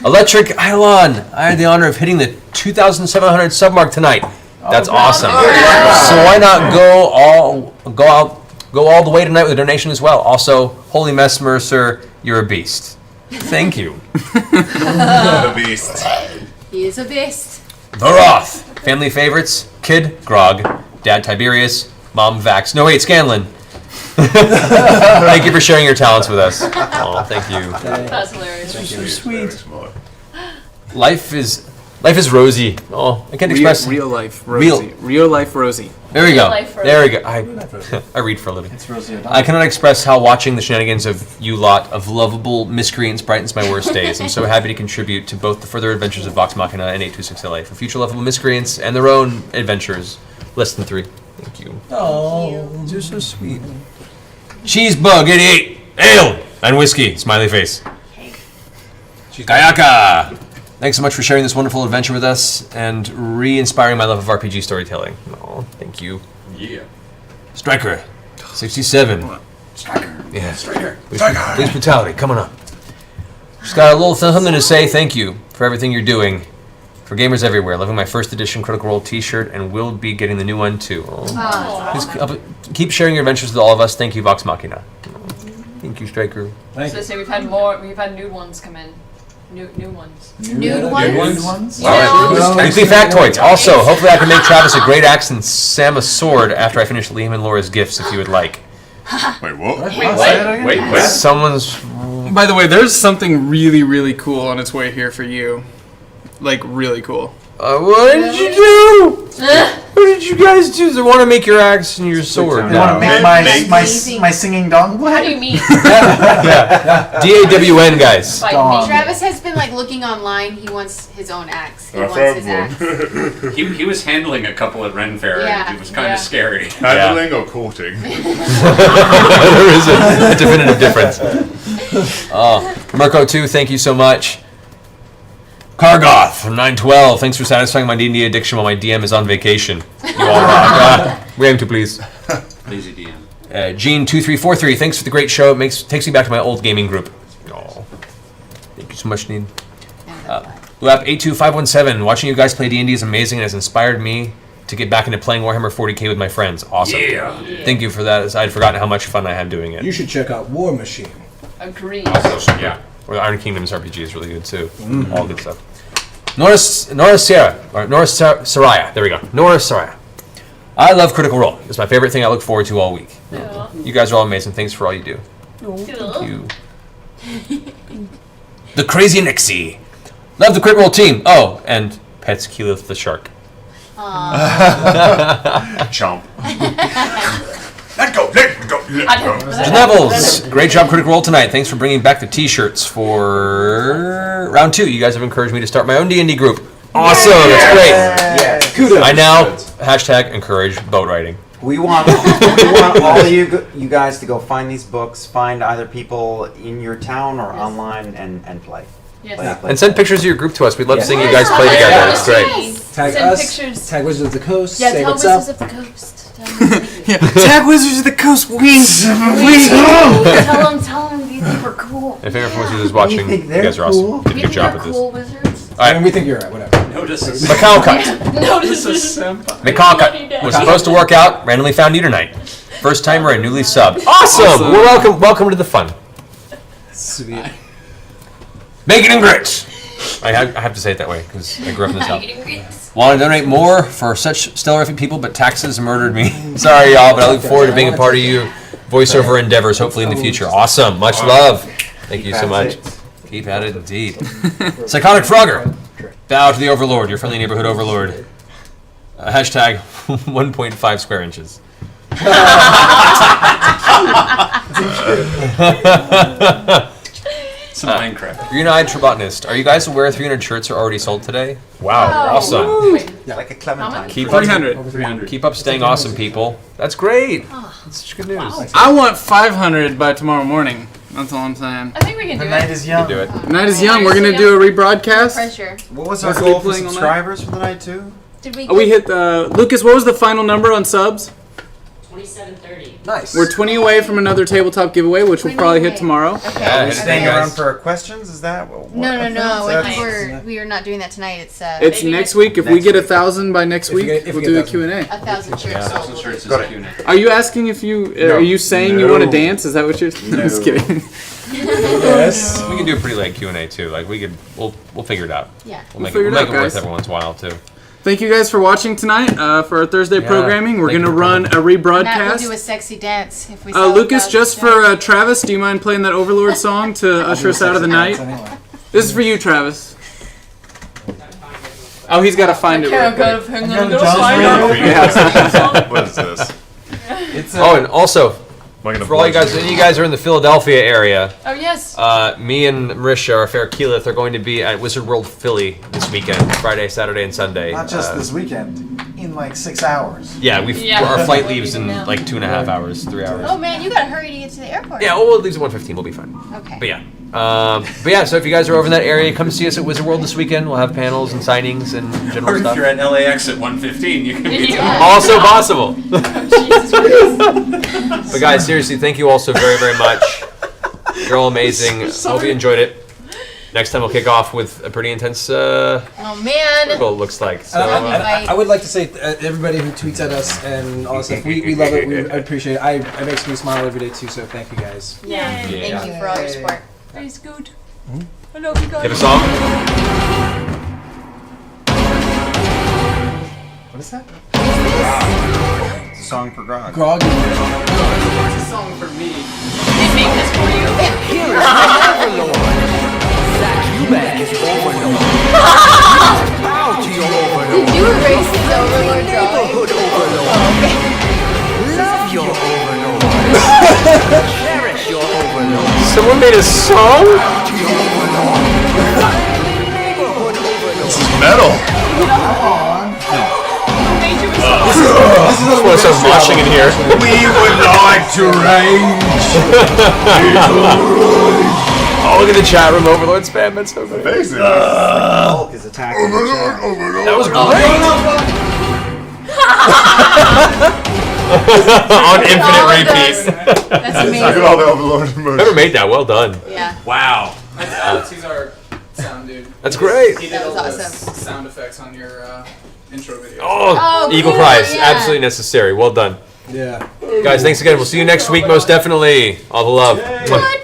Electric Eilon. I had the honor of hitting the 2,700 sub mark tonight. That's awesome. So why not go all the way tonight with a donation as well? Also, Holy Mess Mercer, you're a beast. Thank you. The beast. He is a beast. The Roth. Family favorites: Kid Grog, Dad Tiberius, Mom Vax. No wait, Scanlan. Thank you for sharing your talents with us. Oh, thank you. That's hilarious. So sweet. Life is rosy. Oh, I can't express. Real life Rosie. Real life Rosie. There we go. Real life Rosie. There we go. I read for a living. It's Rosie O'Donnell. I cannot express how watching the shenanigans of you lot of lovable miscreants brightens my worst days. I'm so happy to contribute to both the further adventures of Vox Machina and 826LA for future lovable miscreants and their own adventures. Less than 3. Thank you. Oh, you're so sweet. Cheesebug 88. Ale and whiskey. Smiley face. Kayaka. Thanks so much for sharing this wonderful adventure with us and re-inspiring my love of RPG storytelling. Oh, thank you. Yeah. Striker, 67. Striker. Yeah. Striker. Please brutality. Come on up. Just got a little something to say. Thank you for everything you're doing for gamers everywhere. Loving my first edition Critical Role T-shirt and will be getting the new one too. Oh. Please keep sharing your adventures with all of us. Thank you, Vox Machina. Thank you, Striker. So say we've had nude ones come in. New ones. Nude ones? All right. Weekly factoids. Also, hopefully I can make Travis a great axe and Sam a sword after I finish Liam and Laura's gifts if you would like. Wait, what? Wait. Someone's... By the way, there's something really, really cool on its way here for you. Like, really cool. What did you do? What did you guys do? They want to make your axe and your sword. You want to make my singing dong? How do you mean? Yeah. DAWN, guys. Travis has been looking online. He wants his own axe. He wants his axe. He was handling a couple at Ren Fair. Yeah. And it was kind of scary. Handling or courting? There is a definitive difference. Mirko 2, thank you so much. Kargoth from 912. Thanks for satisfying my D&D addiction while my DM is on vacation. You all rock. We aim to please. Lazy DM. Gene2343. Thanks for the great show. It takes me back to my old gaming group. Oh, thank you so much, Dean. Lap82517. Watching you guys play D&D is amazing and has inspired me to get back into playing Warhammer 40k with my friends. Awesome. Yeah. Thank you for that. I'd forgotten how much fun I had doing it. You should check out War Machine. Agreed. Yeah. Or the Iron Kingdoms RPG is really good too. All good stuff. Norris Saraya. There we go. Norris Saraya. I love Critical Role. It's my favorite thing I look forward to all week. Yeah. You guys are all amazing. Thanks for all you do. Thank you. The Crazy Nixie. Love the Crit Roll team. Oh, and pets Keyleth the Shark. Chomp. Let go. Nevels, great job, Critical Role tonight. Thanks for bringing back the T-shirts for round 2. You guys have encouraged me to start my own D&D group. Awesome, that's great. Yes. Kudos. I now #encourage boat riding. We want all of you guys to go find these books, find either people in your town or online and play. Yes. Play. And send pictures of your group to us. We'd love Yes. seeing you guys play together. It's great. Tag Send us. pictures. Tag Wizards of the Coast. Yeah, say tell what's Wizards up. of the Coast. Tag Wizards of the Coast. Wink. Tell them these people are cool. If anyone from Wizards is watching, you guys are awesome. Did a good job with this. Cool wizards. All right. And we think you're right, whatever. Notice. McCallcut. Notices. McCallcut was supposed to work out, randomly found you tonight. First timer and newly subbed. Awesome! Well, welcome to the fun. Sweet. Bacon and grits! I have to say it that way, because I grew up in this house. Want to donate more for such stellar people, but taxes murdered me. Sorry, y'all, but I look forward to being a part of your voiceover endeavors, hopefully in the future. Awesome. Much love. Thank you so much. Keep at it, indeed. Psychotic Frogger. Bow to the Overlord, your friendly neighborhood Overlord. Hashtag 1.5 square inches. Some Minecraft. Green-eyed Trobotanist. Are you guys aware 300 shirts are already sold today? Wow, awesome. Like a clementine. Keep 300. Keep up staying awesome, people. That's great. That's such good news. I want 500 by tomorrow morning. That's all I'm saying. I think we can do The night it. is young. Do it. Night is young. We're gonna do a rebroadcast. Pressure. What was our Let's goal keep for playing all night. subscribers for the night too? Did we? Oh, we hit the Lucas. What was the final number on subs? 2730. Nice. We're 20 away from another tabletop giveaway, which we'll probably hit tomorrow. Yeah, Are we hit it, staying guys. around for questions? Is that what? No. I That's- think we are not doing that tonight. It's It's next week. If we Next get week. 1,000 by next If we week, get- if we'll we do a get Q&A. 1,000 shirts. Thousand shirts is Got a it. Q&A. Are you asking if you? Are you saying you want to dance? Is that what you're? I'm just kidding. Yes. We can do a pretty late Q&A too. Like we'll figure it out. Yeah. We'll make figure it it out, worth guys. every once in a while too. Thank you guys for watching tonight for our Thursday Yeah, programming. We're thank going to you for run a Matt will rebroadcast. do a sexy dance if we. sell Lucas, 1,000 just for shirts. Travis, do you mind playing that Overlord song to usher us out of the night? This is for you, Travis. Oh, he's got to find it real quick. What is this? Oh, and also Am I gonna for all you guys, any of you guys are in the Philadelphia area. Oh, yes. Me and Marisha, our fair Keyleth, are going to be at Wizard World Philly this weekend, Friday, Saturday, and Sunday. Not just this weekend, in like 6 hours. Yeah, Yeah. our flight leaves in like 2.5 hours, 3 hours. Oh man, you gotta hurry to get to the airport. Yeah, well, it leaves at 1:15. We'll be fine. Okay. But yeah, so if you guys are over in that area, come see us at Wizard World this weekend. We'll have panels and signings and general Or if stuff. you're at LAX at 1:15, you can be there. Yeah. Also possible. Jesus Christ. But guys, seriously, thank you all so very, very much. You're all amazing. Hope you enjoyed it. Next time we'll kick off with a pretty intense Oh man. what it looks like. So, I would like to say everybody who tweets at us and all that stuff, we love it. I appreciate it. It makes me smile every day too. So thank you guys. Yeah. Thank you for all your support. It's good. I love you guys. Give a song. What is that? It's a song for Grog. Grog. It's a song for me. They make this for you. Here is the Overlord. Zach Eubank is Overlord. Bow to your Overlord. Did you erase his Overlord drawing? Neighborhood Overlord. Love your Overlord. Cherish your Overlord. Someone made a song? Bow to your Overlord. Neighborhood Overlord. This is metal. This is what starts moshing in here. We would like to range. Oh, look at the chat room overlord spam. That's so good. Amazing. Hulk is attacking the chat. That was great. On infinite repeat. That's Look at all the overlord emotions. Whoever made that, well done. Yeah. Wow. Alex, he's our sound dude. That's great. He did That was all the awesome. sound effects on your intro video. Oh, equal cool, prize. yeah. Absolutely necessary. Well done. Yeah. Guys, thanks again. We'll see you next week, most definitely. All the love. Mwah.